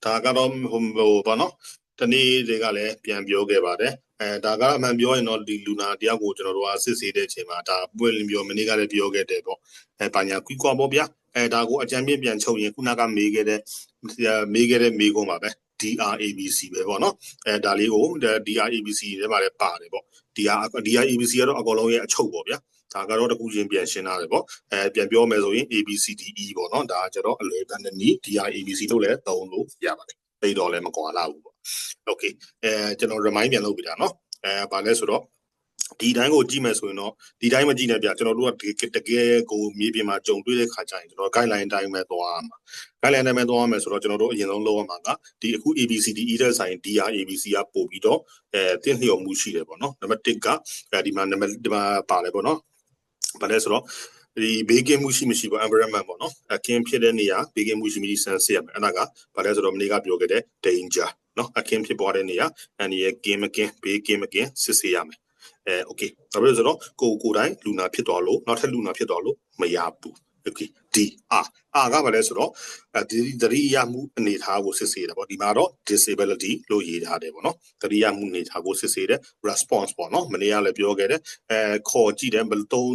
ဒါကတော့ဘာနော်တနေ့တွေကလည်းပြန်ပြောခဲ့ပါတယ်ဒါကအမှန်ပြောရင်တော့ဒီလူနာတယောက်ကိုကျွန်တော်တို့ကစစ်ဆေးတဲ့အချိန်မှာဒါပွင့်လင်းပြောမနေ့ကလည်းပြောခဲ့တယ်ပေါ့ဘာညာကွီကွာပေါ့ဗျာဒါကိုအကြံပြပြန်ချုပ်ရင်ခုနကမေးခဲ့တဲ့မေးခွန်းပါပဲ DRABC ပဲပေါ့နော်ဒါလေးကို DRABC ထဲမှာလည်းပါတယ်ပေါ့ DRABC ကတော့အကောင်လုံးရဲ့အချုပ်ပေါ့ဗျာဒါကတော့တခုချင်းပြန်ရှင်းထားတယ်ပေါ့ပြန်ပြောမယ်ဆိုရင် ABCDE ပေါ့နော်ဒါကျတော့အလွယ်ကနေနီး DRABC လို့လည်းသုံးလို့ရပါတယ်သိတော့လည်းမကွာလာဘူးပေါ့ Okay ကျွန်တော် remind ပြန်လုပ်ပြတာเนาะဘာလဲဆိုတော့ဒီတိုင်းကိုကြည့်မယ်ဆိုရင်တော့ဒီတိုင်းမကြည့်နဲ့ဗျကျွန်တော်တို့ကတကယ်ကိုမြေပြင်မှာကြုံတွေ့တဲ့ခါကျရင်ကျွန်တော် guideline တိုင်းပဲသွားရမှာ guideline တိုင်းပဲသွားရမယ်ဆိုတော့ကျွန်တော်တို့အရင်ဆုံးလုပ်ရမှာကဒီအခု ABCDE တဲ့ဆိုင် DRABC ကပို့ပြီးတော့တင့်လျော်မှုရှိတယ်ပေါ့နော်နံပါတ်1ကဒီမှာပါတယ်ပေါ့နော်ဘာလဲဆိုတော့ဒီဘေးကင်းမှုရှိမရှိပေါ့ environment ပေါ့နော်အခင်းဖြစ်တဲ့နေရာဘေးကင်းမှုရှိမရှိစမ်းစစ်ရမယ်အဲ့ဒါကဘာလဲဆိုတော့မနေ့ကပြောခဲ့တဲ့ danger နော်အခင်းဖြစ်ပွားတဲ့နေရာအန်ဒီရဲ့ကင်းမကင်းဘေးကင်းမကင်းစစ်ဆေးရမယ်okay ဒါပဲဆိုတော့ကိုတိုင်းလူနာဖြစ်သွားလို့နောက်ထပ်လူနာဖြစ်သွားလို့မရဘူး okay D R ကဘာလဲဆိုတော့ဒီသတိရမှုအနေထားကိုစစ်ဆေးတာပေါ့ဒီမှာတော့ disability လို့ရေးထားတယ်ပေါ့နော်သတိရမှုအနေထားကိုစစ်ဆေးတယ် response ပေါ့နော်မနေ့ကလည်းပြောခဲ့တယ်ခေါ်ကြည့်တယ်ဘယ်သုံး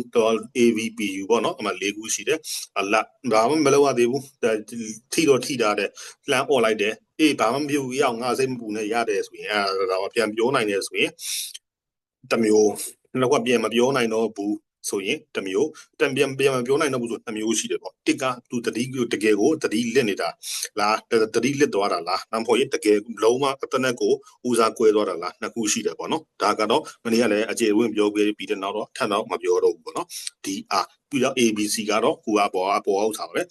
AVPU ပေါ့နော်အမှ၄ခုရှိတယ်အလဘာမှမလုပ်ရသေးဘူးထိတော့ထိတာတဲ့လှမ်းអော်လိုက်တယ်အေးဘာမှမဖြစ်ဘူးရောက်ငါစိတ်မပူနဲ့ရတယ်ဆိုရင်ဒါကပြန်ပြောနိုင်တယ်ဆိုရင်တမျိုးနောက်ကပြန်မပြောနိုင်တော့ဘူးဆိုရင်တမျိုးတံပြန်မပြောနိုင်တော့ဘူးဆိုတမျိုးရှိတယ်ပေါ့တစ်ကသူတတိကိုတကယ်ကိုတတိလစ်နေတာလားတတိလစ်သွားတာလားနောက်ဖို့ရင်တကယ်လုံးဝအတနက်ကိုဦးစားကွဲသွားတာလားနှစ်ခုရှိတယ်ပေါ့နော်ဒါကတော့မနေ့ကလည်းအကျေဝင့်ပြောပြီးတဲ့နောက်တော့ထပ်တော့မပြောတော့ဘူးပေါ့နော်ဒီပြီးတော့ ABC ကတော့ကိုကပေါ်ဥစ္စာပဲ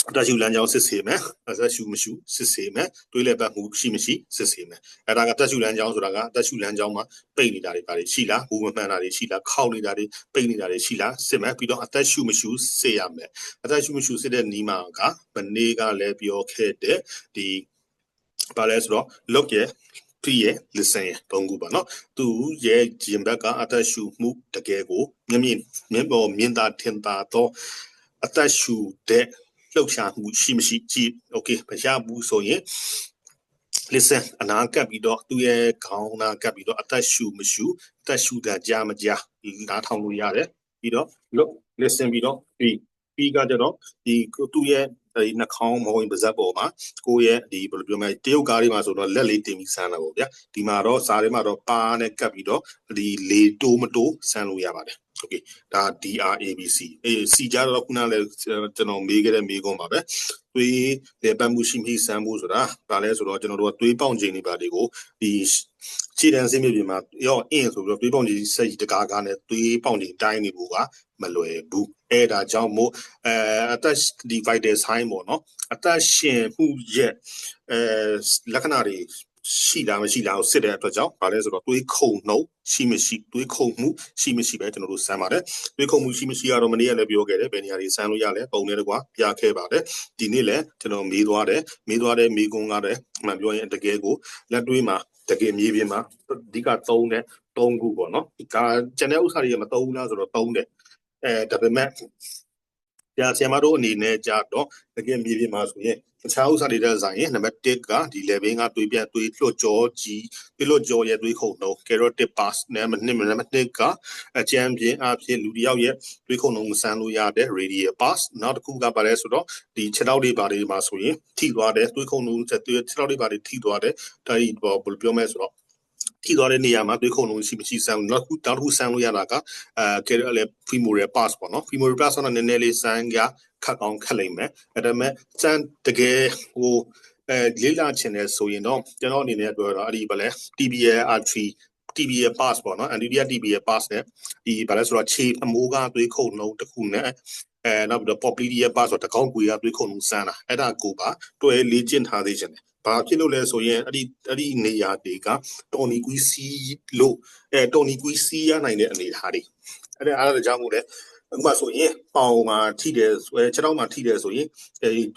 အသက်ရှူလမ်းကြောင်းစစ်ဆေးမယ်အသက်ရှူမရှိစစ်ဆေးမယ်တွေးလည်ပတ်မှုရှိမရှိစစ်ဆေးမယ်အဲ့ဒါကအသက်ရှူလမ်းကြောင်းဆိုတာကအသက်ရှူလမ်းကြောင်းမှာပိတ်နေတာတွေပါရှိလားဘူးမမှန်တာတွေရှိလားခောက်နေတာတွေပိတ်နေတာတွေရှိလားစစ်မယ်ပြီးတော့အသက်ရှူမရှိစစ်ရမယ်အသက်ရှူမရှိစစ်တဲ့နီးမှာကမနေ့ကလည်းပြောခဲ့တဲ့ဒီဘာလဲဆိုတော့ look ရဲ့ပြီးရဲ့ listen ရဲ့သုံးခုပါเนาะသူရဲ့ဂျင်ဘက်ကအသက်ရှူမှုတကယ်ကိုမြင်သာထင်သာတော့အသက်ရှူတဲ့လှုပ်ရှားမှုရှိမရှိကြည့် okay မရဘူးဆိုရင် listen အနာကပ်ပြီးတော့သူ့ရဲ့ခေါင်းနာကပ်ပြီးတော့အသက်ရှူမရှူအသက်ရှူတာကြားမကြားနားထောင်လို့ရတယ်ပြီးတော့ look listen ပြီးတော့ပြီးကကြတော့ဒီသူ့ရဲ့ဒီနှာခေါင်းမဟုတ်ရင်ပါးစပ်ပေါ်မှာကိုယ့်ရဲ့ဒီဘယ်လိုပြောမလဲတရုတ်ကားတွေမှာဆိုတော့လက်လေးတင်ပြီးဆန်းတာပေါ့ဗျာဒီမှာတော့စားထဲမှာတော့ပါးနဲ့ကပ်ပြီးတော့ဒီလေတိုးမတိုးဆန်းလို့ရပါတယ်okay ဒါ DRABC C ကြတော့ခုနလည်းကျွန်တော်မေးခဲ့တဲ့မေးခွန်းပါပဲသွေးလေပတ်မှုရှိမရှိစမ်းမှုဆိုတာဒါလဲဆိုတော့ကျွန်တော်တို့ကသွေးပေါင်ချိန်တွေပါတွေကိုဒီခြေတန်းစင်းမြေပြင်မှာရောအင်းဆိုပြီးတော့သွေးပေါင်ချိန်စက်ကြီးတကားကားနဲ့သွေးပေါင်ချိန်တိုင်းနေဖို့ကမလွယ်ဘူးအဲ့ဒါကြောင့်မို့အသက်ဒီ vital sign ပေါ့နော်အသက်ရှင်မှုရဲ့လက္ခဏာတွေရှိလားမရှိလားကိုစစ်တဲ့အတွက်ကြောင့်ဗာလဲဆိုတော့သွေးခုန်နှုတ်ရှိမရှိသွေးခုန်မှုရှိမရှိပဲကျွန်တော်တို့စမ်းပါတယ်သွေးခုန်မှုရှိမရှိကတော့မနေ့ကလည်းပြောခဲ့တယ်ဘယ်နေရာတွေစမ်းလို့ရလဲပုံနဲ့တကွာပြခဲ့ပါတယ်ဒီနေ့လည်းကျွန်တော်မေးသွားတဲ့မေးခွန်းကလည်းမှန်ပြောရင်တကယ်ကိုလက်တွေးမှာတကယ်မြေပြင်မှာအဓိကသုံးတဲ့၃ခုပေါ့နော်ဒါကျန်တဲ့ဥစ္စာတွေကမသုံးဘူးလားဆိုတော့သုံးတယ်ဒါပေမဲ့ဆရာမတို့အနေနဲ့ကြတော့တကယ်မြေပြင်မှာဆိုရင်တခြားဥစ္စာတွေတဲ့ဆိုင်ရင်နံပါတ်1ကဒီ level ကတွေးပြတွေးလွှတ်ကြောကြီးတွေးလွှတ်ကြောရဲ့တွေးခုန်နှုန်း carotid pass နံပါတ်2ကအကျန်းပြင်းအဖြစ်လူတယောက်ရဲ့တွေးခုန်နှုန်းစမ်းလို့ရတဲ့ radial pass နောက်တစ်ခုကပါလဲဆိုတော့ဒီခြေထောက်တွေပါတွေမှာဆိုရင်ထိသွားတဲ့တွေးခုန်နှုန်းခြေထောက်တွေပါတွေထိသွားတဲ့ဒါဒီဘယ်လိုပြောမလဲဆိုတော့ထိသွားတဲ့နေရာမှာတွေးခုန်လုံးရှိမရှိစမ်းနောက်တစ်ခုစမ်းလို့ရတာကfemoral pass ပေါ့နော် femoral pass ဆိုတာနည်းနည်းလေးစမ်းကခတ်အောင်ခတ်လိုက်မယ်အဲ့ဒါမဲ့စမ်းတကယ်ဟိုလေးလာချင်တယ်ဆိုရင်တော့ကျွန်တော်အနေနဲ့ပြောတော့အဲ့ဒီဗလဲ TBL artery TBL pass ပေါ့နော် anterior TBL pass နဲ့ဒီဗလဲဆိုတော့ခြေအမိုးကတွေးခုန်လုံးတစ်ခုနဲ့နောက်ပြီးတော့ popliteal pass ဆိုတော့တကောင်းကွေကတွေးခုန်လုံးစမ်းတာအဲ့ဒါကိုပါတွဲလေ့ကျင့်ထားသေးတယ်ဘာဖြစ်လို့လဲဆိုရင်အဲ့ဒီနေရာတွေကတော်နီကွီးစီးလို့တော်နီကွီးစီးရနိုင်တဲ့အနေအထားတွေအဲ့ဒါကြောင့်မို့လဲဥပမာဆိုရင်ပေါင်မှာထိတယ်ခြေထောက်မှာထိတယ်ဆိုရင်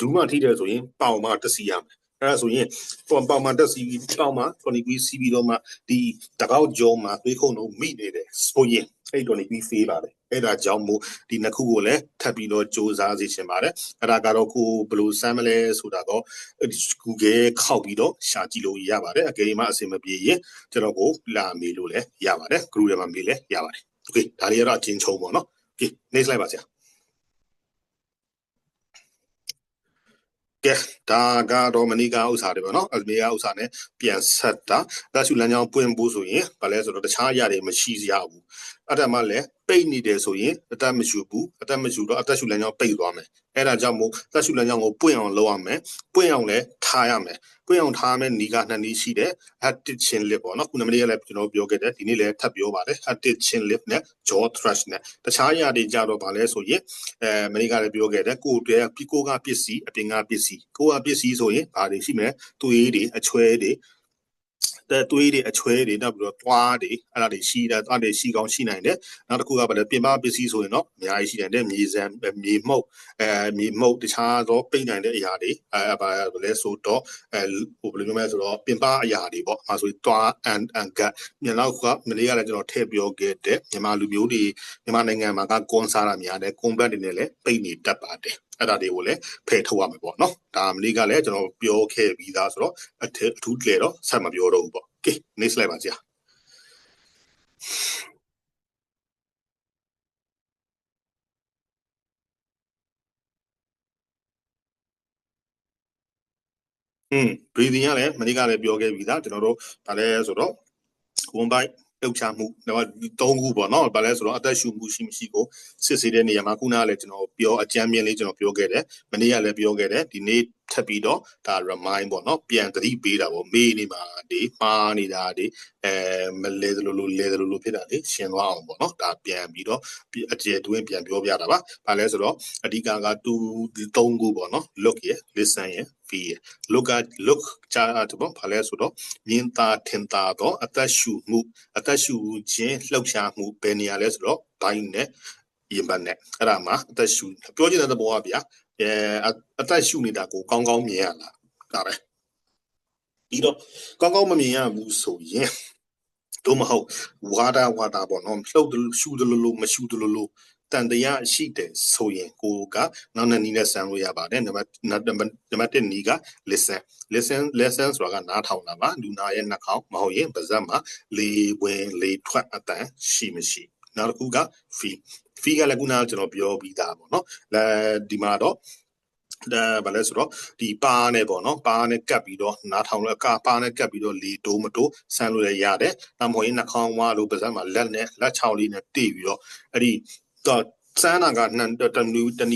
ဒူးမှာထိတယ်ဆိုရင်ပေါင်မှာတက်စီရမယ်အဲ့ဒါဆိုရင်ပေါင်မှာတက်စီပြီးပေါင်မှာတော်နီကွီးစီးပြီးတော့မှဒီတကောက်ကြောမှာသွေးခုန်လုံးမိနေတယ်ဆိုရင်အဲ့တော်နီကွီးဖေးပါတယ် အဲ့ဒါကြောင့်မို့ဒီနှစ်ခုကိုလည်းထပ်ပြီးတော့စူးစမ်းစေချင်ပါတယ်အဲ့ဒါကတော့ကိုဘယ်လိုစမ်းမလဲဆိုတာတော့ Google ခောက်ပြီးတော့ရှာကြည့်လို့ရပါတယ်အကယ်၍မှအဆင်မပြေရင်ကျွန်တော်ကိုလာမေးလို့လည်းရပါတယ် group ထဲမှာမေးလည်းရပါတယ် okay ဒါလေးကတော့အချင်းချုံပေါ့နော် okay next slide ပါဆရာကဲဒါကတော့မနီကဥစ္စာတွေပေါ့နော်အမေကဥစ္စာနဲ့ပြန်ဆက်တာဒါရှုလမ်းကြောင်းပွင့်ဖို့ဆိုရင်ဗာလဲဆိုတော့တခြားအရာတွေမရှိရဘူးအဲ့ဒါမှလည်းပိတ်နေတယ်ဆိုရင်အသက်မရှူဘူးအသက်မရှူတော့အသက်ရှူလမ်းကြောင်းပိတ်သွားမယ်အဲ့ဒါကြောင့်မို့အသက်ရှူလမ်းကြောင်းကိုပွင့်အောင်လုပ်ရမယ်ပွင့်အောင်လည်းထားရမယ်ပွင့်အောင်ထားမယ်နီးကနှစ်နည်းရှိတယ် active chin lip ပေါ့နော်ခုနမလေးကလည်းကျွန်တော်ပြောခဲ့တယ်ဒီနေ့လည်းထပ်ပြောပါတယ် active chin lip နဲ့ jaw thrust နဲ့တခြားအရာတွေကြတော့ဗာလဲဆိုရင်မနေ့ကလည်းပြောခဲ့တယ်ကိုယ်တည်းကိုကပစ္စည်းအပြင်ကပစ္စည်းကိုကပစ္စည်းဆိုရင်ဘာတွေရှိမလဲသွေးတွေအချွဲတွေသွေးတွေအချွဲတွေနောက်ပြီးတော့သွားတွေအဲ့ဒါတွေရှိတယ်သွားတွေရှိကောင်းရှိနိုင်တယ်နောက်တစ်ခုကဗာလဲပြင်ပပစ္စည်းဆိုရင်တော့အများကြီးရှိနိုင်တယ်မြေစံမြေမှုတ်မြေမှုတ်တခြားသောပိတ်နိုင်တဲ့အရာတွေဗာလဲဆိုတော့ဟိုဘယ်လိုမျိုးလဲဆိုတော့ပြင်ပအရာတွေပေါ့အဲဆိုသွားအန်ကတ်မြန်နောက်ကမနေ့ကလည်းကျွန်တော်ထည့်ပြောခဲ့တဲ့မြန်မာလူမျိုးတွေမြန်မာနိုင်ငံမှာကကွန်စားတာများတယ်ကွန်ဘတ်တွေနဲ့လည်းပိတ်နေတတ်ပါတယ်အဲ့ဒါတွေကိုလည်းဖယ်ထုတ်ရမှာပေါ့နော်ဒါမနေ့ကလည်းကျွန်တော်ပြောခဲ့ပြီးသားဆိုတော့အထူးတလေတော့ဆက်မပြောတော့ဘူးပေါ့ okay next slide ပါဆရာbreathing ကလည်းမနေ့ကလည်းပြောခဲ့ပြီးသားကျွန်တော်တို့ဒါလည်းဆိုတော့one bite လှုပ်ရှားမှုတော့၃ခုပေါ့နော်ဘာလဲဆိုတော့အသက်ရှူမှုရှိမရှိကိုစစ်ဆေးတဲ့နေရာမှာခုနကလည်းကျွန်တော်ပြောအကြမ်းမြင်လေးကျွန်တော်ပြောခဲ့တယ်မနေ့ကလည်းပြောခဲ့တယ်ဒီနေ့ထပ်ပြီးတော့ဒါ remind ပေါ့နော်ပြန်သတိပေးတာပေါ့မေးနေမှာဒီမှားနေတာဒီမလဲသလိုလိုဖြစ်တာလေရှင်းသွားအောင်ပေါ့နော်ဒါပြန်ပြီးတော့အကျေတွင်းပြန်ပြောပြတာပါဘာလဲဆိုတော့အဓိကကသူ၃ခုပေါ့နော် look ရ listen ရ feel ရ look ကြားတော့ဘာလဲဆိုတော့မြင်သာထင်သာတော့အသက်ရှူမှုအသက်ရှူခြင်းလှုပ်ရှားမှုဘယ်နေရာလဲဆိုတော့ဘိုင်းနဲ့ရင်ပတ်နဲ့အဲ့ဒါမှအသက်ရှူပြောချင်တဲ့သဘောကဗျာအသက်ရှူနေတာကိုကောင်းကောင်းမြင်ရလားဒါပဲပြီးတော့ကောင်းကောင်းမမြင်ရဘူးဆိုရင်တို့မဟုတ်ဝါဒပေါ့နော်လှုပ်ရှူတယ်လို့မရှူတယ်လို့တန်တရားရှိတယ်ဆိုရင်ကိုကနောက်နှစ်နည်းနဲ့ဆန်းလို့ရပါတယ်နံပါတ်1နည်းက listen ဆိုတာကနားထောင်တာပါလူနာရဲ့နှာခေါင်းမဟုတ်ရင်ပါးစပ်မှာလေဝင်လေထွက်အတန်ရှိမရှိနောက်တစ်ခုက feel ကလည်းခုနကကျွန်တော်ပြောပြီးသားပေါ့နော်ဒီမှာတော့ဒါဘာလဲဆိုတော့ဒီပါနဲ့ပေါ့နော်ပါနဲ့ကပ်ပြီးတော့နားထောင်လို့ပါနဲ့ကပ်ပြီးတော့လေတိုးမတိုးဆန်းလို့လည်းရတယ်။နောက်မဟုတ်ရင်နှာခေါင်းဝါလို့ပါးစပ်မှာလက်ချောင်းလေးနဲ့တိပြီးတော့အဲ့ဒီတော့ဆန်းတာကတန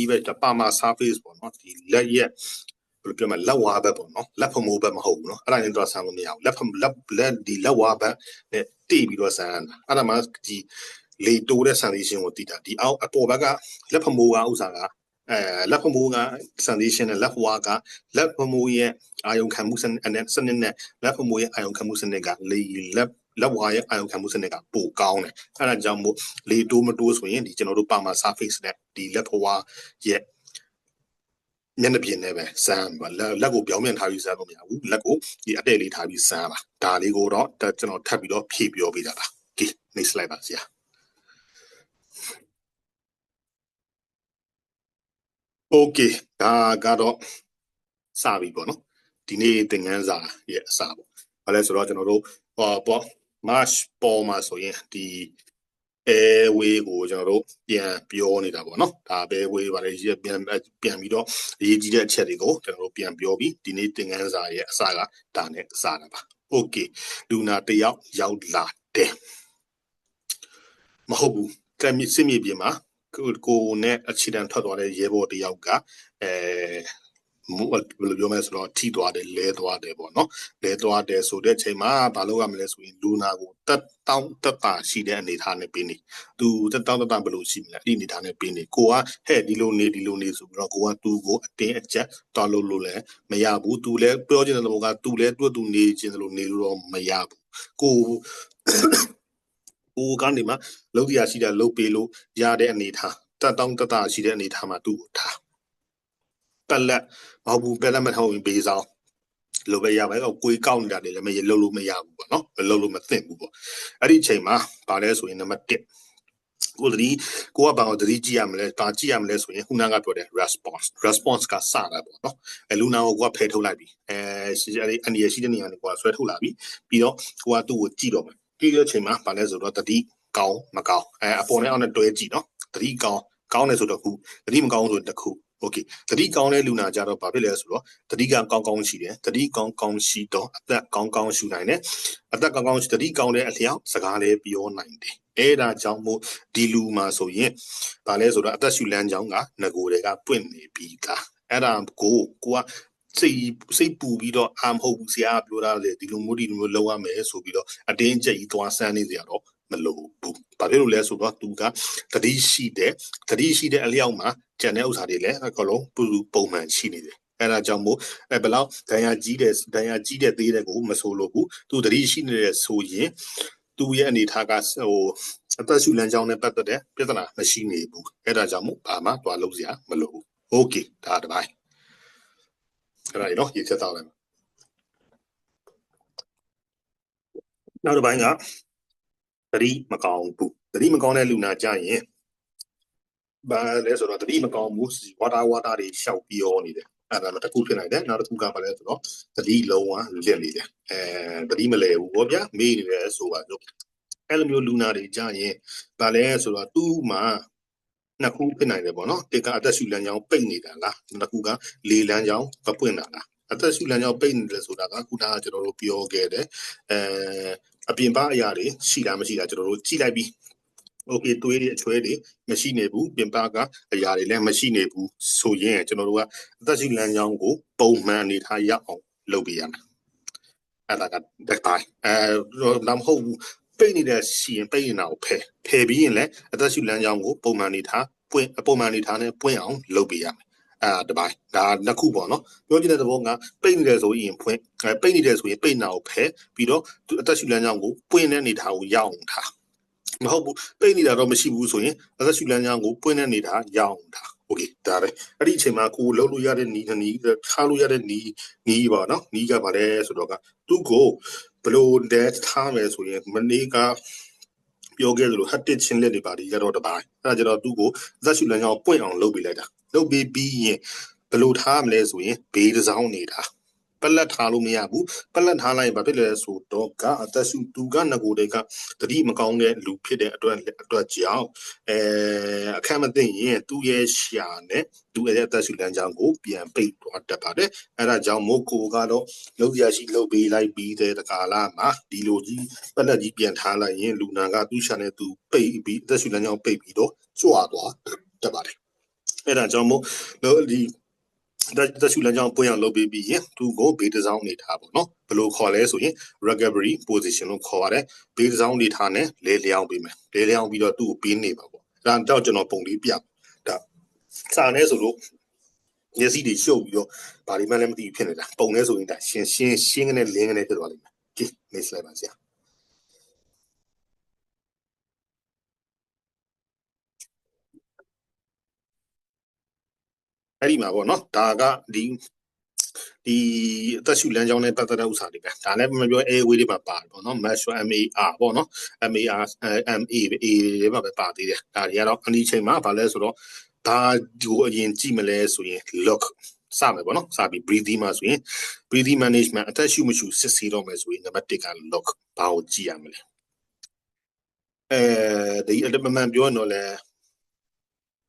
ည်းပဲပါမာ surface ပေါ့နော်ဒီလက်ရဲ့ဘယ်လိုပြောမလဲလက်ဝါးဘက်ပေါ့နော်လက်ဖမိုးဘက်မဟုတ်ဘူးနော်အဲ့ဒါနဲ့တော့ဆန်းလို့မရဘူးလက်ဒီလက်ဝါးဘက်နဲ့တိပြီးတော့ဆန်းတာအဲ့ဒါမှဒီလေတိုးတဲ့ sensation ကိုသိတာဒီအောက်အပေါ်ဘက်ကလက်ဖမိုးကဥစားကလက်ဖမိုးက sensation နဲ့လက်ဝါးကလက်ဖမိုးရဲ့အာယုံခံမှုစနစ်နဲ့လက်ဖမိုးရဲ့အာယုံခံမှုစနစ်ကလက်ဝါးရဲ့အာယုံခံမှုစနစ်ကပိုကောင်းတယ်အဲ့ဒါကြောင့်မို့လေတိုးမတိုးဆိုရင်ဒီကျွန်တော်တို့ပါမာ surface နဲ့ဒီလက်ဖဝါးရဲ့မျက်နှာပြင်နဲ့ပဲစမ်းပါလက်ကိုပြောင်းပြန်ထားပြီးစမ်းလို့မရဘူးလက်ကိုဒီအတဲ့လေးထားပြီးစမ်းပါဒါလေးကိုတော့ကျွန်တော်ထပ်ပြီးတော့ဖြည့်ပြောပေးတာပါ okay next slide ပါဆရာโอเคဒါကတော့စပြီပေါ့နော်ဒီနေ့သင်ခန်းစာရဲ့အစပေါ့ဘာလဲဆိုတော့ကျွန်တော်တို့ပေါ့ March ပေါ်မှာဆိုရင်ဒီ airway ကိုကျွန်တော်တို့ပြန်ပြောနေတာပေါ့နော်ဒါ airway ပါလေပြန်ပြီးတော့အရေးကြီးတဲ့အချက်တွေကိုကျွန်တော်တို့ပြန်ပြောပြီးဒီနေ့သင်ခန်းစာရဲ့အစကဒါနဲ့စတာပါ okay လူနာတယောက်ရောက်လာတယ်မဟုတ်ဘူးစစ်မြေပြင်မှာကိုနဲ့အခြေတံထွက်သွားတဲ့ရဲဘော်တယောက်ကဘယ်လိုပြောမလဲဆိုတော့ထိသွားတယ်လဲသွားတယ်ပေါ့နော်လဲသွားတယ်ဆိုတဲ့ချိန်မှာဘာလုပ်ရမလဲဆိုရင်လူနာကိုတက်တာရှိတဲ့အနေထားနဲ့ပေးနေသူတက်တာဘယ်လိုရှိမလဲအဲ့ဒီအနေထားနဲ့ပေးနေကိုကဟဲ့ဒီလိုနေဆိုပြီးတော့ကိုကသူ့ကိုအတင်းအကျပ်တော်လို့လည်းမရဘူးသူလည်းပြောချင်တဲ့ဘောကသူလည်းသူနေချင်တယ်လို့နေလို့တော့မရဘူးကိုကနေမှလုပ်ရရှိတာလုပ်ပေးလို့ရတဲ့အနေထားတက်တာရှိတဲ့အနေထားမှာသူ့ကိုထားပလက်မဟုတ်ဘူးပလက်မထောင်ရင်ပေးဆောင်လိုပဲရပါတော့ကိုယ်ကောက်နေတာတွေလည်းမရလို့မရဘူးပေါ့နော်မလုပ်လို့မသင့်ဘူးပေါ့အဲ့ဒီအချိန်မှာဗာလဲဆိုရင်နံပါတ်1 ကိုတတိကိုကဘာကိုတတိကြည့်ရမလဲဒါကြည့်ရမလဲဆိုရင်ခုနကပြောတဲ့ response ကစတာပေါ့နော်လူနာကိုကဖယ်ထုတ်လိုက်ပြီအဲ့အန်ဒီရရှိတဲ့နေရာကိုကဆွဲထုတ်လာပြီပြီးတော့ကိုကသူ့ကိုကြည့်တော့မယ်ကြည့်တဲ့အချိန်မှာဘာလဲဆိုတော့တတိကောင်းမကောင်းအပေါ်နဲ့အောက်နဲ့တွဲကြည့်နော်တတိကောင်းတယ်ဆိုတော့ခုတတိမကောင်းဆိုတစ်ခုโอเคတတိကောင်းတဲ့လူနာကြတော့ဘာဖြစ်လဲဆိုတော့တတိကကောင်းရှိတယ်တတိကောင်းရှိတော့အသက်ကောင်းရှူနိုင်တယ်အသက်ကောင်းတတိကောင်းတဲ့အလျောက်စကားလည်းပြောနိုင်တယ်အဲ့ဒါကြောင့်မို့ဒီလူမှာဆိုရင်ဘာလဲဆိုတော့အသက်ရှူလမ်းကြောင်းကငကိုတွေကပွင့်နေပြီးသားအဲ့ဒါကိုကစိတ်ပူပြီးတော့အာမဟုတ်ဘူးဆရာပြောတာလေဒီလိုမျိုးလောက်ရမယ်ဆိုပြီးတော့အတင်းကျပ်ကြီးသွားဆန်းနေကြတော့မလို့ဘူးဘာဖြစ်လို့လဲဆိုတော့သူကတတိရှိတဲ့အလျောက်မှာကျန်တဲ့ဥစ္စာတွေလည်းအကုန်လုံးပုံမှန်ရှိနေတယ်အဲ့ဒါကြောင့်မို့ဘယ်လောက်ဒဏ်ရာကြီးတဲ့သေးတဲ့ကိုမဆိုလို့ဘူးသူတတိရှိနေတဲ့ဆိုရင်သူရဲ့အနေထားကအသက်ရှူလမ်းကြောင်းနဲ့ပတ်သက်တဲ့ပြဿနာမရှိနေဘူးအဲ့ဒါကြောင့်မို့ဘာမှသွားလုပ်စရာမလိုဘူးโอเคဒါတပိုင်းအဲ့ဒါနော်ရေချက်တော့လိုက်နောက်တစ်ပိုင်းကတတိမကောင်းဘူးတတိမကောင်းတဲ့လူနာကြရင်ဘာလဲဆိုတော့တတိမကောင်းဘူးဝါတာတွေရှောက်ပြောနေတယ်အဲ့ဒါတစ်ခုဖြစ်နိုင်တယ်နောက်တစ်ခုကဘာလဲဆိုတော့တတိလုံးဝလစ်နေတယ်တတိမလဲဘူးဗောဗျာမေးနေတယ်ဆိုပါတော့အဲ့လိုမျိုးလူနာတွေကြရင်ဘာလဲဆိုတော့သူ့မှာနှစ်ခုဖြစ်နိုင်တယ်ပေါ့နော်တစ်ကအသက်ရှူလမ်းကြောင်းပိတ်နေတာလားနှစ်ခုကလေလမ်းကြောင်းမပွင့်တာလားအသက်ရှူလမ်းကြောင်းပိတ်နေတယ်ဆိုတာကခုနကကျွန်တော်တို့ပြောခဲ့တယ်အပြင်ပအရာတွေရှိလားမရှိလားကျွန်တော်တို့ကြည့်လိုက်ပြီးโอเคသွေးတွေအချွဲတွေမရှိနေဘူးပြင်ပကအရာတွေလည်းမရှိနေဘူးဆိုရင်ကျွန်တော်တို့ကအသက်ရှူလမ်းကြောင်းကိုပုံမှန်အနေထားရအောင်လုပ်ပေးရမယ်အဲ့ဒါကတစ်ပိုင်းတော့မဟုတ်ဘူးပိတ်နေတဲ့စီရင်ပိတ်နေတာကိုဖယ်ပြီးရင်လည်းအသက်ရှူလမ်းကြောင်းကိုပုံမှန်အနေထားနဲ့ပွင့်အောင်လုပ်ပေးရမယ်တပိုင်းဒါနှစ်ခုပေါ့နော်ပြောချင်တဲ့သဘောကပိတ်နေတယ်ဆိုရင်ဖွင့်ပိတ်နေတယ်ဆိုရင်ပိတ်နာကိုဖယ်ပြီးတော့အသက်ရှူလမ်းကြောင်းကိုပွင့်တဲ့အနေထားကိုရအောင်ထားမဟုတ်ဘူးပိတ်နေတာတော့မရှိဘူးဆိုရင်အသက်ရှူလမ်းကြောင်းကိုပွင့်တဲ့အနေထားရအောင်ထားโอเคဒါပဲအဲ့ဒီအချိန်မှာကိုလှုပ်လို့ရတဲ့နီးထားလို့ရတဲ့နီးပါနော်နီးကပါလဲဆိုတော့ကသူ့ကိုဘလို့တဲ့ထားမယ်ဆိုရင်မနေ့ကပြောခဲ့သလိုဟတ်တစ်ချင်းလက်တွေပါတယ်ရတော့တပိုင်းအဲ့ဒါကြတော့သူ့ကိုအသက်ရှူလမ်းကြောင်းပွင့်အောင်လုပ်ပေးလိုက်တာလုပ်ပေးပြီးရင်ဘလို့ထားမလဲဆိုရင်ဘေးတစ်စောင်းနေတာပလက်ထားလို့မရဘူးပလက်ထားလိုက်ရင်ဘာဖြစ်လဲဆိုတော့ကအသက်ရှူသူကငကိုတွေကတတိမကောင်းတဲ့လူဖြစ်တဲ့အတွက်ကြောင့်အခက်မသိရင်သူ့ရဲ့ရှာနဲ့သူ့ရဲ့အသက်ရှူလမ်းကြောင်းကိုပြန်ပိတ်သွားတတ်ပါတယ်အဲ့ဒါကြောင့်မို့ကိုကတော့လုပ်ရရှိလုပ်ပေးလိုက်ပြီးတဲ့ကာလမှာဒီလိုကြီးပလက်ကြီးပြန်ထားလိုက်ရင်လူနာကသူ့ရှာနဲ့သူပိတ်ပြီးအသက်ရှူလမ်းကြောင်းပိတ်ပြီးတော့ကြွသွားတတ်ပါတယ်အဲ့ဒါကြောင့်မို့ဒီသက်ရှူလမ်းကြောင်းပွင့်အောင်လုပ်ပေးပြီးရင်သူ့ကိုဘေးတစ်စောင်းနေထားပေါ့နော်ဘယ်လိုခေါ်လဲဆိုရင် recovery position လို့ခေါ်ရတယ်ဘေးတစ်စောင်းနေထားနဲ့လဲလျောင်းပေးမယ်လဲလျောင်းပြီးတော့သူ့ကိုပေးနေပါပေါ့ဒါတော့ကျွန်တော်ပုံလေးပြဒါစာနေဆိုလို့မျက်စိတွေရှုပ်ပြီးတော့ဘာဒီမှလည်းမသိဖြစ်နေတာပုံနေဆိုရင်ဒါရှင်းကနေလင်းကနေဖြစ်သွားလိမ့်မယ်ကြည့် next slide ပါဆရာအဲ့ဒီမှာပေါ့နော်ဒါကဒီအသက်ရှူလမ်းကြောင်းနဲ့ပတ်သက်တဲ့ဥစ္စာတွေပဲဒါလည်းမပြော airway တွေမှာပါတယ်ပေါ့နော် MAR ပေါ့နော် MA တွေမှာပဲပါသေးတယ်ဒါတွေကတော့အနည်းချိန်မှာဗာလဲဆိုတော့ဒါကိုအရင်ကြည့်မလဲဆိုရင် look စမယ်ပေါ့နော်စပြီး breathing မှာဆိုရင် breathing management အသက်ရှူမရှူစစ်ဆေးတော့မယ်ဆိုရင်နံပါတ်1က look ဘာကိုကြည့်ရမလဲဒီအတမန်ပြောရင်တော့လဲ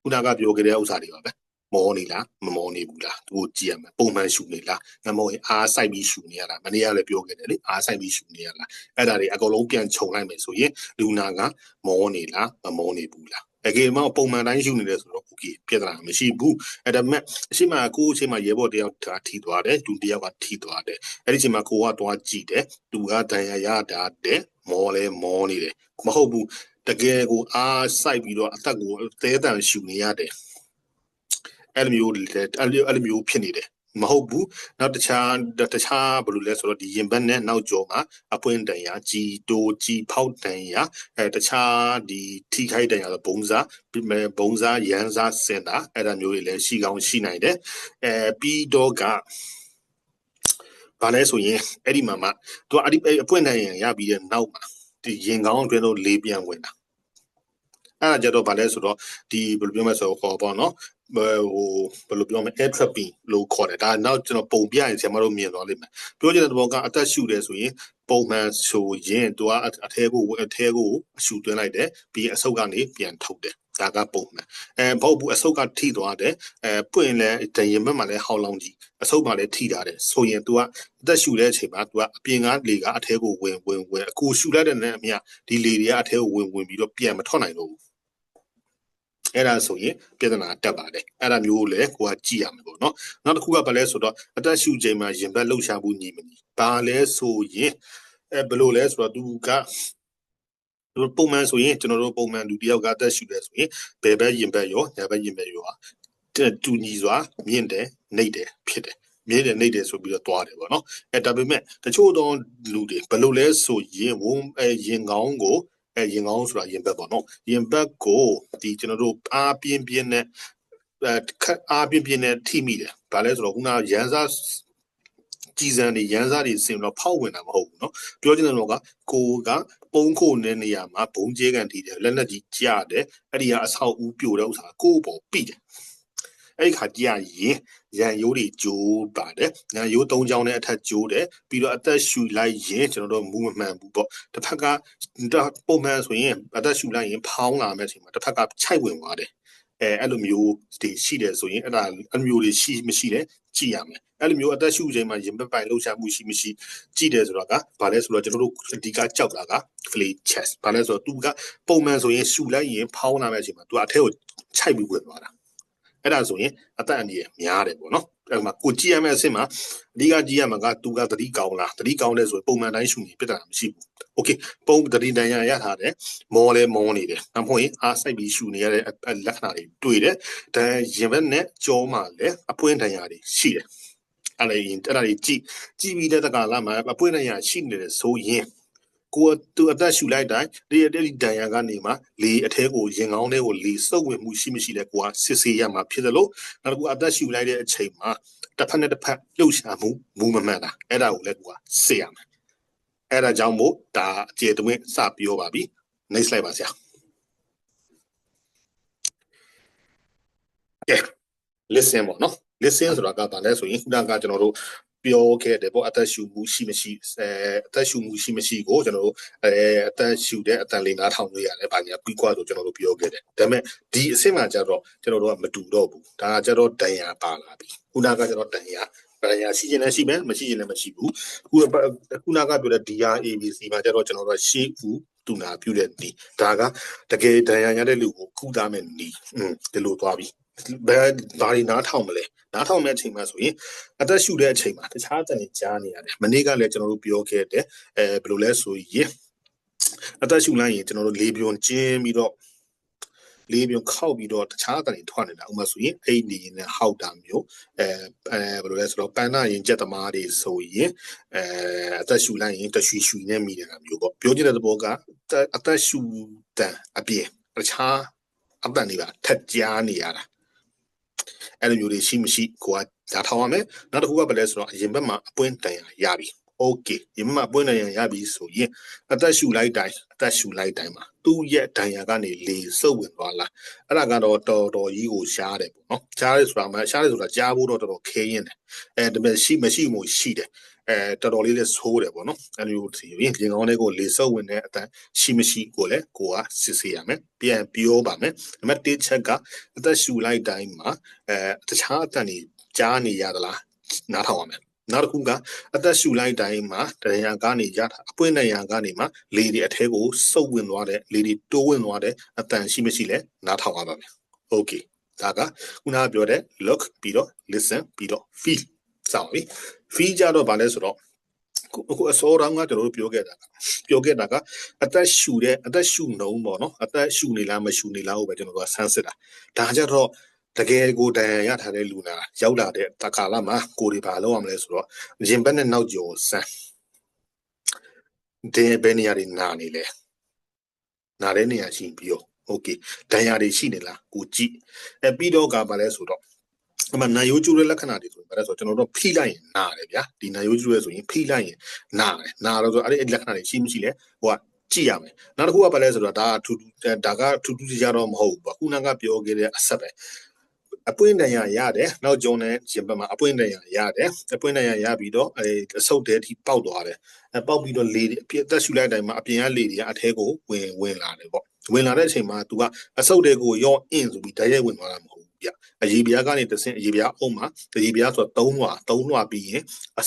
ခုနကပြောခဲ့တဲ့ဥစ္စာတွေပါပဲမောနေလားမမောနေဘူးလားသူကိုကြည့်ရမယ်ပုံမှန်ရှူနေလားမမောရင်အားစိုက်ပြီးရှူနေရတာမနေ့ကလည်းပြောခဲ့တယ်လေအားစိုက်ပြီးရှူနေရလားအဲ့ဒါတွေအကုန်လုံးပြန်ခြုံလိုက်မယ်ဆိုရင်လူနာကမောနေလားမမောနေဘူးလားအကေမောပုံမှန်တိုင်းရှူနေတယ်ဆိုတော့ okay ပြဿနာမရှိဘူးအဲ့ဒါမဲ့အရှိမကိုအချိန်မှာရဲဘော်တယောက်ထီသွားတယ်လူတယောက်ကထီသွားတယ်အဲ့ဒီအချိန်မှာကိုကသွားကြည့်တယ်သူကဒဏ်ရာရတာတဲ့မောလဲမောနေတယ်မဟုတ်ဘူးတကယ်ကိုအားစိုက်ပြီးတော့အသက်ကိုသဲတန်ရှူနေရတယ်အဲ့လိုမျိုးဖြစ်နေတယ်မဟုတ်ဘူးနောက်တခြားဘယ်လိုလဲဆိုတော့ဒီရင်ဘတ်နဲ့နောက်ကျောမှာအပွင့်တန်ရာကြီးဖောက်တန်ရာတခြားဒီထိခိုက်တန်ရာဘုံစားရန်စားစင်တာအဲ့ဒါမျိုးတွေလည်းရှိကောင်းရှိနိုင်တယ်ပြီးတော့ကဘာလဲဆိုရင်အဲ့ဒီမှာမှသူကအပွင့်တန်ရာရပြီးတဲ့နောက်မှာဒီရင်ကောင်းအတွင်းတော့လေးပြန်ဝင်တာ အဲ့ဒါကြတော့ဗာလဲဆိုတော့ဒီဘယ်လိုပြောမလဲဆိုတော့ဟောပေါ့နော်ဟိုဘယ်လိုပြောမလဲ air trapping လို့ခေါ်တယ်ဒါနောက်ကျွန်တော်ပုံပြရင်ဆရာမတို့မြင်သွားလိမ့်မယ်ပြောချင်တဲ့သဘောကအသက်ရှူတယ်ဆိုရင်ပုံမှန်ဆိုရင်သူကအထဲကိုအရှူသွင်းလိုက်တယ်ပြီးအဆုတ်ကနေပြန်ထုတ်တယ်ဒါကပုံမှန်ဘောက်ဘူးအဆုတ်ကထိသွားတယ်ပွင့်လဲတရင်ဘက်မှာလဲဟောင်းလောင်းကြီးအဆုတ်မှာလဲထိထားတယ်ဆိုရင် तू ကအသက်ရှူတဲ့အချိန်မှာ तू ကအပြင်ကလေကအထဲကိုဝင်အခုရှူလိုက်တဲ့နဲ့အမြဒီလေတွေကအထဲကိုဝင်ပြီးတော့ပြန်မထွက်နိုင်တော့ဘူးအဲ့ဒါဆိုရင်ပြဿနာတက်ပါတယ်အဲ့ဒါမျိုးကိုလည်းကိုကကြည့်ရမယ်ပေါ့နော်နောက်တစ်ခုကဘာလဲဆိုတော့အသက်ရှူချိန်မှာရင်ဘတ်လှုပ်ရှားမှုညီမညီဘာလဲဆိုရင်ဘယ်လိုလဲဆိုတော့ तू ကပုံမှန်ဆိုရင်ကျွန်တော်တို့ပုံမှန်လူတယောက်ကအသက်ရှူတယ်ဆိုရင်ဘယ်ဘက်ရင်ဘတ်ရောညာဘက်ရင်ဘတ်ရောတူညီစွာမြင့်တယ်နှိမ့်တယ်ဖြစ်တယ်မြင့်တယ်နှိမ့်တယ်ဆိုပြီးတော့တွားတယ်ပေါ့နော်ဒါပေမဲ့တချို့သောလူတွေဘယ်လိုလဲဆိုရင်ရင်ကောင်းကိုရင်ကောင်းဆိုတာရင်ဘတ်ပေါ့နော်ရင်ဘတ်ကိုဒီကျွန်တော်တို့အားပြင်းနဲ့အားပြင်းနဲ့ထိမိတယ်ဒါလဲဆိုတော့ခုနရန်စားကြည်စံတွေရန်စားတွေစင်တော့ဖောက်ဝင်တာမဟုတ်ဘူးเนาะပြောချင်တဲ့တော့ကကိုကပုံခိုတဲ့နေရာမှာဘုံကျဲကန်ထိတယ်လက်နဲ့ကြီးကြားတယ်အဲ့ဒီကအဆောက်ဦးပြိုတဲ့ဥစ္စာကိုပေါ်ပြီးတယ်အဲ့ဒီခါကြရင်ရန်ရိုးတွေကျိုးပါတယ်ရန်ရိုး၃ချောင်းနဲ့အထက်ကျိုးတယ်ပြီးတော့အသက်ရှူလိုက်ရင်ကျွန်တော်တို့မူမမှန်ဘူးပေါ့တစ်ဖက်ကပုံမှန်ဆိုရင်အသက်ရှူလိုက်ရင်ဖောင်းလာမဲ့အချိန်မှာတစ်ဖက်ကခြိုက်ဝင်သွားတယ်အဲ့လိုမျိုးတွေရှိတယ်ဆိုရင်အဲ့ဒါအမျိုးတွေရှိမရှိလဲကြည့်ရမယ်အဲ့လိုမျိုးအသက်ရှူချိန်မှာရင်ဘတ်ပိုင်လှုပ်ရှားမှုရှိမရှိကြည့်တယ်ဆိုတော့ကဘာလဲဆိုတော့ကျွန်တော်တို့အဓိကကြောက်တာက flay chest ဘာလဲဆိုတော့သူကပုံမှန်ဆိုရင်ရှူလိုက်ရင်ဖောင်းလာမဲ့အချိန်မှာသူအထက်ကိုခြိုက်ပြီးဝင်သွားတာအဲ့ဒါဆိုရင်အသက်အန္တရာယ်များတယ်ပေါ့နော်အဲ့မှာကိုကြည့်ရမယ့်အဆင့်မှာအဓိကကြည့်ရမှာကသူကသတိကောင်းလားသတိကောင်းတယ်ဆိုရင်ပုံမှန်တိုင်းရှူနေပြဿနာမရှိဘူးโอเคပုံသတိတန်ရရထားတယ်မောလဲမောနေတယ်ဒါမှမဟုတ်ရင်အားစိုက်ပြီးရှူနေရတဲ့လက္ခဏာတွေတွေ့တယ်ဒါရင်ဘက်နဲ့ကြောမှာလည်းအပွင့်တန်ရတွေရှိတယ်အဲ့ဒါတွေကြည့်ပြီးတဲ့ကာလမှာအပွင့်တန်ရရှိနေတယ်ဆိုရင်ကိုသူအသက်ရှူလိုက်တိုင်းဒီဒဏ်ရာကနေမှလေအထဲကိုရင်ကောင်းထဲကိုလေစုပ်ဝင်မှုရှိမရှိလဲကိုကစစ်ဆေးရမှာဖြစ်တယ်လို့နောက်တစ်ခုအသက်ရှူလိုက်တဲ့အချိန်မှာတစ်ဖက်နဲ့တစ်ဖက်လှုပ်ရှားမှုမူမမှန်တာအဲ့ဒါကိုလည်းကိုကစစ်ရမှာအဲ့ဒါကြောင့်မို့ဒါအကျေတွင်းစပြောပါပြီ next slide ပါဆရာကဲ listen ပေါ့နော် listen ဆိုတာကဘာလဲဆိုရင်ခုနကကျွန်တော်တို့ပြောခဲ့တယ်ပေါ့အသက်ရှူမှုရှိမရှိအသက်ရှူမှုရှိမရှိကိုကျွန်တော်တို့အသက်ရှူတဲ့အတန်လေးနားထောင်လို့ရတယ်ဘာညာပြီးကွာဆိုကျွန်တော်တို့ပြောခဲ့တယ်ဒါပေမဲ့ဒီအဆင့်မှာကျတော့ကျွန်တော်တို့ကမတူတော့ဘူးဒါကကျတော့ဒဏ်ရာပါလာပြီခုနကကျတော့ဒဏ်ရာရှိရင်လည်းရှိမယ်မရှိရင်လည်းမရှိဘူးခုနကပြောတဲ့ DRABC မှာကျတော့ကျွန်တော်တို့ရှေးဦးတူနာပြုတဲ့နေဒါကတကယ်ဒဏ်ရာရတဲ့လူကိုကုသမယ်နေဒီလိုသွားပြီဘယ်ဘာတွေနားထောင်မလဲနားထောင်မဲ့အချိန်မှာဆိုရင်အသက်ရှူတဲ့အချိန်မှာတခြားတန်တွေကြားနေရတယ်မနေ့ကလည်းကျွန်တော်တို့ပြောခဲ့တယ်ဘယ်လိုလဲဆိုရင်အသက်ရှူလိုက်ရင်ကျွန်တော်တို့လေပြွန်ကျင်းပြီးတော့လေပြွန်ခောက်ပြီးတော့တခြားတန်တွေထွက်နေတာဥပမာဆိုရင်အဲ့ဒီနဲ့ဟောက်တာမျိုးဘယ်လိုလဲဆိုတော့ပန်းနာရင်ကြက်သမားတွေဆိုရင်အသက်ရှူလိုက်ရင်တရွှီနဲ့မိနေတာမျိုးပေါ့ပြောချင်တဲ့သဘောကအသက်ရှူတန်အပြင်တခြားအတန်တွေပါထက်ကြားနေရတာအဲ့လိုမျိုးတွေရှိမရှိကိုကဓာတ်ထောင်ရမယ်နောက်တစ်ခုကဘာလဲဆိုတော့အရင်ဘက်မှာအပွင့်တန်ရပြီโอเคရင်ဘက်မှာအပွင့်တန်ရပြီဆိုရင်အသက်ရှူလိုက်တိုင်းမှာသူ့ရဲ့ဒဏ်ရာကနေလေစုပ်ဝင်သွားလားအဲ့ဒါကတော့တော်တော်ကြီးကိုရှားတယ်ပေါ့နော်ရှားတယ်ဆိုတာကြားဖို့တော့တော်တော်ခဲရင်တယ်ဒါပေမဲ့မရှိမို့ရှိတယ်တော်တော်လေးလဲဆိုးတယ်ပေါ့နော်အဲ့လိုဆိုရင်ရင်ကောင်းလေးကိုလေစုပ်ဝင်တဲ့အတန်ရှိမရှိကိုလည်းကိုကစစ်ဆေးရမယ်ပြန်ပြောပါမယ်ဒါပေမဲ့တစ်ချက်ကအသက်ရှူလိုက်တိုင်းမှာတခြားအတန်တွေကြားနေရသလားနားထောင်ရမယ်နောက်တစ်ခုကအသက်ရှူလိုက်တိုင်းမှာဒဏ်ရာကနေရတာအပွင့်ဒဏ်ရာကနေမှလေတွေအထဲကိုစုပ်ဝင်သွားတဲ့လေတွေတိုးဝင်သွားတဲ့အတန်ရှိမရှိလဲနားထောင်ရပါမယ်โอเคဒါကခုနကပြောတဲ့ look ပြီးတော့ listen ပြီးတော့ feel စောင့်ပြီ feel ကြတော့ဗာလဲဆိုတော့အခုအစောတောင်ကကျွန်တော်တို့ပြောခဲ့တာကအသက်ရှူနှုံးပေါ့နော်အသက်ရှူနေလားမရှူနေလားကိုပဲကျွန်တော်တို့ကဆန်းစစ်တာဒါကြတော့တကယ်ကိုဒဏ်ရာရထားတဲ့လူနာရောက်လာတဲ့တခါလာမှာကိုတွေဘာလုပ်ရမလဲဆိုတော့ရင်ဘက်နဲ့နောက်ကျော်ဆန်းဒီဘယ်နေရာတွေနာနေလဲနာတဲ့နေရာရှိပြီးတော့โอเคဒဏ်ရာတွေရှိနေလားကိုကြည့်ပြီးတော့ကဘာလဲဆိုတော့အမှနာယိုးကျူတဲ့လက္ခဏာတွေဆိုရင်ဘာလဲဆိုတော့ကျွန်တော်တို့ဖိလိုက်ရင်နာတယ်ဗျာဒီနာယိုးကျူရဲဆိုရင်ဖိလိုက်ရင်နာတယ်နာတော့ဆိုအဲ့ဒီလက္ခဏာတွေရှိမရှိလဲဟိုက ကြည့်ရမယ်နောက်တစ်ခုကဘာလဲဆိုတော့ဒါကထူးထူးခြားတော့မဟုတ်ဘူးပေါ့ခုနကပြောခဲ့တဲ့အဆက်ပဲအပွင့်တန်ရရတယ်နောက်ဂျုံနဲ့ရင်ဘက်မှာအပွင့်တန်ရရတယ်အပွင့်တန်ရရပြီးတော့အဆုတ်တဲထိပေါက်သွားတယ်ပေါက်ပြီးတော့လေအပြည့်အသက်ရှူလိုက်တိုင်းမှာအပြင်ကလေတွေကအထဲကိုဝင်လာတယ်ပေါ့ဝင်လာတဲ့အချိန်မှာ तू ကအဆုတ်တဲကိုရောအင်းဆိုပြီးဓာတ်ရိုက်ဝင်သွားတာမဟုတ်ဘူးဗျအရေပြားကနေတဆင့်အရေပြားအုံးမှာအရေပြားဆိုတော့3လွှာပြီးရင်အ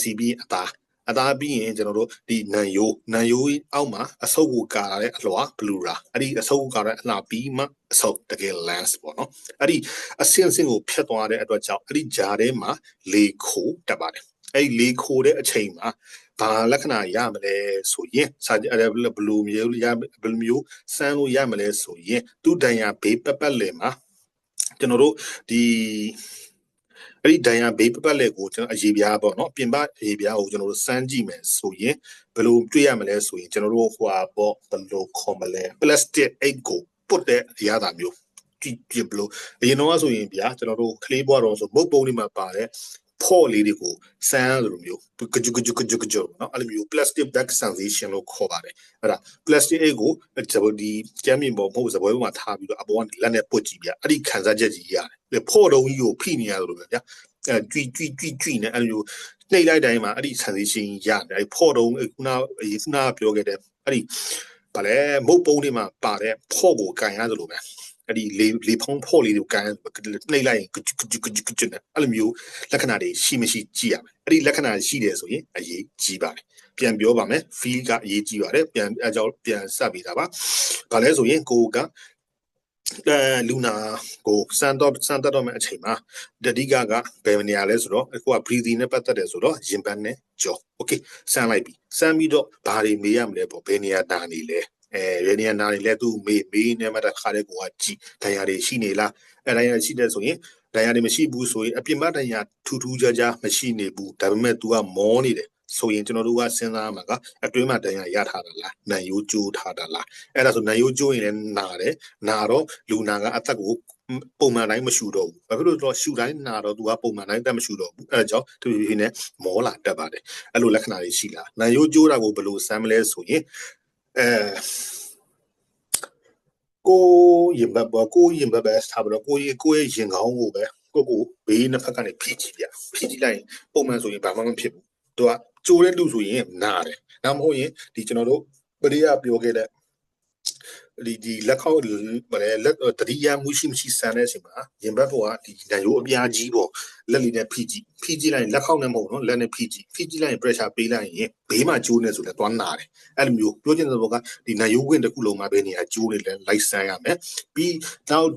စီပြီးအသားပြီးရင်ကျွန်တော်တို့ဒီနံယိုးအောက်မှာအဆုပ်ကိုကာရတဲ့အလွှာဘလူရာအဲ့ဒီအဆုပ်ကိုကာရတဲ့အလှပြီးမှအဆုပ်တကယ် lens ပေါ့နော်အဲ့ဒီအဆင့်ကိုဖြတ်သွားတဲ့အတွက်ကြောင့်အဲ့ဒီဂျာထဲမှာလေခိုးတက်ပါတယ်အဲ့ဒီလေခိုးတဲ့အချိန်မှာဘာလက္ခဏာရမလဲဆိုရင်စာဘယ်လိုမျိုးစမ်းလို့ရမလဲဆိုရင်သူ့ဒဏ်ရာဘေးပတ်လည်မှာကျွန်တော်တို့ဒီအဲ့ဒီဒဏ်ရာဘေးပတ်လည်ကိုကျွန်တော်အရေပြားပေါ့နော်ပြင်ပအရေပြားကိုကျွန်တော်တို့စမ်းကြည့်မယ်ဆိုရင်ဘယ်လိုတွေ့ရမလဲဆိုရင်ကျွန်တော်တို့ဟိုဘယ်လိုခေါ်မလဲပလတ်စတစ်အိတ်ကိုပုတ်တဲ့အရာတာမျိုးကြည့်ဘလို့အရင်တော့ဆိုရင်ဗျာကျွန်တော်တို့ကလေးဘွားတော်ဆိုမုတ်ပုံးလေးမှာပါတဲ့ဖော့လေးတွေကိုစမ်းလိုမျိုးကကြွနော်အဲ့လိုမျိုး plastic bag sensation လို့ခေါ်ပါတယ်အဲ့ဒါ plastic အိတ်ကိုဒီကျမ်းမြင်ပေါ်မဟုတ်စပွဲပေါ်မှာထားပြီးတော့အပေါ်ကလက်နဲ့ပုတ်ကြည့်ဗျအဲ့ဒီခံစားချက်ကြီးရတယ်ဖော့တုံးကြီးကိုဖိနေရလို့ပဲဗျာကြွီနဲ့အဲ့လိုမျိုးနှိပ်လိုက်တိုင်းမှာအဲ့ဒီ sensation ရတယ်အဲ့ဖော့တုံးခုနပြောခဲ့တဲ့အဲ့ဒီဗာလဲမုတ်ပုံးလေးမှာပါတဲ့ဖော့ကိုကန်ရတယ်လို့ပဲအဲ့ဒီလေဖုံးဖော့လေးကိုကန်နှိပ်လိုက်ရင်ကကြွနဲ့အဲ့လိုမျိုးလက္ခဏာတွေရှိမရှိကြည့်ရမယ်အဲ့ဒီလက္ခဏာရှိတယ်ဆိုရင်အရေးကြီးပါတယ်ပြန်ပြောပါမယ် feel ကအရေးကြီးပါတယ်ပြန်အကြောင်းပြန်ဆက်ပြီးတာပါဗာလဲဆိုရင်ကိုကလူနာကိုစမ်းတော့မယ့်အချိန်မှာတတိကဘယ်နေရာလဲဆိုတော့အခုက breathing နဲ့ပတ်သက်တယ်ဆိုတော့ရင်ဘတ်နဲ့ကြော okay စမ်းလိုက်ပြီစမ်းပြီးတော့ဘာတွေမေးရမလဲပေါ့ဘယ်နေရာနာနေလဲဘယ်နေရာနာနေလဲသူမေးနေမှတခါလေကိုကကြည့်ဒဏ်ရာတွေရှိနေလားအဲ့ဒဏ်ရာရှိတဲ့ဆိုရင်ဒဏ်ရာတွေမရှိဘူးဆိုရင်အပြင်ဘက်ဒဏ်ရာထူးခြားမရှိနေဘူးဒါပေမဲ့ तू ကမောနေတယ်ဆိုရင်ကျွန်တော်တို့ကစဉ်းစားမှာကအတွင်းမှာဒဏ်ရာရထားတာလားနံရိုးကျိုးထားတာလားအဲ့ဒါဆိုနံရိုးကျိုးရင်လည်းနာတော့လူနာကအသက်ကိုပုံမှန်တိုင်းမရှူတော့ဘူးဘာဖြစ်လို့လဲဆိုတော့ရှူတိုင်းနာတော့ तू ကပုံမှန်တိုင်းတက်မရှူတော့ဘူးအဲ့ဒါကြောင့်သူဖြည်းနဲ့မောလာတက်ပါတယ်အဲ့လိုလက္ခဏာတွေရှိလားနံရိုးကျိုးတာကိုဘယ်လိုစမ်းမလဲဆိုရင်ကိုရင်ဘတ်ပဲထားပြီးတော့ကိုရဲ့ရင်ခေါင်းကိုပဲကိုဘေးနှစ်ဖက်ကနေဖိကြည့်လိုက်ရင်ပုံမှန်ဆိုရင်ဘာမှမဖြစ်ဘူးသူကကျိုးတဲ့လူဆိုရင်နာတယ်ဒါမှမဟုတ်ရင်ဒီကျွန်တော်တို့ပရိယပြောခဲ့တဲ့ဒီလက်ခေါက်လက်တတိယမှုရှိမရှိစမ်းတဲ့အချိန်မှာရင်ဘတ်ပေါ်ကဒီနံရိုးအပြားကြီးပေါ့လက်လေးနဲ့ဖိကြည့်လိုက်ရင်လက်ခေါက်နဲ့မဟုတ်နော်လက်နဲ့ဖိကြည့်လိုက်ရင် pressure ပေးလိုက်ရင်ဘေးမှာကျိုးနေဆိုလဲသွားနာတယ်အဲ့လိုမျိုးပြောချင်တဲ့ဘောကဒီနံရိုးခွင့်တစ်ခုလုံးမှာပဲနေရာကျိုးနေလဲလိုက်စမ်းရမယ်ပြီးနောက်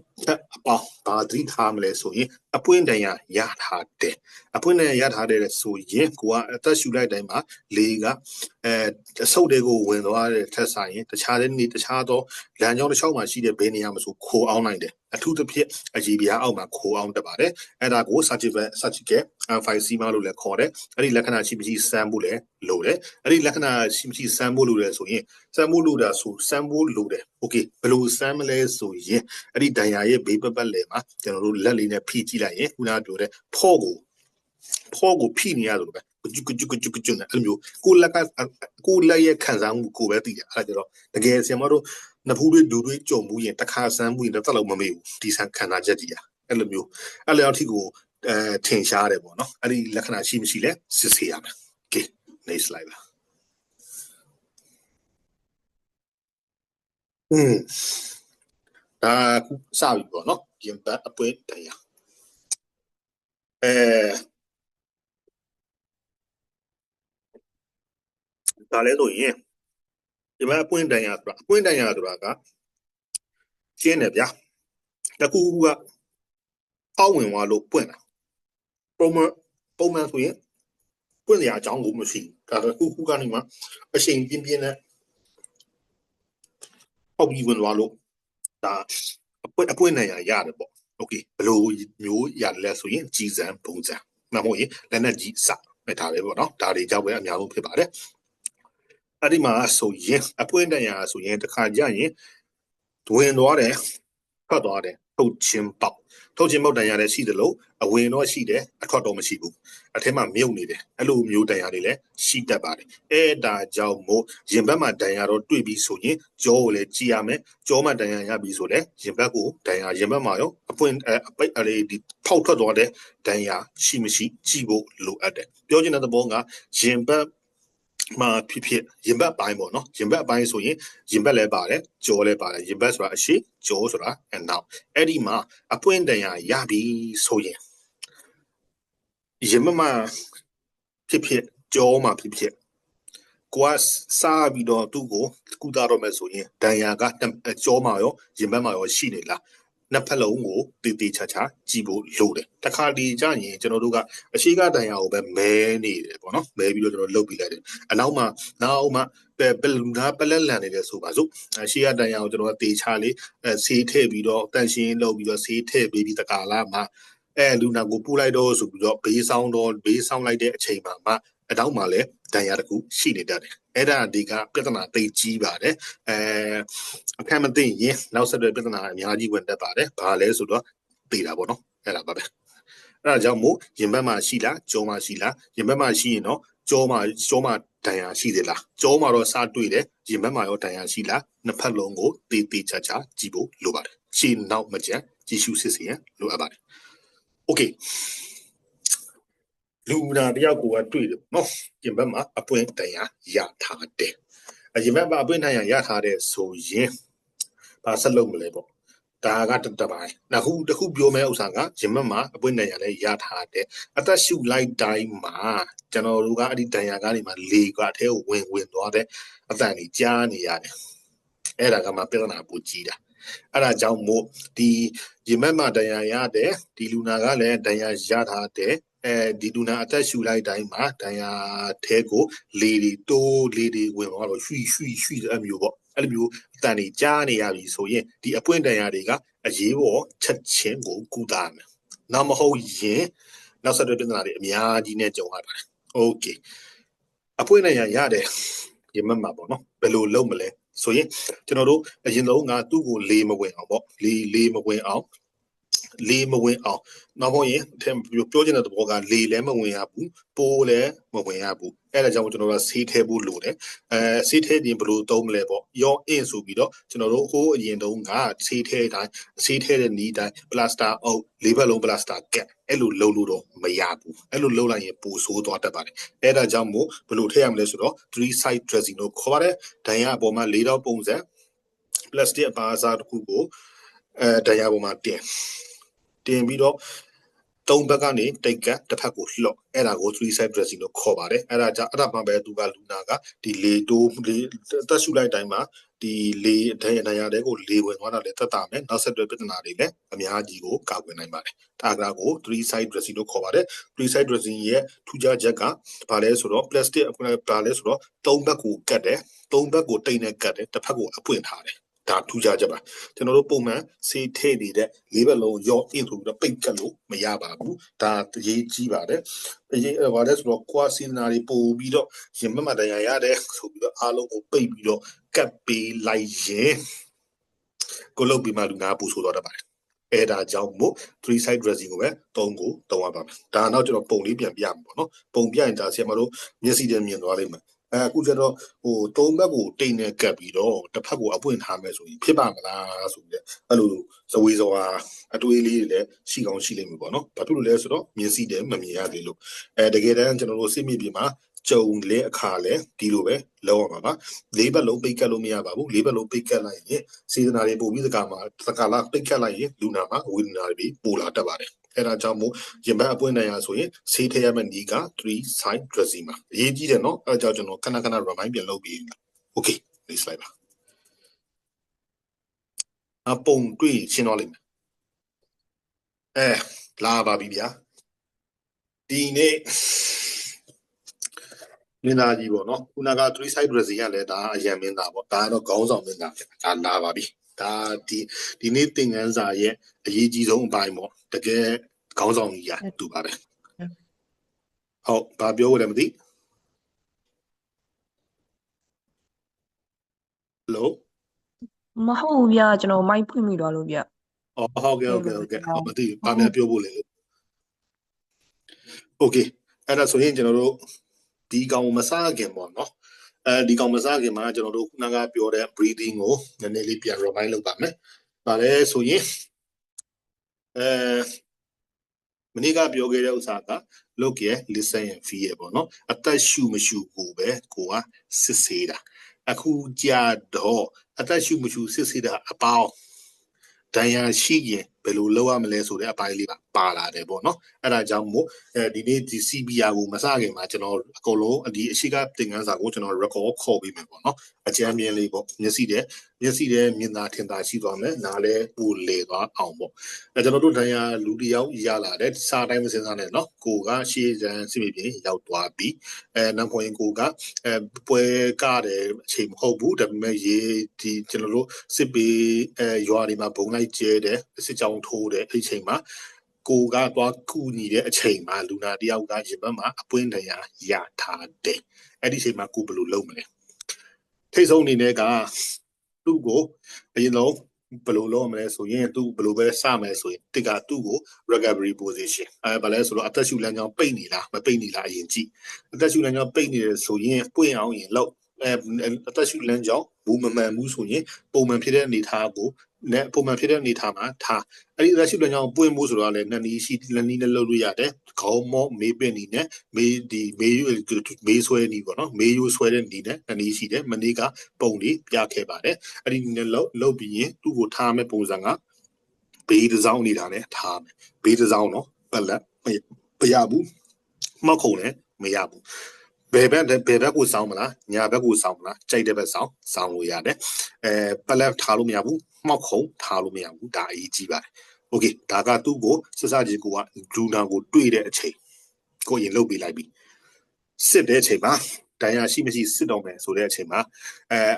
အပေါင်းဘာသတိထားမလဲဆိုရင်အပွင့်တန်ရထားတယ်အပွင့်တန်ရထားတယ်ဆိုရင်ကိုကအသက်ရှူလိုက်တိုင်းမှာလေကအဆုတ်တွေကိုဝင်သွားတဲ့ထက်ဆိုင်ရင်တခြားသောလမ်းကြောင်းတစ်လျှောက်မှာရှိတဲ့ဘယ်နေရာမှာဆိုခိုအောင်နိုင်တယ်အထူးသဖြင့်အရေပြားအောက်မှာခိုအောင်တက်ပါတယ်အဲ့ဒါကို surgical emphysema လို့လည်းခေါ်တယ်အဲ့ဒီလက္ခဏာရှိမရှိစမ်းဖို့လည်းလိုတယ်အဲ့ဒီလက္ခဏာရှိမရှိစမ်းဖို့လိုတယ်ဆိုရင်စမ်းဖို့လိုတယ် okay ဘယ်လိုစမ်းမလဲဆိုရင်အဲ့ဒီဒဏ်ရာရဲ့ဘေးပတ်လည်မှာကျွန်တော်တို့လက်လေးနဲ့ဖိကြည့်လိုက်ရင်ခုနကပြောတဲ့ဖော့ကိုဖိနေရတယ်လို့ပဲကကျွနဲ့အဲ့လိုမျိုးကိုလက်ရဲ့ခံစားမှုကိုပဲသိတယ်အဲ့ဒါကြတော့တကယ်ဆရာမတို့နဖူးတွေဒူတွေကြုံမှုရင်တစ်ခါစမ်းမှုရင်တစ်သက်လုံးမမေ့ဘူးဒီခံစားချက်ကြီးအဲ့လိုမျိုးအဲ့လိုအထိကိုထင်ရှားတယ်ပေါ့နော်အဲ့ဒီလက္ခဏာရှိမရှိလဲစစ်ဆေးရမယ် okay next slide ပါဒါခုစပြီပေါ့နော်ရင်ဘတ်အပွင့်တန်ရာဒါလဲဆိုရင်ဒီမှာအပွင့်တန်ရာဆိုတာကရှင်းတယ်ဗျာတခုကအောက်ဝင်သွားလို့ပွင့်တာပုံမှန်ဆိုရင်ပွင့်စရာအကြောင်းကိုမရှိဘူးဒါကခုကနေမှအချိန်ပြင်းနဲ့အောက်ပြီးဝင်သွားလို့ဒါအပွင့်တန်ရာရတယ်ပေါ့โอเคဘယ်လိုမျိုးရတယ်လဲဆိုရင်ကြီးစံပုံစံမှမဟုတ်ရင်လက်နဲ့ကြီးစဒါပဲပေါ့နော်ဒါတွေကြောင့်ပဲအများဆုံးဖြစ်ပါတယ်အဲ့ဒီမှာဆိုရင်အပွင့်တန်ရာဆိုရင်တစ်ခါကြရင်ဝင်သွားတယ်ထွက်သွားတယ် ထုတ်ချင်းပေါက်တန်ရာလည်းရှိသလိုအဝင်တော့ရှိတယ်အထွက်တော့မရှိဘူးအထက်မှာမြုပ်နေတယ်အဲ့လိုမျိုးတန်ရာတွေလည်းရှိတတ်ပါတယ်အဲ့ဒါကြောင့်မို့ရင်ဘတ်မှာတန်ရာတော့တွေ့ပြီးဆိုရင်ကြောကိုလည်းကြည့်ရမယ်ကြောမှာတန်ရာရပြီဆိုလည်းရင်ဘတ်ကိုတန်ရာရင်ဘတ်မှာရောအပွင့်အပိတ်အလေးဒီဖောက်ထွက်သွားတဲ့တန်ရာရှိမရှိကြည့်ဖို့လိုအပ်တယ်ပြောချင်တဲ့သဘောကရင်ဘတ်မှာဖြစ်ရင်ဘတ်ပိုင်းပေါ့နော်ရင်ဘတ်ပိုင်းဆိုရင်ရင်ဘတ်လည်းပါတယ်ကြောလည်းပါတယ်ရင်ဘတ်ဆိုတာအရှိကြောဆိုတာအနောက်အဲ့ဒီမှာအပွင့်တန်ရာရပြီဆိုရင်ရင်ဘတ်မှာဖြစ်ကြောမှာဖြစ်ကိုကစားပြီးတော့သူ့ကိုကုသတော့မယ်ဆိုရင်တန်ရာကကြောမှာရောရင်ဘတ်မှာရောရှိနေလားနှစ်ဖက်လုံးကိုတည်တည်ချာချာကြည့်ဖို့လိုတယ်တခါဒီကြရင်ကျွန်တော်တို့ကအရှိကတန်ရာကိုပဲမဲနေတယ်ပေါ့နော်မဲပြီးတော့ကျွန်တော်လှုပ်ပြီးလိုက်တယ်အနောက်မှာပလူနာပလက်လန်နေတယ်ဆိုပါစို့အရှိကတန်ရာကိုကျွန်တော်တေချာလေးဆေးထည့်ပြီးတော့တန်ရှင်းလုပ်ပြီးတော့ဆေးထည့်ပြီးတကာလာမှာလူနာကိုပူလိုက်တော့ဆိုပြီးတော့ဘေးဆောင်လိုက်တဲ့အချိန်မှာအနောက်မှာလည်းတန်ရာတစ်ခုရှိနေတတ်တယ်အဲ့ဒါဒီကပြဿနာသိကြီးပါတယ်အခက်မသိရင်နောက်ဆက်တွဲပြဿနာအများကြီးဝင်တတ်ပါတယ်ဘာလဲဆိုတော့သိတာပေါ့နော်အဲ့ဒါပါပဲအဲ့ဒါကြောင့်မို့ရင်ဘတ်မှာရှိလားကြောမှာရှိလားရင်ဘတ်မှာရှိရင်တော့ကြောမှာတန်ရာရှိသေးလားကြောမှာတော့စတွေ့တယ်ရင်ဘတ်မှာရောတန်ရာရှိလားနှစ်ဖက်လုံးကိုတေးသေးချာချာကြည့်ဖို့လိုပါတယ်ရှင်းနောက်မကြံကြည့်ရှုစစ်ဆေးရန်လိုအပ်ပါတယ်โอเคလူနာတယောက်ကိုတွေ့တယ်နော်ရင်ဘတ်မှာအပွင့်တန်ရာရထားတယ်ရင်ဘတ်မှာအပွင့်တန်ရာရထားတယ်ဆိုရင်ဘာဆက်လုပ်မလဲပေါ့ဒါကတပိုင်းနောက်တစ်ခုပြောမယ့်ဥစ္စာကရင်ဘတ်မှာအပွင့်တန်ရာလည်းရထားတယ်အသက်ရှူလိုက်တိုင်းမှာကျွန်တော်တို့ကအဲ့ဒီတန်ရာကနေမှလေကအထဲကိုဝင်သွားတဲ့အတန်ကြီးကြားနေရတယ်အဲ့ဒါကမှပြဿနာပူကြီးတာအဲ့ဒါကြောင့်မို့ဒီရင်ဘတ်မှာတန်ရာရတယ်ဒီလူနာကလည်းတန်ရာရထားတယ်ဒီလူနာအသက်ရှူလိုက်တိုင်းမှာတန်ရာထဲကိုလေတွေဝင်သွားတော့ရွှီအဲ့မျိုးပေါ့အဲ့လိုမျိုးအတန်တွေကြားနေရပြီဆိုရင်ဒီအပွင့်တန်ရာတွေကအရေးပေါ်ချက်ချင်းကိုကုသရမယ်နောက်မဟုတ်ရင်နောက်ဆက်တွဲပြဿနာတွေအများကြီးနဲ့ကြုံရပါတယ်โอเคအပွင့်တန်ရာရတယ်ရင်ဘတ်မှာပေါ့နော်ဘယ်လိုလုပ်မလဲဆိုရင်ကျွန်တော်တို့အရင်ဆုံးကသူ့ကိုလေမဝင်အောင်ပေါ့လေမဝင်အောင်နောက်ပေါ့ရင်ပြောချင်တဲ့သဘောကလေလည်းမဝင်ရဘူးပိုးလည်းမဝင်ရဘူးအဲ့ဒါကြောင့်ကျွန်တော်တို့ဆေးထဲဖို့လိုတယ်ဆေးထဲပြင်ဘယ်လိုသုံးမလဲပေါ့ရောအင်းဆိုပြီးတော့ကျွန်တော်တို့ဟိုးအရင်တုန်းကဆေးထဲတဲ့နီးတိုင်းပလတ်စတာအုပ်လေးဘက်လုံးပလတ်စတာကက်အဲ့လိုလုပ်လို့တော့မရဘူးအဲ့လိုလုပ်လိုက်ရင်ပိုဆိုးသွားတတ်ပါတယ်အဲ့ဒါကြောင့်မို့ဘယ်လိုထည့်ရမလဲဆိုတော့ three side dressing လို့ခေါ်ပါတယ်ဒဏ်ရာအပေါ်မှာ၄တောက်ပုံစံ plastic အပါအစားတစ်ခုကိုဒဏ်ရာပေါ်မှာတင်ပြီးတော့သုံးဘက်ကနေတိတ်ကတစ်ဖက်ကိုလှော့အဲ့ဒါကို three side dressing လို့ခေါ်ပါတယ်အဲ့ဒါမှပဲသူကလူနာကဒီလေတက်ရှူလိုက်တိုင်းမှာဒီလေဒဏ်ရာတွေကိုလေဝင်သွားတာလည်းသက်သာမယ်နောက်ဆက်တွဲပြဿနာတွေလည်းအများကြီးကိုကာကွယ်နိုင်ပါတယ်ဒါကကို three side dressing လို့ခေါ်ပါတယ် three side dressing ရဲ့ထူးခြားချက်ကဘာလဲဆိုတော့ plastic ဘာလဲဆိုတော့သုံးဘက်ကိုကတ်တယ်သုံးဘက်ကိုတိတ်နဲ့ကတ်တယ်တစ်ဖက်ကိုအပွင့်ထားတယ်ဒါထူးခြားချက်ပါကျွန်တော်တို့ပုံမှန်ဆေးထည့်နေတဲ့လေးဘက်လုံးရောအင်းဆိုပြီးတော့ပိတ်ကတ်လို့မရပါဘူးဒါအရေးကြီးပါတယ်အရေးဘာလဲဆိုတော့ကွာစီနာတွေပို့ပြီးတော့ရင်မမတန်ရရတယ်ဆိုပြီးတော့အားလုံးကိုပိတ်ပြီးတော့ကတ်ပေးလိုက်ရင်ကိုလုတ်ပြီးမှလူနာပူဆိုတော့တတ်ပါတယ်အဲ့ဒါကြောင့်မို့ three side dressing ကိုပဲသုံးရပါမယ်ဒါနောက်ကျွန်တော်ပုံလေးပြန်ပြမှာပေါ့နော်ပုံပြရင်ဒါဆရာမတို့မျက်စိနဲ့မြင်သွားလိမ့်မယ်အခုကျတော့သုံးဘက်ကိုတိတ်နဲ့ကပ်ပြီးတော့တစ်ဖက်ကိုအပွင့်ထားမယ်ဆိုရင်ဖြစ်ပါမလားဆိုပြီးအဲ့လိုဇဝေဇဝါအတွေးလေးတွေလည်းရှိကောင်းရှိလိမ့်မယ်ပေါ့နော်ဘာဖြစ်လို့လဲဆိုတော့မျက်စိနဲ့မမြင်ရသေးလို့တကယ်တမ်းကျွန်တော်တို့စိတ်မြင့်ပြင်မှာကြုံလဲအခါလဲဒီလိုပဲလောက်ရမှာပါလေးဘက်လုံးပိတ်ကတ်လို့မရပါဘူးလေးဘက်လုံးပိတ်ကတ်လိုက်ရင်စေတနာတွေပို့ပြီးစကားလာပိတ်ကတ်လိုက်ရင်လူနာမှာဝေဒနာတွေပိုလာတတ်ပါတယ်အဲ့ဒါကြောင့်မို့ရင်ဘတ်အပွင့်နိုင်ရဆိုရင်ဆေးထည့်ရမယ့်နည်းက three side dressing မှာအရေးကြီးတယ်နော်အဲ့ဒါကြောင့်ကျွန်တော်ခဏ remind ပြန်လုပ်ပြီး okay next slide ပါအပုံတွေ့ရှင်းတော့လိမ့်မယ်လာပါပြီဗျာဒီနေ့မင်းသားကြီးပေါ့နော်ခုနက three side dressing ကလည်းဒါအရန်မင်းသားပေါ့ဒါကတော့ခေါင်းဆောင်မင်းသားဒါလာပါပြီဒါဒီနေ့သင်ခန်းစာရဲ့အရေးကြီးဆုံးအပိုင်းပေါ့တကယ်ခေါင်းဆောင်ကြီးရတူပါတယ်ဟုတ်ဘာပြောရလဲမသိမဟုတ်ဘူးဗျာကျွန်တော်မိုက်ဖွင့်မိသွားလို့ဗျ ဟုတ်ကဲ့ဟုတ်မသိဘာများပြောဖို့လဲโอเคအဲ့ဒါဆိုရင်ကျွန်တော်တို့ဒီကောင်မစားခင်ပေါ့နော်ဒီကောင်မစားခင်မှာကျွန်တော်တို့ခုနကပြောတဲ့ breathing ကိုနည်းနည်းလေးပြန် remind လုပ်ပါမယ်ဒါလည်းဆိုရင်မနေ့ကပြောခဲ့တဲ့ဥစ္စာက look ရဲ့ listen ရဲ့ feel ရဲ့ပေါ့နော်အသက်ရှူမရှူကိုပဲကိုကစစ်ဆေးတာအခုကြတော့အသက်ရှူမရှူစစ်ဆေးတာအပေါင်းဒဏ်ရာရှိရင်ဘယ်လိုလုပ်ရမလဲဆိုတဲ့အပိုင်းလေးပါလာတယ်ပေါ့နော်အဲ့ဒါကြောင့်မို့ဒီနေ့ဒီ CPR ကိုမစခင်မှာကျွန်တော်အကုန်လုံးဒီအရှိကသင်ခန်းစာကိုကျွန်တော် record ခေါ်ပေးမယ်ပေါ့နော်အကြမ်းမြင်လေးပေါ့မျက်စိတဲ့မြင်သာထင်သာရှိသွားမယ်နားလဲပူလေသွားအောင်ပေါ့ကျွန်တော်တို့ဒဏ်ရာလူတယောက်ရလာတဲ့စားတိုင်းမစင်စားနဲ့နော်ကိုကရှေ့စံစစ်မြေပြင်ရောက်သွားပြီနောက်pointကိုကပွဲကားတယ်အချိန်မဟုတ်ဘူးဒါပေမဲ့ဒီကျွန်တော်တို့စစ်ပေးရွာတွေမှာဘုံလိုက်ကျဲတယ်စစ်ကြောင်းထိုးတယ်အဲ့ဒီချိန်မှာကိုကသွားခုညီတဲ့အချိန်မှာလူနာတယောက်ကရင်ဘတ်မှာအပွင့်တရားရထားတယ်အဲ့ဒီချိန်မှာကိုဘယ်လိုလုပ်မလဲထိတ်ဆုံးအနေနဲ့ကသူ့ကိုအရင်ဆုံးဘယ်လိုလုပ်မလဲဆိုရင်သူဘယ်လိုပဲစမယ်ဆိုရင်တစ်ကသူ့ကို recovery position ဘာလဲဆိုတော့အသက်ရှူလမ်းကြောင်းပိတ်နေလားမပိတ်နေလားအရင်ကြည့်အသက်ရှူလမ်းကြောင်းပိတ်နေတယ်ဆိုရင်ပွင့်အောင်ရင်လောက်အသက်ရှူလမ်းကြောင်းဘူးမမှန်ဘူးဆိုရင်ပုံမှန်ဖြစ်တဲ့အနေအထားကိုနဲ့ပုံမှန်ဖြစ်တဲ့အနေအထားမှာထားအဲ့ဒီအသက်ရှူလမ်းကြောင်းပွင့်မှုဆိုတော့လည်းနှစ်နည်းရှိလက်နည်းနဲ့လုပ်လို့ရတယ်ခေါင်းမော့မေးပင်နီနဲ့မေးဆွဲနီးပေါ့နော်မေးရိုးဆွဲတဲ့နီးနဲ့နှစ်နည်းရှိတယ်မနေ့ကပုံလေးပြခဲ့ပါတယ်အဲ့ဒီနဲ့လုပ်ပြီးရင်သူ့ကိုထားမဲ့ပုံစံကဘေးတစ်စောင်းနေတာနဲ့ထားမယ်ဘေးတစ်စောင်းတော့ပလက်မရဘူးမောက်ခုံလည်းမရဘူးဘယ်ဘက်ကိုစောင်းမလားညာဘက်ကိုစောင်းမလားကြိုက်တဲ့ဘက်စောင်းလို့ရတယ်ပလက်ထားလို့မရဘူးမောက်ခုံထားလို့မရဘူးဒါအရေးကြီးပါတယ်โอเคဒါကသူ့ကိုစစကြီးကိုကလူနာကိုတွေ့တဲ့အချိန်ကိုရင်လုတ်ပေးလိုက်ပြီစစ်တဲ့အချိန်မှာဒဏ်ရာရှိမရှိစစ်တော့မယ်ဆိုတဲ့အချိန်မှာ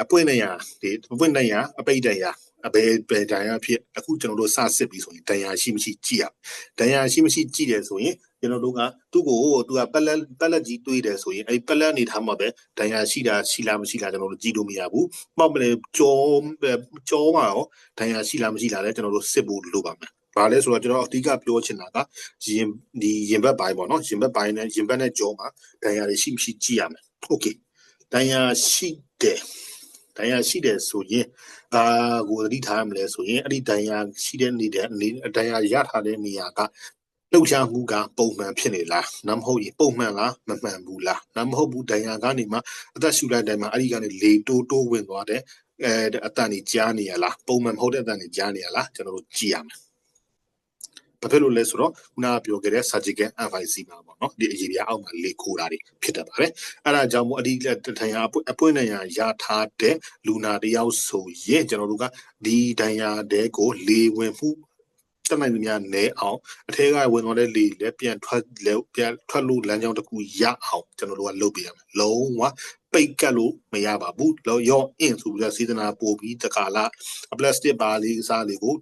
အပွင့်နေရအပိတ်တန်ရအဘယ်ဒဏ်ရာဖြစ်အခုကျွန်တော်တို့စစစ်ပြီးဆိုရင်ဒဏ်ရာရှိမရှိကြည့်ရဒဏ်ရာရှိမရှိကြည့်တယ်ဆိုရင်ကျွန်တော်တို့ကသူ့ကိုသူကပလက်ကြီးတွေးတယ်ဆိုရင်အဲ့ပလက်နေထားမှာပဲဒဏ်ရာရှိလားမရှိလားကျွန်တော်တို့ကြည့်လို့မရဘူးမှောက်မလဲကြောမှာရောဒဏ်ရာရှိလားမရှိလားလဲကျွန်တော်တို့စစ်ဖို့လိုပါမယ်ဘာလဲဆိုတော့ကျွန်တော်အဓိကပြောချင်တာကရင်ဘတ်ပိုင်းပေါ့နော်ရင်ဘတ်ပိုင်းနဲ့ရင်ဘတ်နဲ့ကြောမှာဒဏ်ရာတွေရှိမရှိကြည့်ရမယ်โอเคဒဏ်ရာရှိတယ်ဆိုရင်ကိုသတိထားရမလဲဆိုရင်အဲ့ဒီဒဏ်ရာရှိတဲ့နေတဲ့ဒဏ်ရာရထားတဲ့နေရာကလှုပ်ရှားမှုကပုံမှန်ဖြစ်နေလားနားမဟုတ်ရင်ပုံမှန်လားမမှန်ဘူးလားနားမဟုတ်ဘူးဒဏ်ရာကနေမှအသက်ရှူလိုက်တိုင်းမှာအဲ့ဒီကနေလေတိုးဝင်သွားတဲ့အတန်ကြီးကြားနေရလားပုံမှန်မဟုတ်တဲ့အတန်ကြီးကြားနေရလားကျွန်တော်တို့ကြည့်ရမယ်ဘာဖြစ်လို့လဲဆိုတော့ခုနကပြောခဲ့တဲ့ surgical advice မှာပေါ့နော်ဒီအရေးပြအောက်မှာလေခိုးတာတွေဖြစ်တတ်ပါတယ်အဲ့ဒါကြောင့်မို့အဓိကဒဏ်ရာအပွင့်ဒဏ်ရာရထားတဲ့လူနာတယောက်ဆိုရင်ကျွန်တော်တို့ကဒီဒဏ်ရာတဲ့ကိုလေဝင်မှုတတ်နိုင်များနဲအောင်အထဲကဝင်သွားတဲ့လေလည်းပြန်ထွက်လို့လမ်းကြောင်းတစ်ခုရအောင်ကျွန်တော်တို့ကလုပ်ပေးရမယ်လုံးဝပိတ်ကတ်လို့မရပါဘူးရော့အင်းဆိုပြီးစေတနာပို့ပြီးတခါလာပလတ်စတစ်ပါလေးအစားလေးကို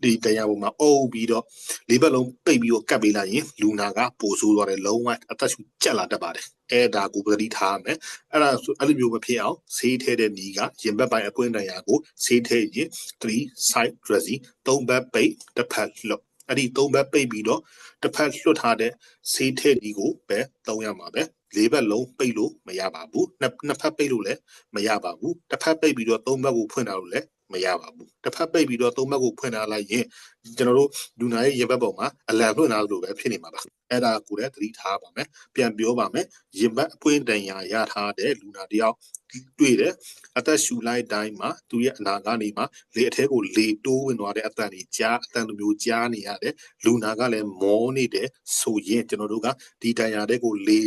ဒီတရားပေါ်မှာအုပ်ပြီးတော့လေးဘက်လုံးပိတ်ပြီးတော့ကတ်ပေးလိုက်ရင်လူနာကပိုဆိုးသွားတယ်လုံးဝအသက်ရှူကျက်လာတတ်ပါတယ်အဲ့ဒါကိုပတိထားမယ်အဲ့လိုမျိုးမဖြစ်အောင်ဆေးထဲတဲ့နီးကရင်ဘက်ပိုင်းအပွင့်တရားကိုဆေးထဲရင်3 side dressing 3ဘက်ပိတ်တစ်ဖက်လှုပ်အဲ့ဒီ3ဘက်ပိတ်ပြီးတော့တစ်ဖက်လွတ်ထားတဲ့ဆေးထဲဒီကိုပဲသုံးရမှာပဲလေးဘက်လုံးပိတ်လို့မရပါဘူးနှစ်ဖက်ပိတ်လို့လည်းမရပါဘူးတစ်ဖက်ပိတ်ပြီးတော့3ဘက်ကိုဖွင့်ထားလို့လည်းမရပါဘူးတစ်ဖက်ပိတ်ပြီးတော့3ဘက်ကိုဖွင့်ထားလိုက်ရင်ကျွန်တော်တို့လူနာရဲ့ရင်ဘက်ပေါ်မှာအလံဖွင့်ထားလို့ပဲဖြစ်နေမှာပါအဲ့ဒါကိုလည်းသတိထားပါမယ်ပြန်ပြောပါမယ်ရင်ဘက်အပွင့်တန်ရာရထားတဲ့လူနာတယောက်တွေ့တယ်အသက်ရှူလိုက်တိုင်းမှာသူရဲ့အနာကနေမှလေအထဲကိုလေတိုးဝင်သွားတဲ့အတန်ကြီးကြားအတန်လိုမျိုးကြားနေရတယ်လူနာကလည်းမောနေတယ်ဆိုရင်ကျွန်တော်တို့ကဒီတန်ရာတဲ့ကိုလေ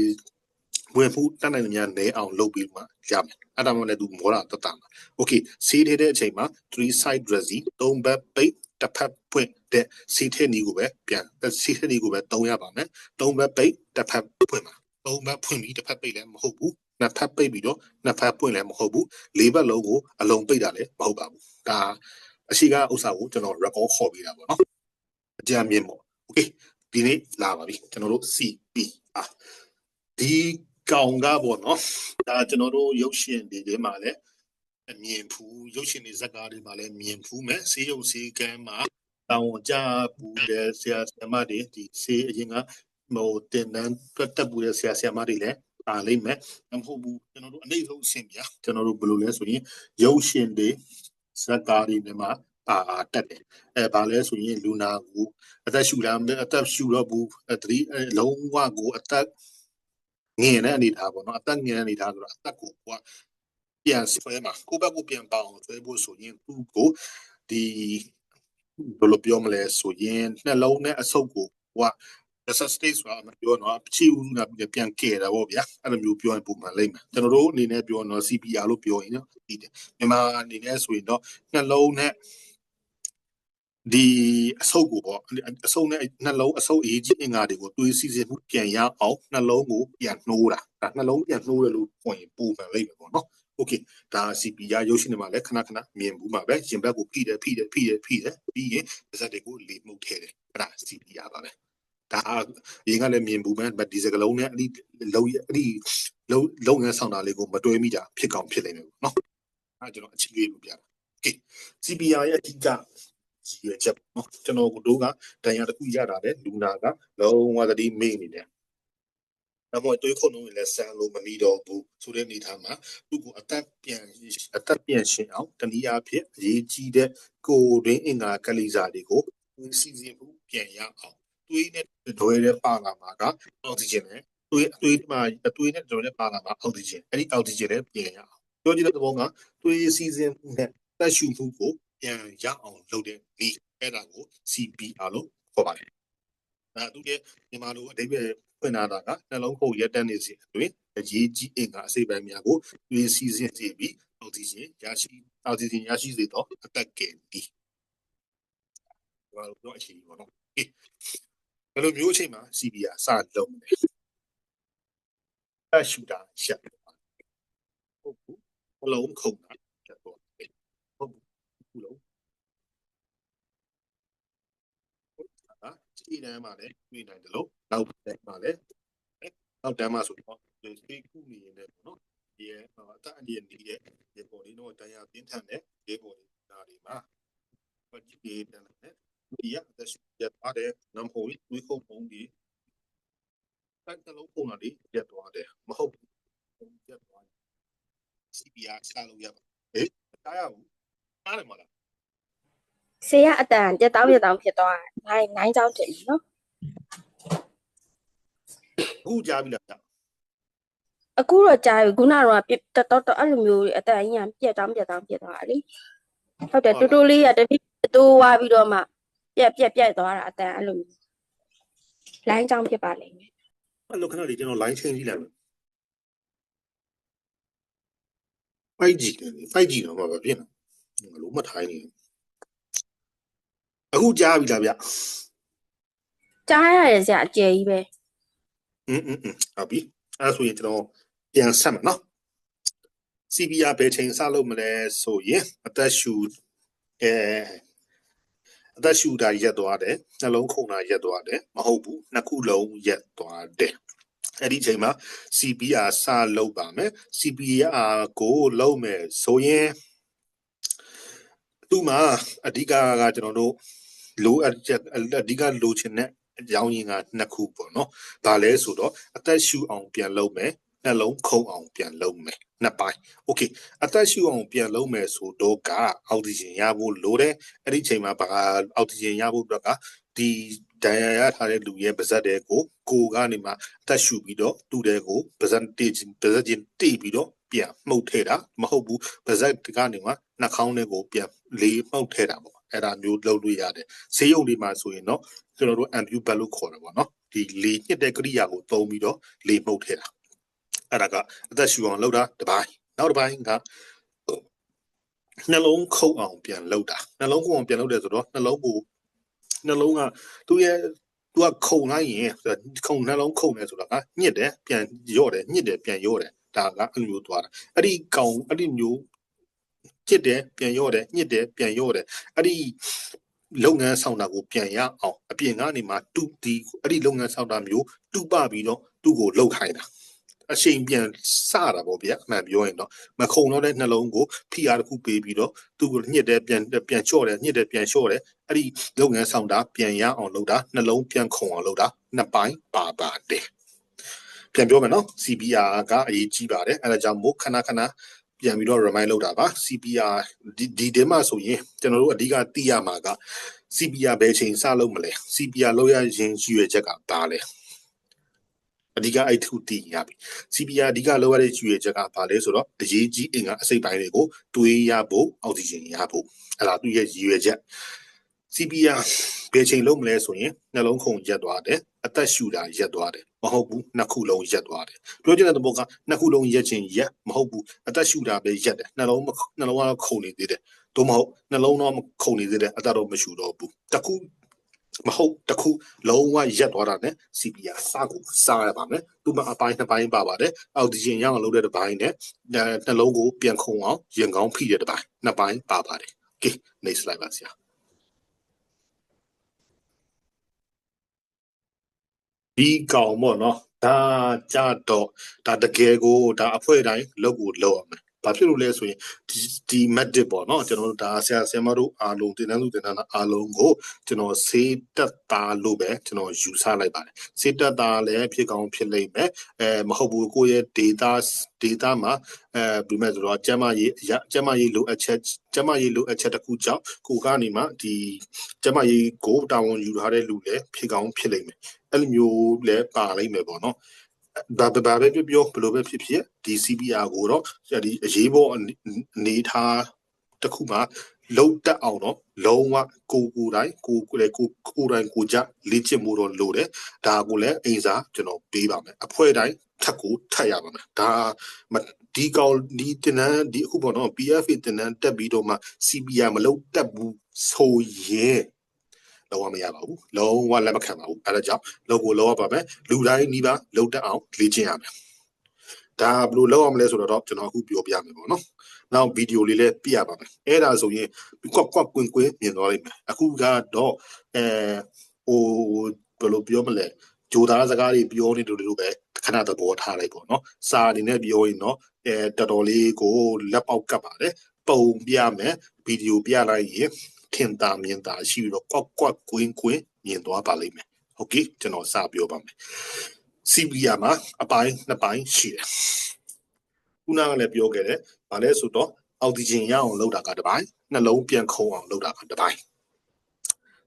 ဝင်မှုတတ်နိုင်များနဲအောင်လုပ်ပြီးမှရမယ်အဲ့ဒါမှလည်းသူမောတာတတ်တာโอเคဆေးထဲတဲ့အချိန်မှာ3 side dressing 3ဘက်ပိတ်တစ်ဖက်ပွင့်တဲ့ဆေးထဲနီးကိုပဲပြန်ဆေးထဲနီးကိုပဲသုံးရပါမယ်3ဘက်ပိတ်တစ်ဖက်ပွင့်ပါ3ဘက်ဖွင့်ပြီးတစ်ဖက်ပိတ်လည်းမဟုတ်ဘူးနှစ်ဖက်ပိတ်ပြီးတော့နှစ်ဖက်ပွင့်လည်းမဟုတ်ဘူးလေးဘက်လုံးကိုအလုံးပိတ်တာလည်းမဟုတ်ပါဘူးဒါအရှိကဥစ္စာကိုကျွန်တော် record ခေါ်ပေးတာပေါ့နော်အကြံမြင်ပေါ့โอเคဒီနေ့လာပါပြီကျွန်တော်တို့ CPR ဒီကောင်ကပေါ့နော်ဒါကျွန်တော်တို့ရုပ်ရှင်တွေမှာလည်းမြင်ဖူးရုပ်ရှင်တွေဇာတ်ကားတွေမှာလည်းမြင်ဖူးမယ်ဆေးရုံဆေးကမ်းမှာ တောင်းကြဘူးတဲ့ဆရာဆရာမတွေဒီစေအရင်ကဟိုတင်တန်းတက်ဘူးတဲ့ဆရာဆရာမတွေလည်းပါလိမ့်မယ်မဟုတ်ဘူးကျွန်တော်တို့အနေဆုံးအဆင့်ပြကျွန်တော်တို့ဘယ်လိုလဲဆိုရင်ရုပ်ရှင်တွေဇာတ်ကားတွေနဲ့မှာတက်တယ်ဘာလဲဆိုရင်လူနာကိုအသက်ရှူတာအသက်ရှူတော့ဘူးသတိလုံးဝကိုအသက်ငင်တဲ့အနေထားပေါ့နော်အသက်ငင်တဲ့အနေထားဆိုတော့အသက်ကိုပြန်ဆွဲမှာကိုယ့်ဘက်ကိုပြန်ပေါအောင်ဆွဲဖို့ဆိုရင်သူ့ကိုဒီဘယ်လိုပြောမလဲဆိုရင်နှလုံးနဲ့အဆုပ်ကိုstate ဆိုတာမပြောတော့ဖြည့်ဦးနာပြန်ကဲတာပေါ့ဗျာအဲ့လိုမျိုးပြောရင်ပုံမှန်လိမ့်မယ်ကျွန်တော်တို့အနေနဲ့ပြောတော့ CPR လို့ပြောရင်နော်ဒီမြန်မာအနေနဲ့ဆိုရင်တော့နှလုံးနဲ့ဒီအဆုပ်ကိုပေါ့အဆုပ်နဲ့နှလုံးအဆုပ်အရေးကြီးအင်္ဂါတွေကိုတွေးစီစဉ်မှုပြန်ရအောင်နှလုံးကိုပြန်နှိုးတာဒါနှလုံးပြန်နှိုးရလို့point ပုံမှန်လိမ့်မယ်ပေါ့နော်โอเคဒါ CPR ရုပ်ရှင်တွေမှာလည်းခဏခဏမြင်ဘူးမှာပဲရင်ဘက်ကိုဖိတယ်ပြီးရင်ပါးစပ်တွေကိုလေမှုတ်ထည့်တယ်အဲ့ဒါ CPR ပါပဲဒါရင်ကလည်းမြင်ဘူးမယ်ဒီစကလုံးနဲ့အဲ့ဒီလုံငန်းဆောင်တာလေးကိုမတွဲမိတာဖြစ်ကောင်းဖြစ်နေတယ်ပေါ့နော်အဲ့ကျွန်တော်အချိန်လေးကိုပြတာโอเค CPR ရဲ့အဓိကရည်ရွယ်ချက်ပေါ့ကျွန်တော်တို့ကဒဏ်ရာတစ်ခုရတာလေလူနာကလုံးဝသတိမေ့နေတယ်။ဒါမှမဟုတ်တွေးခုံလုံးလည်းဆန်းလို့မမီတော့ဘူးဆိုတဲ့အနေထားမှာသူ့ကိုအသက်ပြန်ရှင်အောင်တနည်းအားဖြင့်အရေးကြီးတဲ့ကိုယ်တွင်းအင်္ဂါကလေးစာတွေကိုစီစဉ်မှုပြန်ရအောင်တွေးနဲ့တွဲတဲ့ပါလာမှာကအောက်ဆီဂျင်နဲ့တွေးနဲ့တွဲတဲ့ပါလာမှာအောက်ဆီဂျင်အဲ့ဒီအောက်ဆီဂျင်လည်းပြန်ရအောင်ပြောကြည့်တဲ့သဘောကတွေးစီစဉ်မှုနဲ့တက်ရှူမှုကိုပြန်ရအောင်လုပ်တဲ့ဒီအဲ့ဒါကို CPR လို့ခေါ်ပါတယ်သူရဲ့မြန်မာလိုအဓိပ္ပာယ်ဖွင့်လာတာကနှလုံးခုတ်ရက်တန်းနေစဉ်အတွင်းအရေးကြီးအင်္ဂါအစိပ်ပိုင်းများကိုတွေးစီစဉ်စီပြီးအောက်ဆီဂျင်ရရှိစေတော့အသက်ကယ်ပြီးဘာလို့ပြောအချိန်ပေါ့နော်ဘယ်လိုမျိုးအချိန်မှာ CPR စလုပ်မယ်အရှူတာချက်ဟုတ်ဘူးနှလုံးခုတ်တာချက်တော့ဟုတ်ဘူးလုံးခြေတန်းမှာလည်းတွေ့နိုင်တယ်လို့နောက်တန်းမှာလည်းနောက်တန်းမှာဆိုတော့ဒီခုနေနေတယ်ပေါ့နော်ဒီအသက်အန္တရာယ်နေတဲ့ဒီပေါ်လေးတော့တရားပြင်းထန်တဲ့ဒီပေါ်လေးဒါတွေမှာဒီတန်းနဲ့ဒီရအသက်ရှူရပါတယ်နံဖို့ဝိခုံပုံဒီတက်လုံးပုံလာလေးပြတ်သွားတယ်မဟုတ်ဘူးပြတ်သွားတယ် CPR ချလို့ရပါဟေးတားရဘူးတားတယ်မလားဆေးရအတန်တက်တောင်းဖြစ်သွားနိုင်ကြောင်းတည်နော်အခုကြားပြီလားအခုတော့ကြာပြီခုနကတော့တော်အဲ့လိုမျိုးအတန်ကြီးကပြက်တောင်းဖြစ်သွားတာလေဟုတ်တယ်တူလေးကတတိတိုးဝါပြီးတော့မှပြက်သွားတာအတန်အဲ့လိုမျိုးလိုင်းကြောင်းဖြစ်ပါလိမ့်မယ်အဲ့လိုခဏလေးကျွန်တော် line change ကြည့်လိုက်မယ် 5G တော့ဘာဖြစ်လဲလုံးမထိုင်းနေအခုကြားပြီလားဗျကြားရတယ်ဆရာအကျယ်ကြီးပဲဟုတ်ပြီအဲ့ဆိုရင်ကျွန်တော်ပြန်ဆက်မယ်နော် CPR ဘယ်ချိန်စလုပ်မလဲဆိုရင်အသက်ရှူတာရက်သွားတယ်နှလုံးခုန်တာရက်သွားတယ်မဟုတ်ဘူးနှစ်ခုလုံးရက်သွားတယ်အဲ့ဒီချိန်မှာ CPR စလုပ်ပါမယ် CPR ကိုလုပ်မယ်ဆိုရင်သူ့မှာအဓိကကကျွန်တော်တို့လိုအပ်ချက်အဓိကလိုချင်တဲ့အကြောင်းရင်းကနှစ်ခုပေါ့နော်။ဒါလဲဆိုတော့အသက်ရှူအောင်ပြန်လုပ်မယ်နှလုံးခုန်အောင်ပြန်လုပ်မယ်နှစ်ပိုင်း။ Okay အသက်ရှူအောင်ပြန်လုပ်မယ်ဆိုတော့ကအောက်ဆီဂျင်ရဖို့လိုတယ်။အဲ့ဒီချိန်မှာအောက်ဆီဂျင်ရဖို့အတွက်ကဒီဒဏ်ရာရထားတဲ့လူရဲ့ပါးစပ်တွေကိုကနေမှအသက်ရှူပြီးတော့သူ့တဲ့ကိုပါးစပ်ချင်းတိပြီးတော့ပြန်မှုတ်ထဲတာမဟုတ်ဘူးပါးစပ်ကနေမှနှာခေါင်းတွေကိုပြန်လေးမှုတ်ထဲတာပေါ့အဲ့ဒါမျိုးလုပ်လို့ရတယ်ဆေးရုံတွေမှာဆိုရင်တော့ကျွန်တော်တို့ ambu bed လို့ခေါ်တယ်ပေါ့နော်ဒီလေညှစ်တဲ့ကိရိယာကိုသုံးပြီးတော့လေမှုတ်ထဲတာအဲ့ဒါကအသက်ရှူအောင်လုပ်တာတစ်ပိုင်းနောက်တစ်ပိုင်းကနှလုံးခုတ်အောင်ပြန်လုပ်တာနှလုံးခုတ်အောင်ပြန်လုပ်တယ်ဆိုတော့နှလုံးကသူကခုန်လိုက်ရင်နှလုံးခုန်တယ်ဆိုတာကညှစ်တယ်ပြန်ရော့တယ်ညှစ်တယ်ပြန်ရော့တယ်ဒါကအဲ့လိုမျိုးသွားတာအဲ့ဒီမျိုးညှစ်တယ်ပြန်ရော့တယ်ညှစ်တယ်ပြန်ရော့တယ်အဲ့ဒီလုပ်ငန်းဆောင်တာကိုပြန်ရအောင်အပြင်ကနေမှအဲ့ဒီလုပ်ငန်းဆောင်တာမျိုးတူပပြီးတော့သူ့ကိုလှုပ်ခိုင်းတာ အရှိန်ပြန်စတာပေါ့ဗျာအမှန်ပြောရင်တော့မခုံတော့တဲ့နှလုံးကိုဖိအားတစ်ခုပေးပြီးတော့သူ့ကိုညှစ်တယ်ပြန်လျှော့တယ်ညှစ်တယ်ပြန်လျှော့တယ်အဲ့ဒီလုပ်ငန်းဆောင်တာပြန်ရအောင်လုပ်တာနှလုံးပြန်ခုံအောင်လုပ်တာနှစ်ပိုင်းပါပါတယ်ပြန်ပြောမယ်နော် CPR ကအရေးကြီးပါတယ်အဲ့ဒါကြောင့်မို့ခဏပြန်ပြီးတော့ remind လုပ်တာပါ CPR ဒီတဲမှာဆိုရင်ကျွန်တော်တို့အဓိကသိရမှာက CPR ဘယ်ချိန်စလုပ်မလဲ CPR လုပ်ရရင်ရည်ရွယ်ချက်ကဘာလဲအဓိကအဲ့ထုတည်ရပြီ CPR အဓိကလုပ်ရတဲ့ရည်ရွယ်ချက်ကဘာလဲဆိုတော့အရေးကြီးအင်္ဂါအစိတ်ပိုင်းတွေကိုတွေးရဖို့အောက်ဆီဂျင်ရဖို့အဲ့ဒါသူ့ရဲ့ရည်ရွယ်ချက် CPR ဘယ်ချိန်လုပ်မလဲဆိုရင်နှလုံးခုန်ရက်သွားတယ်အသက်ရှူတာရက်သွားတယ်မဟုတ်ဘူးနှစ်ခုလုံးရက်သွားတယ်ပြောချင်တဲ့သဘောကနှစ်ခုလုံးရက်ချင်းရက်မဟုတ်ဘူးအသက်ရှူတာပဲရက်တယ်နှလုံးကတော့ခုန်နေသေးတယ်သို့မဟုတ်နှလုံးတော့ခုန်နေသေးတယ်အသက်တော့မရှူတော့ဘူးတခုမဟုတ်တခုလုံးဝရက်သွားတာနဲ့ CPR စကိုစားရပါမယ်သူမအပိုင်းနှစ်ပိုင်းပါပါတယ်အောက်ဆီဂျင်ရအောင်လုပ်တဲ့တစ်ပိုင်းနဲ့နှလုံးကိုပြန်ခုန်အောင်ရင်ကောင်းဖိတဲ့တစ်ပိုင်းနှစ်ပိုင်းပါပါတယ်ကဲ next slide ပါဆရာဒီကောင်ပေါ့နော်ဒါကြတော့ဒါတကယ်ကိုဒါအဖွဲ့တိုင်းလုပ်ကိုလုပ်ရမယ်ဘာဖြစ်လို့လဲဆိုရင်ဒီ medic ပေါ့နော်ကျွန်တော်တို့ဒါဆရာမတို့အားလုံးတင်တန်းသူတင်တန်းအားလုံးကိုကျွန်တော်စေးတက်သားလို့ပဲကျွန်တော်ယူဆလိုက်ပါတယ်စေးတက်သားလည်းဖြစ်ကောင်းဖြစ်လိမ့်မယ်မဟုတ်ဘူးကိုယ့်ရဲ့ data မှာဘယ်မှာဆိုတော့ကျမရေးလိုအပ်ချက်တစ်ခုကြောင့်ကိုကနေမှဒီကျမရေးကိုတာဝန်ယူထားတဲ့လူလည်းဖြစ်ကောင်းဖြစ်လိမ့်မယ်အဲ့လိုမျိုးလည်းပါလိမ့်မယ်ပေါ့နော်ဘာပဲပြောဘလို့ပဲဖြစ်ဖြစ်ဒီ CPR ကိုတော့ဒီအရေးပေါ်အနေထားတစ်ခုမှာလုံးတက်အောင်တော့လုံးဝကိုတိုင်းကိုကြလေ့ကျင့်မှုတော့လိုတယ်ဒါကိုလည်းအိမ်စာကျွန်တော်ပေးပါမယ်အဖွဲ့တိုင်းထပ်ကိုထပ်ရပါမယ်ဒါဒီကောင်ဒီတင်နန်းဒီအခုပေါ့နော် PFA တင်နန်းတက်ပြီးတော့မှ CPR မလုံးတက်ဘူးဆိုရင်လုံးဝမရပါဘူးလုံးဝလက်မခံပါဘူးအဲဒါကြောင့်လုံးကိုလုံးဝပါမယ်လူတိုင်းနီးပါးလုံးတက်အောင်လေ့ကျင့်ရမယ်ဒါဘယ်လိုလုပ်ရမလဲဆိုတော့ကျွန်တော်အခုပြောပြမယ်ပေါ့နော်နောက်ဗီဒီယိုလေးလည်းပြရပါမယ်အဲ့ဒါဆိုရင်ကွက်ကွင်းမြင်သွားလိမ့်မယ်အခုကတော့ဟိုဘယ်လိုပြောမလဲဂျိုသားစကားတွေပြောနေတို့ပဲခဏသဘောထားလိုက်ပေါ့နော်စာအနေနဲ့ပြောရင်တော့တော်တော်လေးကိုလက်ပေါက်ကပ်ပါတယ်ပုံပြမယ်ဗီဒီယိုပြလိုက်ရင်ထင်သာမြင်သာရှိပြီးတော့ကွက်ကွင်းမြင်သွားပါလိမ့်မယ်โอเคကျွန်တော်စပြောပါမယ် CPR မှာအပိုင်းနှစ်ပိုင်းရှိတယ်ခုနကလည်းပြောခဲ့တယ်ဗာလဲဆိုတော့အောက်ဆီဂျင်ရအောင်လုပ်တာကတစ်ပိုင်းနှလုံးပြန်ခုံအောင်လုပ်တာကတစ်ပိုင်း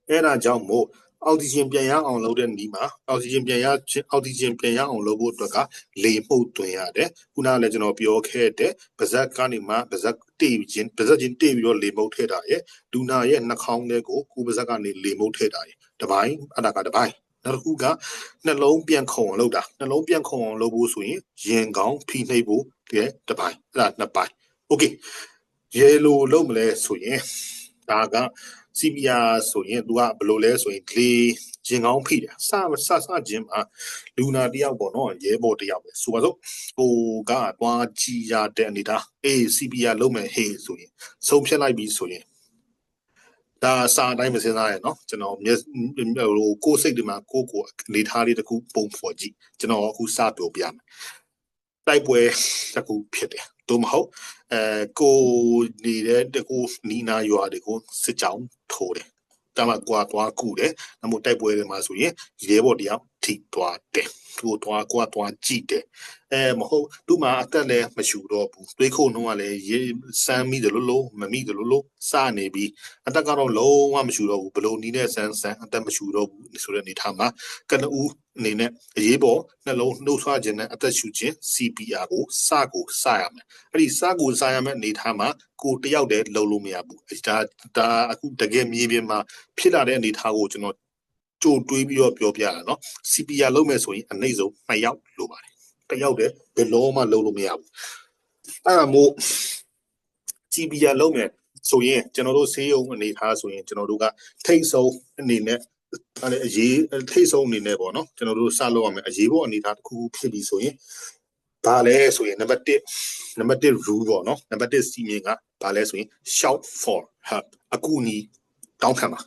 အဲ့ဒါကြောင့်မို့အောက်ဆီဂျင်ပြန်ရအောင်လုပ်တဲ့နေ့မှာအောက်ဆီဂျင်ပြန်ရအောင်လုပ်ဖို့အတွက်ကလေမှုတ်သွင်းရတယ်ခုနကလည်းကျွန်တော်ပြောခဲ့တဲ့ပါဇက်ကနေမှပါဇက်ချင်းတေးပြီးတော့လေမှုတ်ထည့်တာရဲ့ဒူနာရဲ့နှာခေါင်းထဲကိုကိုပါဇက်ကနေလေမှုတ်ထည့်တာရဲ့တစ်ပိုင်းအဲ့ဒါကတစ်ပိုင်းနောက်တစ်ခုကနှလုံးပြန်ခုံအောင်လုပ်တာနှလုံးပြန်ခုံအောင်လုပ်ဖို့ဆိုရင်ရင်ကောင်းဖိနှိပ်ဖို့တစ်ပိုင်းအဲ့ဒါနှစ်ပိုင်းโอเคရေလိုလုပ်မလဲဆိုရင်ဒါက CPR ဆိုရင်သူကဘယ်လိုလဲဆိုရင်လေရင်ကောင်းဖိတယ်စချင်းမှာလူနာတယောက်ပေါ့နော်ရဲဘော်တယောက်ပဲဆိုပါစို့ကိုကတွားကြည့်ရတဲ့အနေဒါCPR လုပ်မယ်ဟေးဆိုရင်ဆုံးဖြတ်လိုက်ပြီဆိုရင်ဒါစာအတိုင်းမစင်းစားရနော်ကျွန်တော်ကိုစိတ်ဒီမှာကိုအနေထားလေးတစ်ခုပုံဖော်ကြည့်ကျွန်တော်အခုစပြောပြမယ်တိုက်ပွဲတစ်ခုဖြစ်တယ်သို့မဟုတ်ကိုနေတဲ့တကူနီနာရွာတွေကိုစစ်ကြောင်းထိုးတယ်တမကွာသွားကူတယ်နမို့တိုက်ပွဲတွေမှာဆိုရင်ရဲဘော်တယောက်ထိသွားတယ်သူသွားကြည့်တယ်မဟုတ်သူ့မှာအသက်လည်းမရှူတော့ဘူးတွေးခုံနှုံးကလည်းရေစမ်းမိတယ်လို့မမိတယ်လို့စနေပြီးအသက်ကတော့လုံးဝမရှူတော့ဘူးဘလို့နီးနဲ့ဆန်းအသက်မရှူတော့ဘူးဆိုတဲ့အနေထားမှာကနဦးအနေနဲ့အရေးပေါ်နှလုံးနှုတ်ဆွခြင်းနဲ့အသက်ရှူခြင်း CPR ကိုစရမယ်အဲ့ဒီစရမယ်အနေထားမှာကိုတယောက်တည်းလုံလို့မရဘူးဒါအခုတကယ်မြေပြင်မှာဖြစ်လာတဲ့အနေထားကိုကျွန်တော်ကြိုတွေးပြီးတော့ပြောပြရတာเนาะ CPR လုပ်မယ်ဆိုရင်အနည်းဆုံး2ယောက်လိုပါတယ်တစ်ယောက်တည်းဘယ်လုံးမှလုပ်လို့မရဘူးအဲ့ဒါမို့ CPR လုပ်မယ်ဆိုရင်ကျွန်တော်တို့ဆေးရုံအနေထားဆိုရင်ကျွန်တော်တို့ကထိတ်ဆုံးအနေနဲ့အရေးထိတ်ဆုံးအနေနဲ့ပေါ့နော်ကျွန်တော်တို့စလုပ်ရမယ်အရေးပေါ်အနေထားတစ်ခုဖြစ်ပြီးဆိုရင်ဘာလဲဆိုရင်နံပါတ်1 rule ပေါ့နော်နံပါတ်1စီမင်းကဘာလဲဆိုရင် shout for help အကူအညီတောင်းခံပါ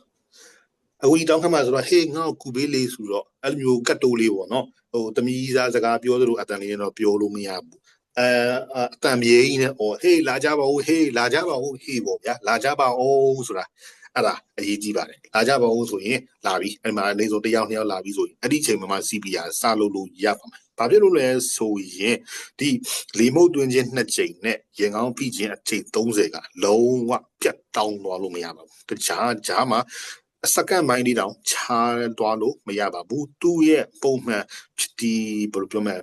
အခုဒီတောင်းခါမှာဆိုတော့ဟေးငါ့ကိုကူပေးလေးဆိုတော့အဲ့လိုမျိုးကတ်တိုးလေးပေါ့နော်ဟိုတမီးစားစကားပြောသလိုအတန်လေးတော့ပြောလို့မရဘူးအတန်ပြေးကြီးနဲ့ဟောဟေးလာကြပါဦးဟေးလာကြပါဦးဟေးပေါ့ဗျာလာကြပါဦးဆိုတာအဲ့ဒါအရေးကြီးပါတယ်လာကြပါဦးဆိုရင်လာပြီအဲ့မှာနေဆိုတစ်ယောက်နှစ်ယောက်လာပြီဆိုရင်အဲ့ဒီချိန်မှာ CPR စလုပ်လို့ရပါမယ်ဘာဖြစ်လို့လဲဆိုရင်ဒီလေမုတ်တွင်းချင်း2ချိန်နဲ့ရင်ကောင်းဖိချင်းအချိန်30ကလုံးဝပြတ်တောင်းသွားလို့မရပါဘူးတခြားမှာစက္ကန့်ပိုင်းလေးတောင်ခြားသွားလို့မရပါဘူးသူ့ရဲ့ပုံမှန်ဒီဘယ်လိုပြောမလဲ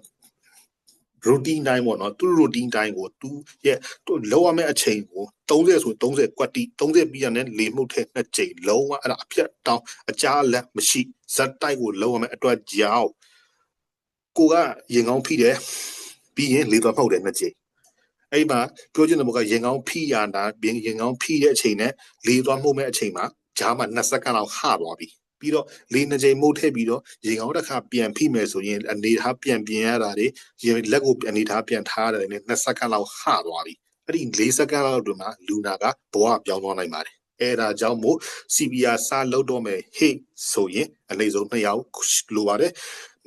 routine တိုင်းပေါ့နော်သူ routine တိုင်းကိုသူရဲ့လောက်ရမယ့်အချိန်ကို30ဆို30ကွက်တီ30ပြီးရတဲ့လေမှုတ်ထဲနှစ်ချိန်လုံးဝအဲ့ဒါအပြတ်တောင်းအကြားလက်မရှိဇက်တိုက်ကိုလောက်ရမယ့်အတွက်ကြောင့်ကိုကရင်ကောင်းဖိတယ်ပြီးရင်လေသွားဖောက်တယ်နှစ်ချိန်အဲ့မှာပြောချင်တဲ့ဘက်ကရင်ကောင်းဖိရတာပြင်ရင်ကောင်းဖိတဲ့အချိန်နဲ့လေသွားမှုတ်မဲ့အချိန်မှာဂျားမှာ2စက္ကန့်လောက်ဟသွားပြီပြီးတော့လေနှစ်ချိန်မှုတ်ထည့်ပြီးတော့ရင်ကောင်းတစ်ခါပြန်ဖိမယ်ဆိုရင်အနေထားပြန်ပြင်ရတာတွေရင်လက်ကိုအနေထားပြန်ထားရတယ်နဲ့2စက္ကန့်လောက်ဟသွားပြီအဲ့ဒီ4စက္ကန့်လောက်အတွင်းမှာလူနာကဘဝပြောင်းသွားနိုင်ပါတယ်အဲ့ဒါကြောင့်မို့ CPR စလုပ်တော့မယ်ဟေ့ဆိုရင်အနည်းဆုံး2ယောက်လိုပါတယ်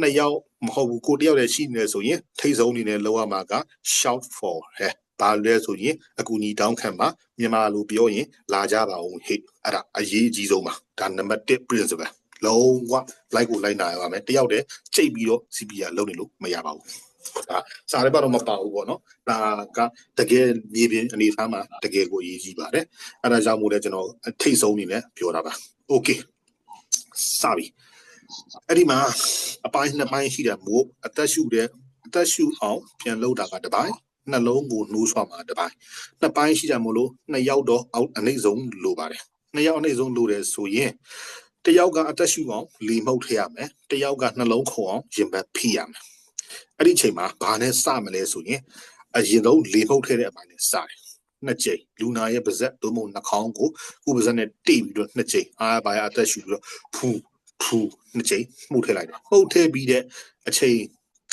2ယောက်မဟုတ်ဘူးကိုတယောက်တည်းရှိနေဆိုရင်ထိတ်ဆုံးအနေနဲ့လောက်ရမှာက shout for ဟဲ့ဘာလဲဆိုရင်အကူညီတောင်းခံမှာမြန်မာလိုပြောရင်လာကြပါဦးဟေ့အဲ့ဒါအရေးအကြီးဆုံးပါဒါနံပါတ်1 principle လုံးဝလိုက်ကိုလိုက်နာရပါမယ်တယောက်တည်းကြိတ်ပြီးတော့ CPR လုပ်နေလို့မရပါဘူးဒါစားရပါတော့မပါဘူးပေါ့နော်ဒါကတကယ်မြေပြင်အနေထားမှာတကယ်ကိုအရေးကြီးပါတယ်အဲ့ဒါကြောင့်မို့လဲကျွန်တော်ထိတ်ဆုံးနေနဲ့ပြောတာပါ okay စပြီအဲ့ဒီမှာအပိုင်း2ပိုင်းရှိတယ်မို့အသက်ရှူအောင်ပြန်လုပ်တာကတစ်ပိုင်းနှလုံးကိုနှိုးဆွမှာတစ်ပိုင်း2ပိုင်းရှိတယ်မို့လို့2ယောက်တော့အောက်အနှိမ့်ဆုံးလိုပါတယ်2ယောက်အနှိမ့်ဆုံးလိုတယ်ဆိုရင်တယောက်ကအသက်ရှူအောင်လေမှုတ်ထည့်ရမယ်တယောက်ကနှလုံးခုန်အောင်ရင်ဘတ်ဖိရမယ်အဲ့ဒီချိန်မှာဘာနဲ့စမလဲဆိုရင်အရင်ဆုံးလေမှုတ်ထည့်တဲ့အပိုင်းနဲ့စတယ်2ကြိမ်လူနာရဲ့ပါးစပ်သို့မဟုတ်နှာခေါင်းကိုကိုယ်ပါးစပ်နဲ့တိတ်ပြီးတော့2ကြိမ်အားပါရအသက်ရှူပြီးတော့ဖူ2ကြိမ်မှုတ်ထည့်လိုက်တယ်မှုတ်ထည့်ပြီးတဲ့အချိန်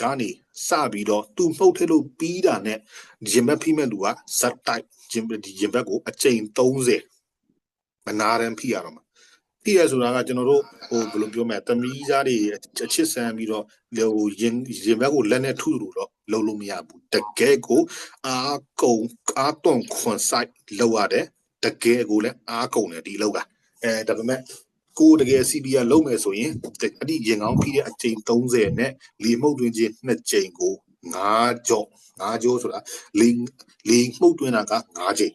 ကနေစပြီးတော့သူမှုတ်ထည့်လို့ပြီးတာနဲ့ရင်ဘတ်ဖိမဲ့လူကဇက်တိုက်ရင်ဘတ်ကိုအချိန်30မနာရန်ဖိရတော့မှာဖိရဆိုတာကကျွန်တော်တို့ဟိုဘယ်လိုပြောမလဲသမီးသားတွေအချစ်ဆန်းပြီးတော့ဟိုရင်ဘတ်ကိုလက်နဲ့ထုလို့တော့လုံးလို့မရဘူးတကယ်ကိုအားသွန်ခွန်ဆိုင်လောက်ရတယ်တကယ်ကိုလည်းအားကုန်တယ်ဒီလောက်ကဒါပေမဲ့ကိုတကယ် CPR လုံးမယ်ဆိုရင်အဲ့ဒီရင်ကောင်းဖိတဲ့အချိန်30နဲ့လေမှုတ်တွင်းချင်း2ကြိမ်ကို5ကြောဆိုတာလေမှုတ်တွင်းတာက5ကြိမ်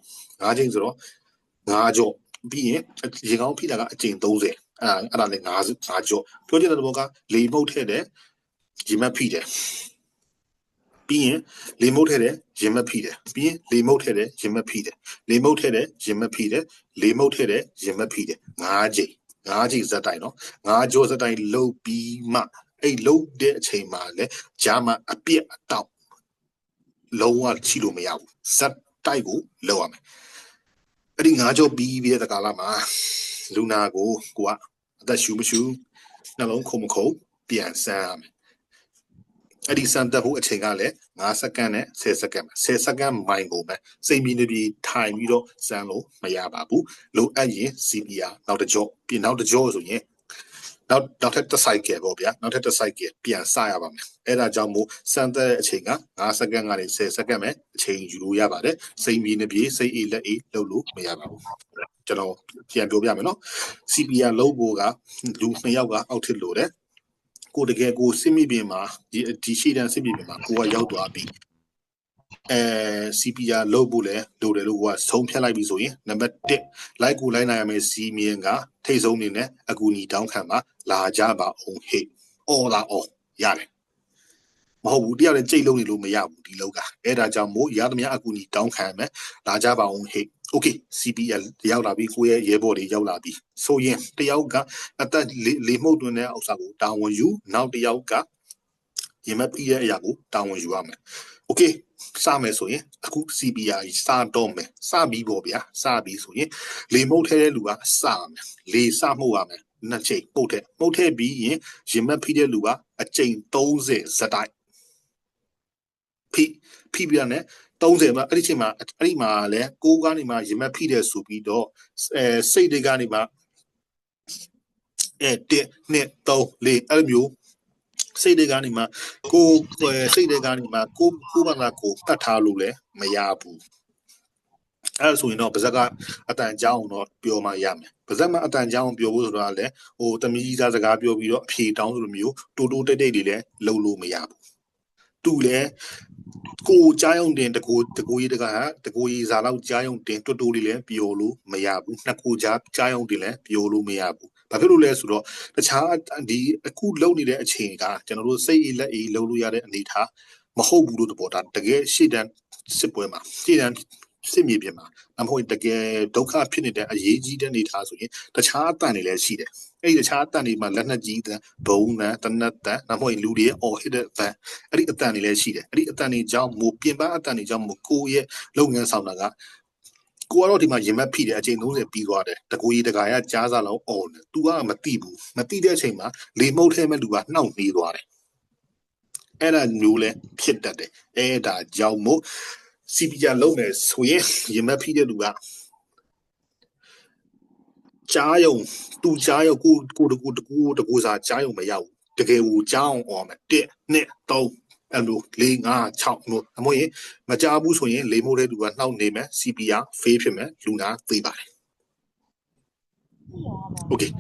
ဆိုတော့5ကြောပြီးရင်ရေကောင်းဖိတာကအချိန်30အဲ့ဒါလည်း5ကြောပြောချင်တဲ့ဘောကလေမှုတ်ထည့်တယ်ရင်မဖိတယ်ပြီးရင်လေမှုတ်ထည့်တယ်ရင်မဖိတယ်ပြီးရင်လေမှုတ်ထည့်တယ်ရင်မဖိတယ်လေမှုတ်ထည့်တယ်ရင်မဖိတယ်လေမှုတ်ထည့်တယ်ရင်မဖိတယ်5ကြိမ်ဇက်တိုင်နော်5ကြောဇက်တိုင်လုတ်ပြီးမှအဲ့လုတ်တဲ့အချိန်မှာလည်းဂျာမအပြက်အတောက်လုံးဝချီလို့မရဘူးဇက်တိုက်ကိုလောက်ရမယ်အဲ့ဒီ5ကြောပြီးတဲ့ကာလမှာလူနာကိုကအသက်ရှူမရှူနှလုံးခုန်မခုန်ပြန်ဆန်းရမယ်အဲ့ဒီစမ်းသပ်ဖို့အချိန်ကလည်း5စက္ကန့်နဲ့10စက္ကန့်10စက္ကန့်မိုင်ကိုပဲစိတ်မီနေပြီးထိုင်ပြီးတော့စမ်းလို့မရပါဘူးလိုအပ်ရင် CPR နောက်တစ်ကြောပြီးနောက်တစ်ကြောဆိုရင်နောက်ထပ်တစ် cycle ပေါ့ဗျာနောက်ထပ်တစ် cycle ပြန်စရပါမယ်အဲ့ဒါကြောင့်မို့စမ်းတဲ့အချိန်က5စက္ကန့်ကနေ10စက္ကန့်ပဲအချိန်ယူလို့ရပါတယ်စိတ်မီနေပြီးစိတ်အေးလက်အေးလုပ်လို့မရပါဘူးကျွန်တော်ပြန်ပြောပြမယ်နော် CPR လုပ်ဖို့ကလူ2ယောက်ကအောက်ထစ်လို့တယ်ကိုတကယ်ကိုစစ်မိပြင်မှာဒီရှိတဲ့စစ်မိပြင်မှာကိုကရောက်သွားပြီCPR လုပ်ဖို့လဲလိုတယ်လို့ကိုကဆုံးဖြတ်လိုက်ပြီဆိုရင်နံပါတ်1လိုက်ကိုလိုက်နိုင်ရမယ်စီမင်းကထိတ်ဆုံးနေနဲ့အကူညီတောင်းခံမှာလာကြပါအောင်ဟေ့အော်လာအော်ရတယ်မဟုတ်ဘူးတယောက်လည်းကြိတ်လုံးနေလို့မရဘူးဒီလောက်ကအဲ့ဒါကြောင့်မို့ရသမျှအကူညီတောင်းခံမယ်လာကြပါအောင်ဟေ့ okay CPR ရောက်လာပြီကိုရဲ့ရဲဘော်တွေရောက်လာပြီဆိုရင်တယောက်ကအသက်လေမှုတ်တွင်တဲ့ဥစ္စာကိုတာဝန်ယူနောက်တယောက်ကရင်မပြီးတဲ့အရာကိုတာဝန်ယူရမယ် okay စမယ်ဆိုရင်အခု CPR စတော့မယ်စပြီးပေါ့ဗျာစပြီးဆိုရင်လေမှုတ်ထဲတဲ့လူကစရမယ်လေစမှုတ်ရမယ်နှစ်ချိန်ပုတ်ထဲပြီးရင်ရင်မဖိတဲ့လူကအချိန်30ဇက်တိုက်ဖိပြရနဲ့30မှာအဲ့ဒီချိန်မှာအဲ့ဒီမှာလဲ6ကနေမှရင်မဖိတဲ့ဆိုပြီးတော့စိတ်တွေကနေမှ 1 2 3 4အဲ့လိုမျိုးစိတ်တွေကနေမှကိုစိတ်တွေကနေမှကိုဘာသာကိုတတ်ထားလို့လည်းမရဘူးအဲ့ဆိုရင်တော့ပါဇက်ကအတန်ကြောင်းတော့ပြောမှရမယ်ပါဇက်မှာအတန်ကြောင်းပြောဖို့ဆိုတော့လည်းဟိုတမီးသားစကားပြောပြီးတော့အဖြေတောင်းဆိုလိုမျိုးတိုးတိုးတိတ်တိတ်တွေလည်းလုံးလို့မရဘူးသူလည်းကိုကြားယုံတင်တကိုကြီးတကတကိုကြီးစာလောက်ကြားယုံတင်တွတ်တိုးလေးလည်းပြောလို့မရဘူးနှစ်ကိုကြားယုံတင်လည်းပြောလို့မရဘူးဘာဖြစ်လို့လဲဆိုတော့တခြားဒီအခုလုံနေတဲ့အချိန်ကကျွန်တော်တို့စိတ်အေးလက်အေးလုံလို့ရတဲ့အနေထားမဟုတ်ဘူးလို့တပေါ်တာတကယ်ရှေ့တန်းစစ်ပွဲမှာရှေ့တန်းစစ်မြေပြင်မှာအမဟုတ်တကယ်ဒုက္ခဖြစ်နေတဲ့အရေးကြီးတဲ့အနေထားဆိုရင်တခြားအတန်တွေလည်းရှိတယ်အဲ့ဒီတခြားအတန်တွေမှာလက်နက်ကြီးတန်ဘုံတန်တနတ်တန်အမဟုတ်လူတွေအော်ဟစ်တဲ့အတန်အဲ့ဒီအတန်တွေလည်းရှိတယ်အဲ့ဒီအတန်တွေကြောင့်မို့ပြင်ပအတန်တွေကြောင့်မို့ကိုယ့်ရဲ့လုပ်ငန်းဆောင်တာကကိုကတော့ဒီမှာရင်မက်ဖိတယ်အချိန်30ပြီးသွားတယ်တကူကြီးတကာရကြားစားလောက်အော်တယ် तू ကမတိဘူးမတိတဲ့အချိန်မှာလေမှုတ်ထဲမဲ့လူကနှောက်နေသွားတယ်အဲ့ဒါမျိုးလဲဖြစ်တတ်တယ်အဲ့ဒါကြောင့်မို့ CPR လုံးမယ်ဆိုရင်ရင်မက်ဖိတဲ့လူကကြားယုံသူကြားယုံကိုတကူစားကြားယုံမရဘူးတကယ်ကိုကြားအောင်အော်မယ်1 2 3အဲ့လို4 5 6လို့အမို့ရင်မကြားဘူးဆိုရင်လေမိုးတဲ့သူကနှောက်နေမယ် CPR fail ဖြစ်မယ်လူနာသေးပါတယ် Okay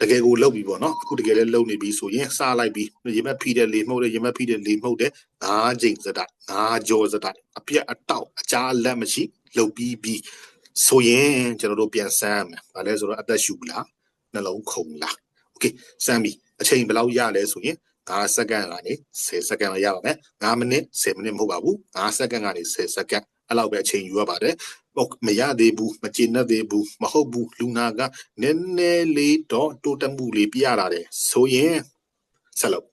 တကယ်ကိုလောက်ပြီပေါ့နော်အခုတကယ်လည်းလုံနေပြီဆိုရင်စားလိုက်ပြီရေမက်ဖိတဲ့လေမှုတ်တဲ့ရေမက်ဖိတဲ့လေမှုတ်တဲ့9ချိန်စတိုက်9ကြောစတိုက်အပြက်အတောက်အကြားလက်မရှိလုံပြီးပြီဆိုရင်ကျွန်တော်တို့ပြန်စမ်းမယ်ဗာလဲဆိုတော့အသက်ရှူလားနှလုံးခုန်လား Okay စမ်းပြီအချိန်ဘယ်လောက်ရလဲဆိုရင်9စက္ကန့်ကနေ10စက္ကန့်ရပါမယ်9မိနစ်10မိနစ်မဟုတ်ပါဘူး9စက္ကန့်ကနေ10စက္ကန့်အဲ့လောက်ပဲအချိန်ယူရပါတယ်မရသေးဘူးမကျေနပ်သေးဘူးမဟုတ်ဘူးလူနာကနည်းနည်းလေးတော့တိုးတက်မှုလေးပြရတာတယ်ဆိုရင်ဆက်လုပ်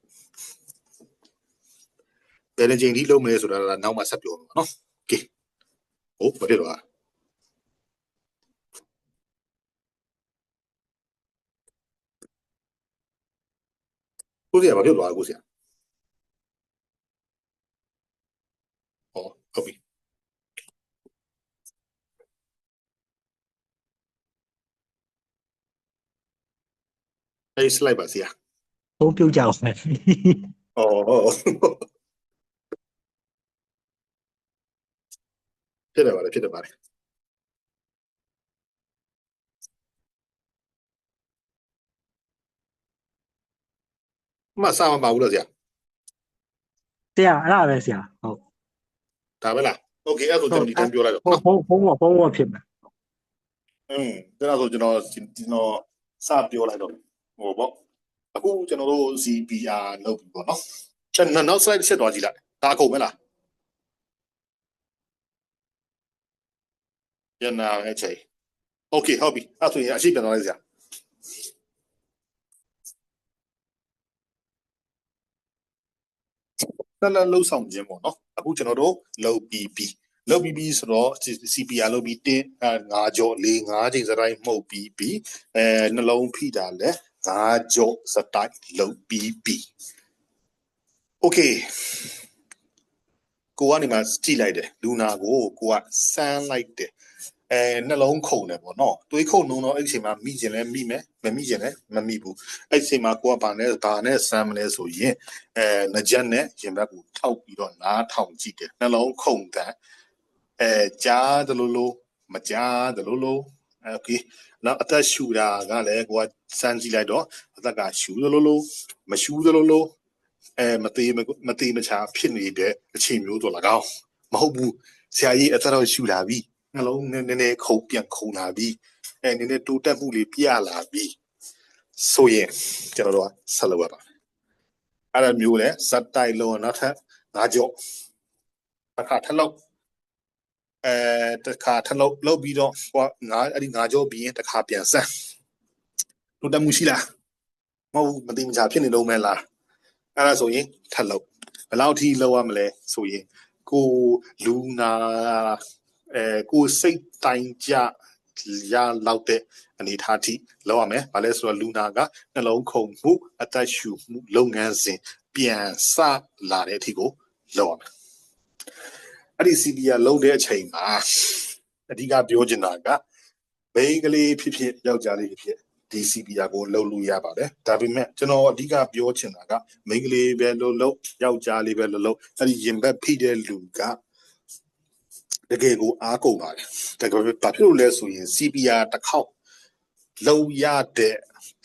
ဘယ်ချိန်ထိလုပ်မလဲဆိုတာကနောက်မှဆက်ပြောမှာနော်โอเคဟုတ်ဘာဖြစ်တော့ကိုစီကဘာဖြစ်တော့ကိုစီဟောဟုတ်ပြီအဲ့ slide ပါစီဘုံပြုတ်ကြအောင်မယ်ဖြစ်တယ်ပါတယ်မဆာမပါဘူးလို့ဆရာအဲ့ဒါပဲဆရာဟုတ်ဒါပဲလားโอเคအဲ့ဒါဆိုကျွန်တော်ဒီတိုင်းပြောလိုက်တော့နော်ဘုံဖြစ်မယ်ဒါဆိုကျွန်တော်စပြောလိုက်တော့ဟိုပေါ့အခုကျွန်တော်တို့ CPR လုပ်ပြီပေါ့နော်ကျွန်တော်နောက် slide ဆက်သွားကြည့်လိုက်ဒါကုန်မလားပြန်လာမယ်ချိန် Okay ဟုတ်ပြီအဲ့ဆိုရင်အရှိပြန်သွားလိုက်စရာဆက်လက်လှုပ်ဆောင်ခြင်းပေါ့နော်အခုကျွန်တော်တို့လုပ်ပြီးဆိုတော့ CPR လုပ်ပြီး5ကြော4 5ချိန်စတိုင်းမှုတ်ပြီးနှလုံးဖိတာလဲ5ကြောစတိုင်းလုပ်ပြီး Okay ကိုကနေမှကြည့်လိုက်တယ်လူနာကိုကစမ်းလိုက်တယ်နှလုံးခုန်တယ်ပေါ့နော်သွေးခုန်နှုံတော့အဲ့ဒီအချိန်မှာမိကျင်လဲမိမယ်မမိကျင်လဲမမိဘူးအဲ့ဒီအချိန်မှာကိုကဘာနဲ့စမ်းမလဲဆိုရင်နှကြက်နဲ့ရင်ဘတ်ကိုထောက်ပြီးတော့နားထောင်ကြည့်တယ်နှလုံးခုန်တယ်ကြားတယ်လို့မကြားတယ်လို့ Okay နောက်အသက်ရှူတာကလည်းကိုကစမ်းကြည့်လိုက်တော့အသက်ကရှူတယ်လို့မရှူတယ်လို့မသေးမချာဖြစ်နေတဲ့အချိန်မျိုးတော့၎င်းမဟုတ်ဘူးဆရာကြီးအသက်တော့ရှူလာပြီနှလုံးနည်းနည်းပြန်ခုန်လာပြီနည်းနည်းတိုးတက်မှုလေးပြလာပြီဆိုရင်ကျွန်တော်တို့ဆက်လုပ်ရပါမယ်အဲ့ဒါမျိုးလဲဇက်တိုက်လုံးနောက်ထပ်5ကြော့တစ်ခါထပ်လုပ်တစ်ခါထပ်လုပ်ပြီးတော့အဲ့ဒီ5ကြော့ပြီးရင်တစ်ခါပြန်စမ်းတိုးတက်မှုရှိလားမဟုတ်ဘူးမသိမချာဖြစ်နေလုံးမဲလားအဲ့ဒါဆိုရင်ထပ်လုပ်ဘယ်လောက်ထိလုပ်ရမလဲဆိုရင်ကိုလူနာကိုစိတ်တိုင်းကြရလောက်တဲ့အနေထားထိလောက်ရမယ်။ဘာလဲဆိုတော့လူနာကနှလုံးခုန်မှုအသက်ရှူမှုလုပ်ငန်းစဉ်ပြန်စလာတဲ့အထိကိုလောက်ရမယ်။အဲ့ဒီ CPR လုပ်တဲ့အချိန်မှာအဓိကပြောချင်တာကမိန်းကလေးဖြစ်ယောက်ျားလေးဖြစ် ဒီ CPR ကိုလှုပ်လို့ရပါတယ်ဒါပေမဲ့ကျွန်တော်အဓိကပြောချင်တာကမိန်းကလေးပဲလှုပ်ယောက်ျားလေးပဲလှုပ်အဲ့ဒီရင်ဘတ်ဖိတဲ့လူကတကယ်ကိုအားကုန်ပါတယ်တကယ်ဘာဖြစ်လို့လဲဆိုရင် CPR တစ်ခေါက်လှုပ်ရတဲ့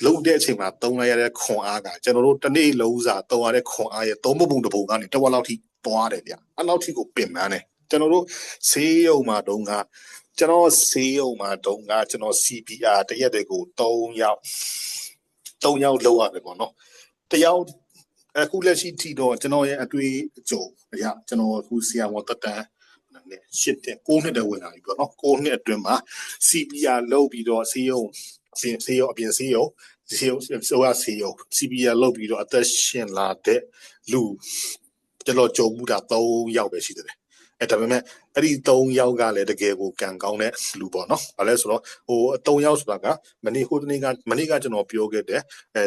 လှုပ်တဲ့အချိန်မှာတုံးလိုက်ရတဲ့ခွန်အားကကျွန်တော်တို့တစ်နေ့လုံးစာတုံးရတဲ့ခွန်အားရဲ့သုံးပုံတစ်ပုံကနေတစ်ဝက်လောက်ထိသွားတယ်ဗျအဲ့လောက်ထိကိုပင်ပန်းတယ်ကျွန်တော်တို့ဆေးရုံမှာတုန်းကကျွန်တော်ဆေးရုံမှာတုန်းကကျွန်တော် CPR တရက်တွေကို3ယောက်လှုပ်ရတယ်ပေါ့နော်တယောက်အခုလက်ရှိထိတော့ကျွန်တော်ရဲ့အတွေ့အကြုံအရာကျွန်တော်အခုဆရာဝန်တက်တန်းနဲ့9နှစ်တည်းဝင်လာပြီပေါ့နော်9နှစ်အတွင်းမှာ CPR လုပ်ပြီးတော့ဆေးရုံအပြင်ဆေးရုံCPR လုပ်ပြီးတော့အသက်ရှင်လာတဲ့လူကျွန်တော်ကြုံမှုတာ3ယောက်ပဲရှိတယ်ဒါပေမဲ့အဲ့ဒီ3ယောက်ကလည်းတကယ်ကိုကံကောင်းတဲ့လူပေါ့နော်။ဘာလဲဆိုတော့3ယောက်ဆိုတာကမနေ့ကကျွန်တော်ပြောခဲ့တဲ့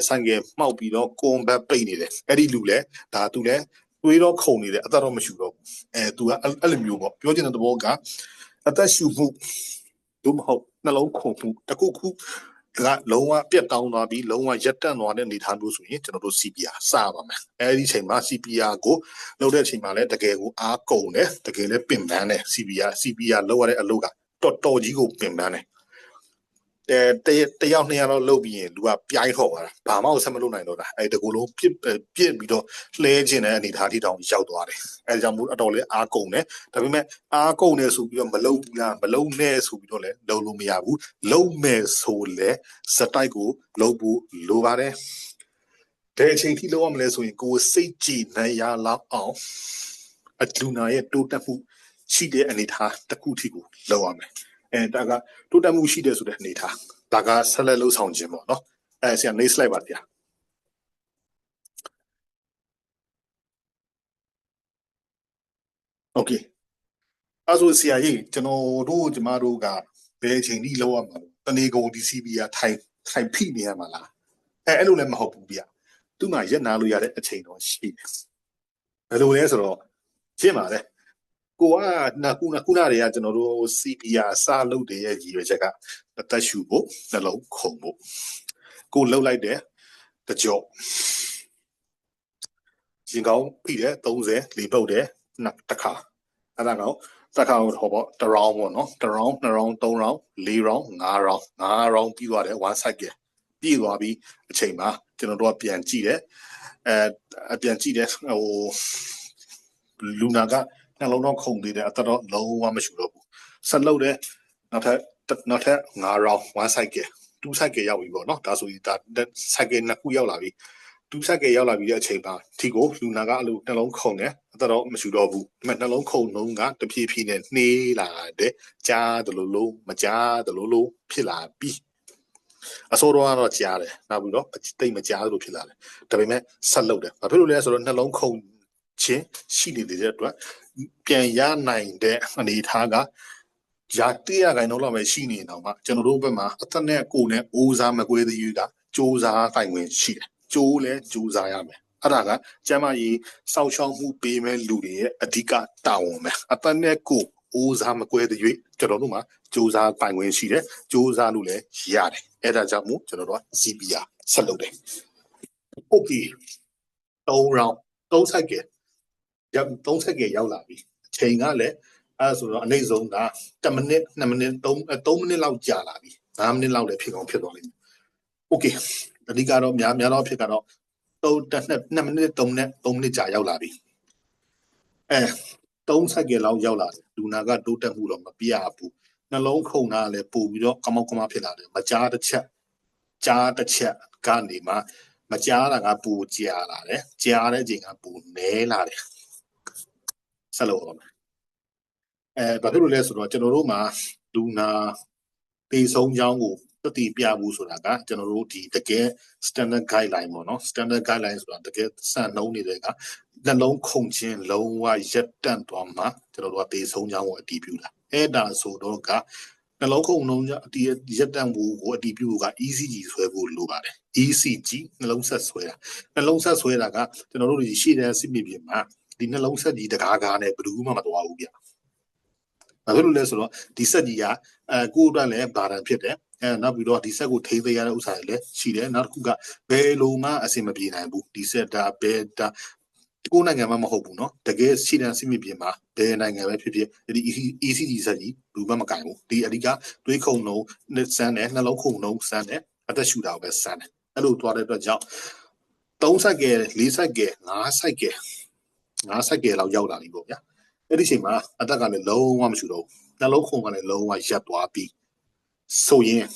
ဆိုင်ကယ်မှောက်ပြီးတော့ကွန်ဘတ်ပိတ်နေတယ်။အဲ့ဒီလူလည်းဒါသူလည်းတွေးတော့ခုန်နေတယ်အသက်တော့မရှိတော့ဘူး။သူကအဲ့လိုမျိုးပေါ့ပြောချင်တဲ့သဘောကအသက်ရှူမှုတို့မဟုတ်နှလုံးခုန်မှုတခုခုကလုံးဝပြတ်တောင်းသွားပြီးလုံးဝရက်တန့်သွားတဲ့အနေအထားမျိုးဆိုရင်ကျွန်တော်တို့ CPR စပါမယ်အဲဒီအချိန်မှာ CPR ကိုလုပ်တဲ့အချိန်မှာလည်းတကယ်ကိုအားကုန်တယ်တကယ်လည်းပင်ပန်းတယ် CPR လုပ်ရတဲ့အလုပ်ကတော်ကြီးကိုပင်ပန်းတယ်တယောက်2ယောက်တော့လုပ်ပြီးရင်လူကပြိုင်းထော်သွားတာဘာမှဆက်မလုပ်နိုင်တော့တာအဲဒီတကူလုံးပြစ်ပြီးတော့လှဲခြင်းတဲ့အနေအထားထိတောင်ရောက်သွားတယ်အဲဒါကြောင့်မို့အတော်လေးအားကုန်တယ်ဒါပေမဲ့အားကုန်တယ်ဆိုပြီးတော့မလုပ်ဘူးလားမလုပ်နဲ့ဆိုပြီးတော့လည်းလုပ်လို့မရဘူးလုပ်မယ်ဆိုလဲစတိုက်ကိုလုပ်ဖို့လိုပါတယ်တဲ့အချိန်ထိလုပ်ရမလဲဆိုရင်ကိုယ်စိတ်ကြည်နိုင်ရလောက်အောင်အလူနာရဲ့တိုးတက်မှုရှိတဲ့အနေအထားတစ်ခုထိကိုလုပ်ရမယ်ဒါကတိုးတက်မှုရှိတယ်ဆိုတဲ့အနေထားဒါကဆက်လက်လှုပ်ဆောင်ခြင်းပေါ့နော်ဆရာ next slide ပါဗျာ okay အဲ့ဆိုဆရာကြီးကျွန်တော်တို့ကျမတို့ကဘယ်အချိန်ထိလောက်ရမှာလဲတနေကုန်ဒီ CPR ထိုင်ဖိနေရမှာလားအဲ့လိုလည်းမဟုတ်ဘူးဗျသူ့မှာရက်နာလို့ရတဲ့အချိန်တော့ရှိတယ်ဘယ်လိုလဲဆိုတော့ရှင်းပါလေကိုကခုနတွေကကျွန်တော်တို့ CPR စလုပ်တဲ့ရည်ရွယ်ချက်ကအသက်ရှူဖို့နှလုံးခုန်ဖို့ကိုလှုပ်လိုက်တယ်တကြော့ရင်ကောင်းဖိတယ်30လေပုတ်တယ်တစ်ခါအဲ့ဒါကောတစ်ခါဟောပေါ့1 round ပေါ့နော်1 round 2 round 3 round 4 round 5 round ပြီးသွားတယ် one cycle ပြီးသွားပြီးအချိန်မှာကျွန်တော်တို့ကပြန်ကြည့်တယ်ပြန်ကြည့်တယ်လူနာကနှလုံးတော့ခုန်သေးတယ်အသက်တော့လုံးဝမရှိတော့ဘူးဆက်လုပ်တယ်နောက်ထပ်5 round one cycle 2 cycle ရောက်ပြီပေါ့နော်ဒါဆိုရင်ဒါ cycle 2ခုရောက်လာပြီ2 cycle ရောက်လာပြီတဲ့အချိန်မှာဒီကိုလူနာကအလိုနှလုံးခုန်တယ်အသက်တော့မရှိတော့ဘူးဒါပေမဲ့နှလုံးခုန်နှုန်းကတဖြည်းဖြည်းနဲ့နှေးလာတယ်ကြားတယ်လို့မကြားတယ်လို့ဖြစ်လာပြီအစိုးရကတော့ကြားတယ်နောက်ပြီးတော့တိတ်မကြားလို့ဖြစ်လာတယ်ဒါပေမဲ့ဆက်လုပ်တယ်ဘာဖြစ်လို့လဲဆိုတော့နှလုံးခုန်ချင်းရှိနေတဲ့အတွက်ပြန်ရနိုင်တဲ့အနေအထားကရာ100ခိုင်နှုန်းလောက်ပဲရှိနေတော့မှကျွန်တော်တို့ဘက်မှာအသက်နဲ့ကိုယ်နဲ့အိုးစားမကွေးသေးကစူးစားတိုင်ဝင်ရှိတယ်ကျိုးလဲစူးစားရမယ်အဲ့ဒါကကျမကြီးစောက်ရှောက်မှုပေးမဲ့လူတွေရဲ့အဓိကတာဝန်ပဲအသက်နဲ့ကိုယ်အိုးစားမကွဲတဲ့၍ကျွန်တော်တို့မှာစူးစားပိုင်ဝင်ရှိတယ်စူးစားလို့လည်းရတယ်အဲ့ဒါကြောင့်မို့ကျွန်တော်တို့က CPR ဆက်လုပ်တယ် okay 3 round 3 cycle 3 cycle ရောက်လာပြီအချိန်ကလည်းအဲ့ဆိုတော့အနည်းဆုံးက10မိနစ်2မိနစ်3မိနစ်လောက်ကြာလာပြီ5မိနစ်လောက်လည်းဖြစ်ကောင်းဖြစ်သွားလိမ့်မယ် okay အဓိကတော့များတော့ဖြစ်ကတော့2မိနစ်3မိနစ်ကြာရောက်လာပြီ3 cycle လောက်ရောက်လာတယ်လူနာကတိုးတက်မှုတော့မပြရဘူးနှလုံးခုန်တာလည်းပို့ပြီးတော့ကမောက်ကမဖြစ်လာတယ်မကြားတစ်ချက်ကြားတစ်ချက်ကနေမှမကြားတာကပိုကြာလာတယ်ကြားတဲ့အချိန်ကပိုနဲလာတယ်ဆက်လို့အောင်ဘာဖြစ်လို့လဲဆိုတော့ကျွန်တော်တို့မှာလူနာပေဆုံးကြောင်းကိုတတိပြဖို့ဆိုတာကကျွန်တော်တို့ဒီတကယ် standard guideline ပေါ့နော် standard guideline ဆိုတာတကယ်စံနှုန်းနေတဲ့ကနှလုံးခုန်ခြင်းလုံးဝရက်တန့်သွားမှကျွန်တော်တို့ကပေဆုံးကြောင်းကိုအတည်ပြုတာအဲ့ဒါဆိုတော့ကနှလုံးခုန်လုံးဒီရက်တန့်ဖို့ကိုအတည်ပြုဖို့က ECG ဆွဲဖို့လိုပါတယ် ECG နှလုံးဆက်ဆွဲတာနှလုံးဆက်ဆွဲတာကကျွန်တော်တို့ဒီရှေ့တဲ့စစ်မြေပြင်မှာဒီနှလုံးဆက်ကြီးတကားကားနဲ့ဘယ်သူမှမသွားဘူးဗျဘာလို့လဲဆိုတော့ဒီဆက်ကြီးကကိုယ်အတွက်လည်းဘာတန်ဖြစ်တယ် နောက်ပြီးတော့ဒီဆက်ကိုထိသိရတဲ့ဥစ္စာတွေလည်းရှိတယ်နောက်တစ်ခုကဘယ်လိုမှအဆင်မပြေနိုင်ဘူးဒီဆက်ဒါဘယ်ဒါကိုယ်နိုင်ငံမှမဟုတ်ဘူးเนาะတကယ်ရှိတဲ့စစ်မြေပြင်မှာဘယ်နိုင်ငံပဲဖြစ်ဖြစ်ဒီ ECG ဆက်ကြီးဘူးမှမကင်ဘူးဒီအဓိကတွေးခုံနှုံစမ်းတယ်နှလုံးခုံနှုံစမ်းတယ်အသက်ရှူတာပဲစမ်းတယ်အဲ့လိုသွားတဲ့အတွက်ကြောင့်3ဆက်ကဲ4ဆက်ကဲ5ဆက်ကဲ5ဆက်ကဲလောက်ရောက်လာပြီပေါ့ဗျာအဲ့ဒီအချိန်မှာအသက်ကလည်းလုံးဝမရှူတော့နှလုံးခုံကလည်းလုံးဝရပ်သွားပြီဆိုရင်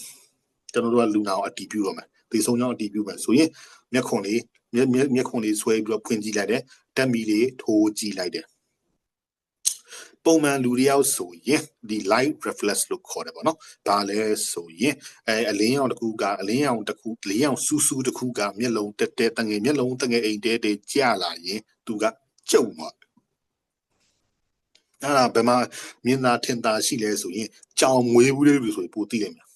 ကျွန်တော်တို့ကလူနာကိုအတီးပြုတော့မယ်ဒီဆုံးကြောင်းအတီးပြုမယ်ဆိုရင်မျက်ခွန်လေးဆွဲပြီးတော့ဖွင့်ကြည့်လိုက်တယ်တက်မီလေးထိုးကြည့်လိုက်တယ်ပုံမှန်လူတယောက်ဆိုရင်ဒီ light reflex လို့ခေါ်တယ်ပေါ့နော်ဒါလည်းဆိုရင်အလင်းရောင်တစ်ခုကအလင်းရောင်တစ်ခုလင်းရောင်စူးစူးတစ်ခုကမျက်လုံးတဲတငယ်မျက်လုံးတငယ်အိမ်တဲကျလာရင်သူကကျုံသွားအဲ့ဒါဘယ်မှာမျက်နှာထင်သာရှိလဲဆိုရင်ကြောင်မွေးဘူးလေးဆိုရင်ပိုသိတယ်များ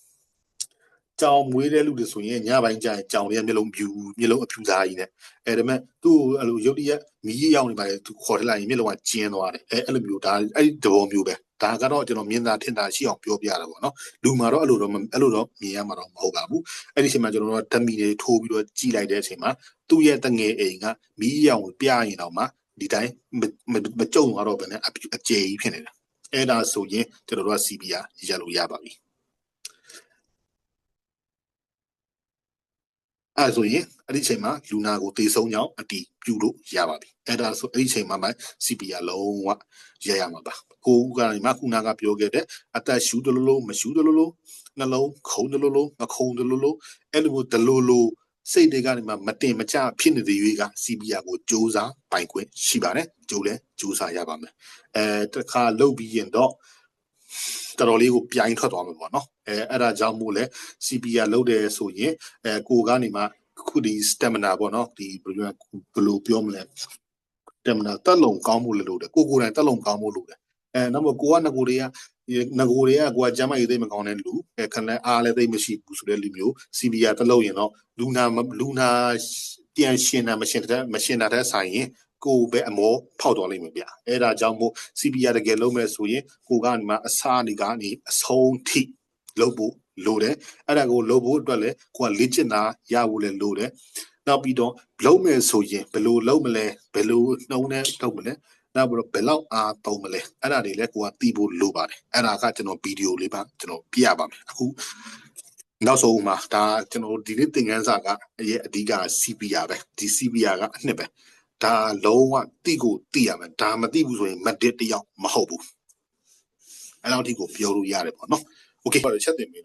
ကြောင်မွေးတဲ့လူတွေဆိုရင်ညပိုင်းကျရင်ကြောင်တွေကမျက်လုံးအဖြူသားကြီးနဲ့ဒါပေမဲ့သူ့အဲ့လိုရုပ်တရက်မီးရောက်နေပါလေသူခေါ်ထလိုက်ရင်မျက်လုံးကကျင်းသွားတယ်အဲ့လိုမျိုးဒါအဲ့ဒီသဘောမျိုးပဲဒါကတော့ကျွန်တော်မြင်သာထင်သာရှိအောင်ပြောပြတာပေါ့နော်လူမှာတော့အဲ့လိုတော့မြင်ရမှာတော့မဟုတ်ပါဘူးအဲ့ဒီအချိန်မှာကျွန်တော်တို့ဓမီတွေထိုးပြီးတော့ကြည့်လိုက်တဲ့အချိန်မှာသူ့ရဲ့တငယ်အိမ်ကမီးရောင်ကိုပြရင်တော့မှဒီတိုင်းမကြုံတော့ဘဲနဲ့အကျယ်ကြီးဖြစ်နေတာအဲ့ဒါဆိုရင်ကျွန်တော်တို့က CPR ရလို့ရပါပြီအဲ့ဆိုရင်အဲ့ဒီအချိန်မှာလူနာကိုသေဆုံးကြောင်းအတီးပြုလို့ရပါပြီအဲ့ဒါဆိုအဲ့ဒီအချိန်မှာမှ CPR လုံးဝရရမှာပါကိုဦးကနေမှခုနကပြောခဲ့တဲ့အသက်ရှူတလို့မရှူတလို့နှလုံးခုန်တလို့မခုန်တလို့အဲ့လိုတလို့စိတ်တွေကနေမှမတင်မကျဖြစ်နေတဲ့ရွေးက CPR ကိုစူးစမ်းပိုင်ခွင့်ရှိပါတယ်ကြိုးလဲစူးစမ်းရပါမယ်တခါလုပ်ပြီးရင်တော့တော်တော်လေးကိုပြိုင်ထွက်သွားမှာပေါ့နော်အဲ့ဒါကြောင့်မို့လဲ CPR လုပ်တယ်ဆိုရင်ကိုကနေမှခုဒီ stamina ပေါ့နော်ဒီဘယ်လိုပြောမလဲ stamina တက်လုံကောင်းမှုလို့တယ်ကိုယ်တိုင်တက်လုံကောင်းမှုလို့တယ်နောက်မို့ကိုကငကိုတွေကကိုကကျမ်းမရေးသိမကောင်းတဲ့လူခဏအားလည်းသိမရှိဘူးဆိုတဲ့လူမျိုး CPR တက်လို့ရင်တော့လူနာပြန်ရှင်းတာမရှင်းတာတဲ့ဆိုင်ရင်ကိုပဲအမောဖောက်တော်လိမ့်မယ်ဗျအဲ့ဒါကြောင့်မို့ CPR တကယ်လုပ်မယ်ဆိုရင်ကိုကနေမှအစားကနေအဆုံးထိလုပ်ဖို့လိုတယ်အဲ့ဒါကိုလုပ်ဖို့အတွက်လည်းကိုကလေ့ကျင့်တာရဖို့လည်းလိုတယ်နောက်ပြီးတော့လုပ်မယ်ဆိုရင်ဘယ်လိုလုပ်မလဲဘယ်လိုနှုံးနဲ့ထုတ်မလဲနောက်ပြီးတော့ဘယ်လောက်အားသုံးမလဲအဲ့ဒါတွေလည်းကိုကသိဖို့လိုပါတယ်အဲ့ဒါကကျွန်တော်ဗီဒီယိုလေးပါကျွန်တော်ပြရပါမယ်အခုနောက်ဆုံးမှာဒါကျွန်တော်ဒီနေ့သင်ခန်းစာကအဓိက CPR ပဲဒီ CPR ကအနှစ်ပဲဒါလုံးဝသိကိုသိရမယ်ဒါမသိဘူးဆိုရင်မတစ်တယောက်မဟုတ်ဘူးအဲ့လောက်ထိကိုပြောလို့ရတယ်ပေါ့နော်โอเคပါချက်တင်ပြီ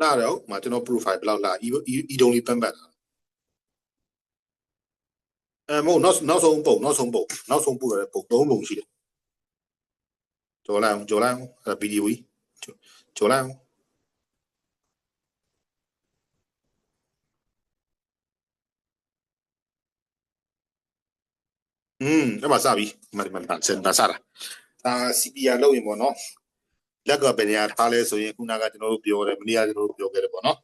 နားတော့မှာကျွန်တော် profile ဘယ်လောက်လာဤတုံးလေးပန်းပန်းမဟုတ်နောက်ဆုံးပုံရတယ်ပုံ3ပုံရှိတယ်ကြော်လိုက်အောင်ဗီဒီယိုကြီးကြော်လိုက်အောင်အဲ့မှာစပြီမစတာCPR လုပ်ရင်ပေါ့နော်လက်ကဘယ်နေရာထားလဲဆိုရင်ခုနကကျွန်တော်တို့ပြောတယ်မနေ့ကကျွန်တော်တို့ပြောခဲ့တယ်ပေါ့နော်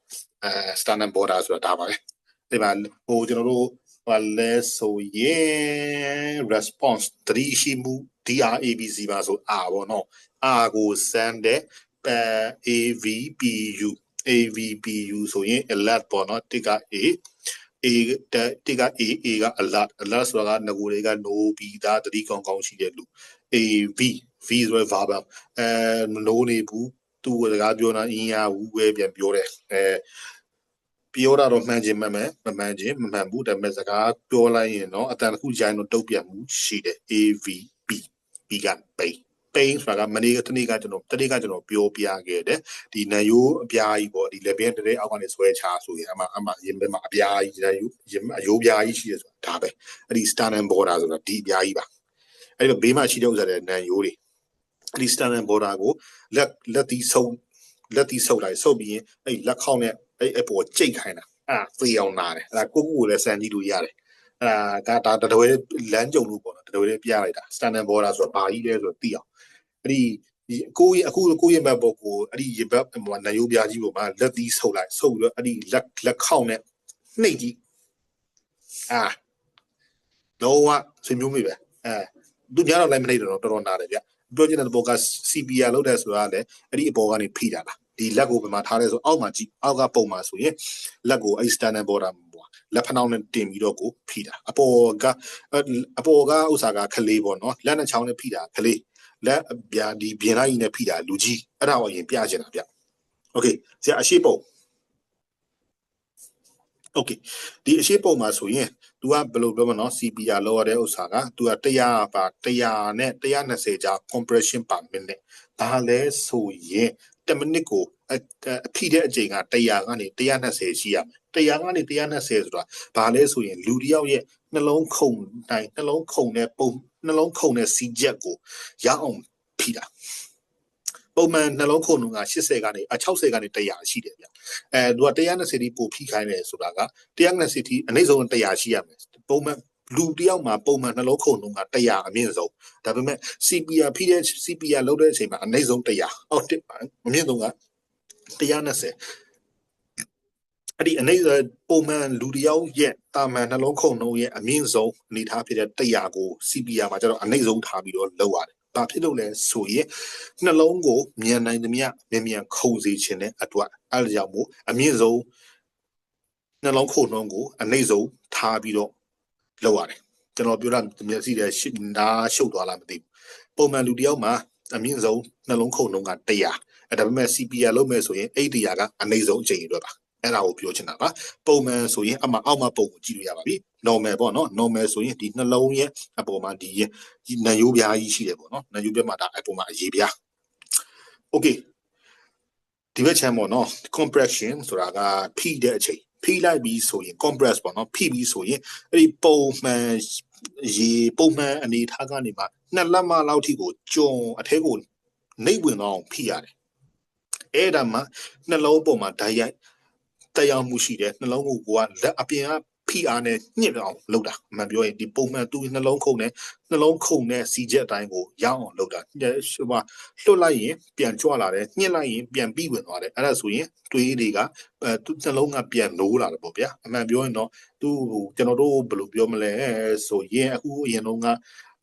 standard border ဆိုတာဒါပါပဲဒီမှာဟိုကျွန်တော်တို့ဘာလဲဆိုရင် response 3ရှိမှု DRABC ပါဆို R ပေါ့နော် R ကိုစမ်းတဲ့ AVPU ဆိုရင် alert ပေါ့နော်တစ်က A တစ်က A က alert ဆိုတာကငကိုတွေက no ပြီးသားတတိကောင်းရှိတဲ့လူ AV ဆိုရယ် verbal မလို့နေဘူးသူ့စကားပြောတာအင်းရဘူးပဲပြန်ပြောတယ်ပြောတာတော့မှန်ခြင်းမှန်မယ်မမှန်ခြင်းမမှန်ဘူးဒါပေမဲ့စကားပြောလိုက်ရင်တော့အတန်တစ်ခုကြိုင်တော့တုတ်ပြန်မှုရှိတယ် AVP B က pain ဆိုတာကမနေ့ကတနေ့ကကျွန်တော်ပြောပြခဲ့တယ်ဒီနယိုးအပြားကြီးပေါ့ဒီ level တဲ့အောက်ကနေဆွဲချဆိုရင်အမှရင်ဘက်မှာအပြားကြီးနယိုးအယိုးပြားကြီးရှိတယ်ဆိုတာဒါပဲအဲ့ဒီ standard border ဆိုတာဒီအပြားကြီးပါအဲ့တော့ဘေးမှာရှိတဲ့ဥစ္စာတွေနယိုးတွေအဲ့ဒီ standard border ကိုလက်သီးဆုပ်လိုက်ဆုပ်ပြီးရင်အဲ့လက်ခေါက်နဲ့အဲ့အပေါ်ကြိတ်ခိုင်းတာသေအောင်နာတယ်အဲ့ဒါကိုလည်းစမ်းကြည့်လို့ရတယ်အဲ့ဒါတတွဲလမ်းကြုံလို့ပေါ့နော်တတွဲပြလိုက်တာ standard border ဆိုတာဘာကြီးလဲဆိုတော့သိအောင်အဲ့ဒီကိုရဲ့ဘက်ပေါ်ကိုအဲ့ဒီရေဘက်နယိုးပြားကြီးပေါ်မှာလက်သီးဆုပ်ပြီးတော့အဲ့ဒီလက်ခေါက်နဲ့နှိပ်ကြည့် လောကဆွေမျိုးမိပဲသူများတော့လိုက်မနေတော့တော်နာတယ်ဗျပြောချင်တဲ့ဘောက CPR လောက်တဲ့ဆိုတာလည်းအဲ့ဒီအပေါ်ကနေဖိတာလားဒီလက်ကိုဘယ်မှာထားလဲဆိုအောက်မှာကြည့်အောက်ကပုံမှာဆိုရင်လက်ကိုအဲ့ standard border လက်ဖနှောင်းနဲ့တင်ပြီးတော့ကိုဖိတာအပေါ်ကဥစ္စာကခလေးပေါ့နော်လက်နဲ့ချောင်းနဲ့ဖိတာခလေးလက်ဗျာဒီပြင်လိုက်နဲ့ဖိတာလူကြီးအဲ့ဒါကိုအရင်ပြချင်တာဗျโอเคဆရာအရှိပုံโอเคဒီအရှိပုံမှာဆိုရင် तू ကဘယ်လိုပြောမလဲနော် CPR လောက်ရတဲ့ဥစ္စာက तू က100ပါ100နဲ့120ကြာ compression per minute ဒါလည်းဆိုရင်10မိနစ်ကိုအဖိတဲ့အချိန်က100ကနေ120ရှိရမယ်100ကနေ120ဆိုတာဘာလဲဆိုရင်လူတစ်ယောက်ရဲ့နှလုံးခုန်တိုင်းနှလုံးခုန်တဲ့ပုံနှလုံးခုန်တဲ့စီချက်ကိုရအောင်ဖိတာပုံမှန်နှလုံးခုန်က80ကနေ60ကနေ100ရှိတယ်ဗျသူက120တိပို့ဖိခိုင်းတယ်ဆိုတာက120တိအနည်းဆုံး100ရှိရမယ်ပုံမှန်လူတယောက်မှာပုံမှန်နှလုံးခုန်က100အမြင့်ဆုံးဒါပေမဲ့ CPR ဖိတဲ့ CPR လုပ်တဲ့အချိန်မှာအနည်းဆုံး100အော်အမြင့်ဆုံးက120အဲ့ဒီအနေပုံမှန်လူတယောက်ရဲ့တာမန်နှလုံးခုန်နှုန်းရဲ့အမြင့်ဆုံးအနေထားဖြစ်တဲ့100ကို CPR မှာကျတော့အနည်းဆုံးထားပြီးတော့လုပ်ရတယ်။ဘာဖြစ်လို့လဲဆိုရင်နှလုံးကိုမြန်နိုင်သမျှမြန်ခုန်စေခြင်းတဲ့အတွက်အဲ့ဒါကြောင့်မို့အမြင့်ဆုံးနှလုံးခုန်နှုန်းကိုအနည်းဆုံးထားပြီးတော့လုပ်ရတယ်။ကျွန်တော်ပြောတာမျက်စိနဲ့နားရှုပ်သွားလားမသိဘူး။ပုံမှန်လူတယောက်မှာအမြင့်ဆုံးနှလုံးခုန်နှုန်းက100အဲ့ဒါပေမဲ့ CPR လုပ်မယ်ဆိုရင်အဲ့100ကအနည်းဆုံးအချိန်အတွက်ပါအဲ့ဒါကိုပြောချင်တာပါပုံမှန်ဆိုရင်အမှအောက်မှာပုံကိုကြည့်လို့ရပါပြီ normal ပေါ့နော် normal ဆိုရင်ဒီနှလုံးရဲ့အပေါ်မှာဒီနံရိုးပြားကြီးရှိတယ်ပေါ့နော်နံရိုးပြားမှာဒါအပေါ်မှာအရေပြား okay ဒီဘက်ချမ်းပေါ့နော် compression ဆိုတာကဖိတဲ့အချိန်ဖိလိုက်ပြီးဆိုရင် compress ပေါ့နော်ဖိပြီးဆိုရင်အဲ့ဒီပုံမှန်အနေထားကနေမှ2လက်မလောက်ထိကိုကျွံအထဲကိုနှိပ်ဝင်အောင်ဖိရတယ်အဲ့ဒါမှနှလုံးပေါ်မှာဓာတ်ရိုက်တရားမှုရှိတယ်နှလုံးကိုကလက်အပြင်ကဖိအားနဲ့ညှစ်အောင်လုပ်တာအမှန်ပြောရင်ဒီပုံမှန်သူနှလုံးခုန်တဲ့စီချက်အတိုင်းကိုရအောင်လုပ်တာဟိုမှာလွတ်လိုက်ရင်ပြန်ကြွလာတယ်ညှစ်လိုက်ရင်ပြန်ပြီးဝင်သွားတယ်အဲ့ဒါဆိုရင်တွေးတွေကသူနှလုံးကပြန်နိုးလာတယ်ပေါ့ဗျာအမှန်ပြောရင်တော့သူကျွန်တော်တို့ဘယ်လိုပြောမလဲဆိုရင်အခုအရင်တော့က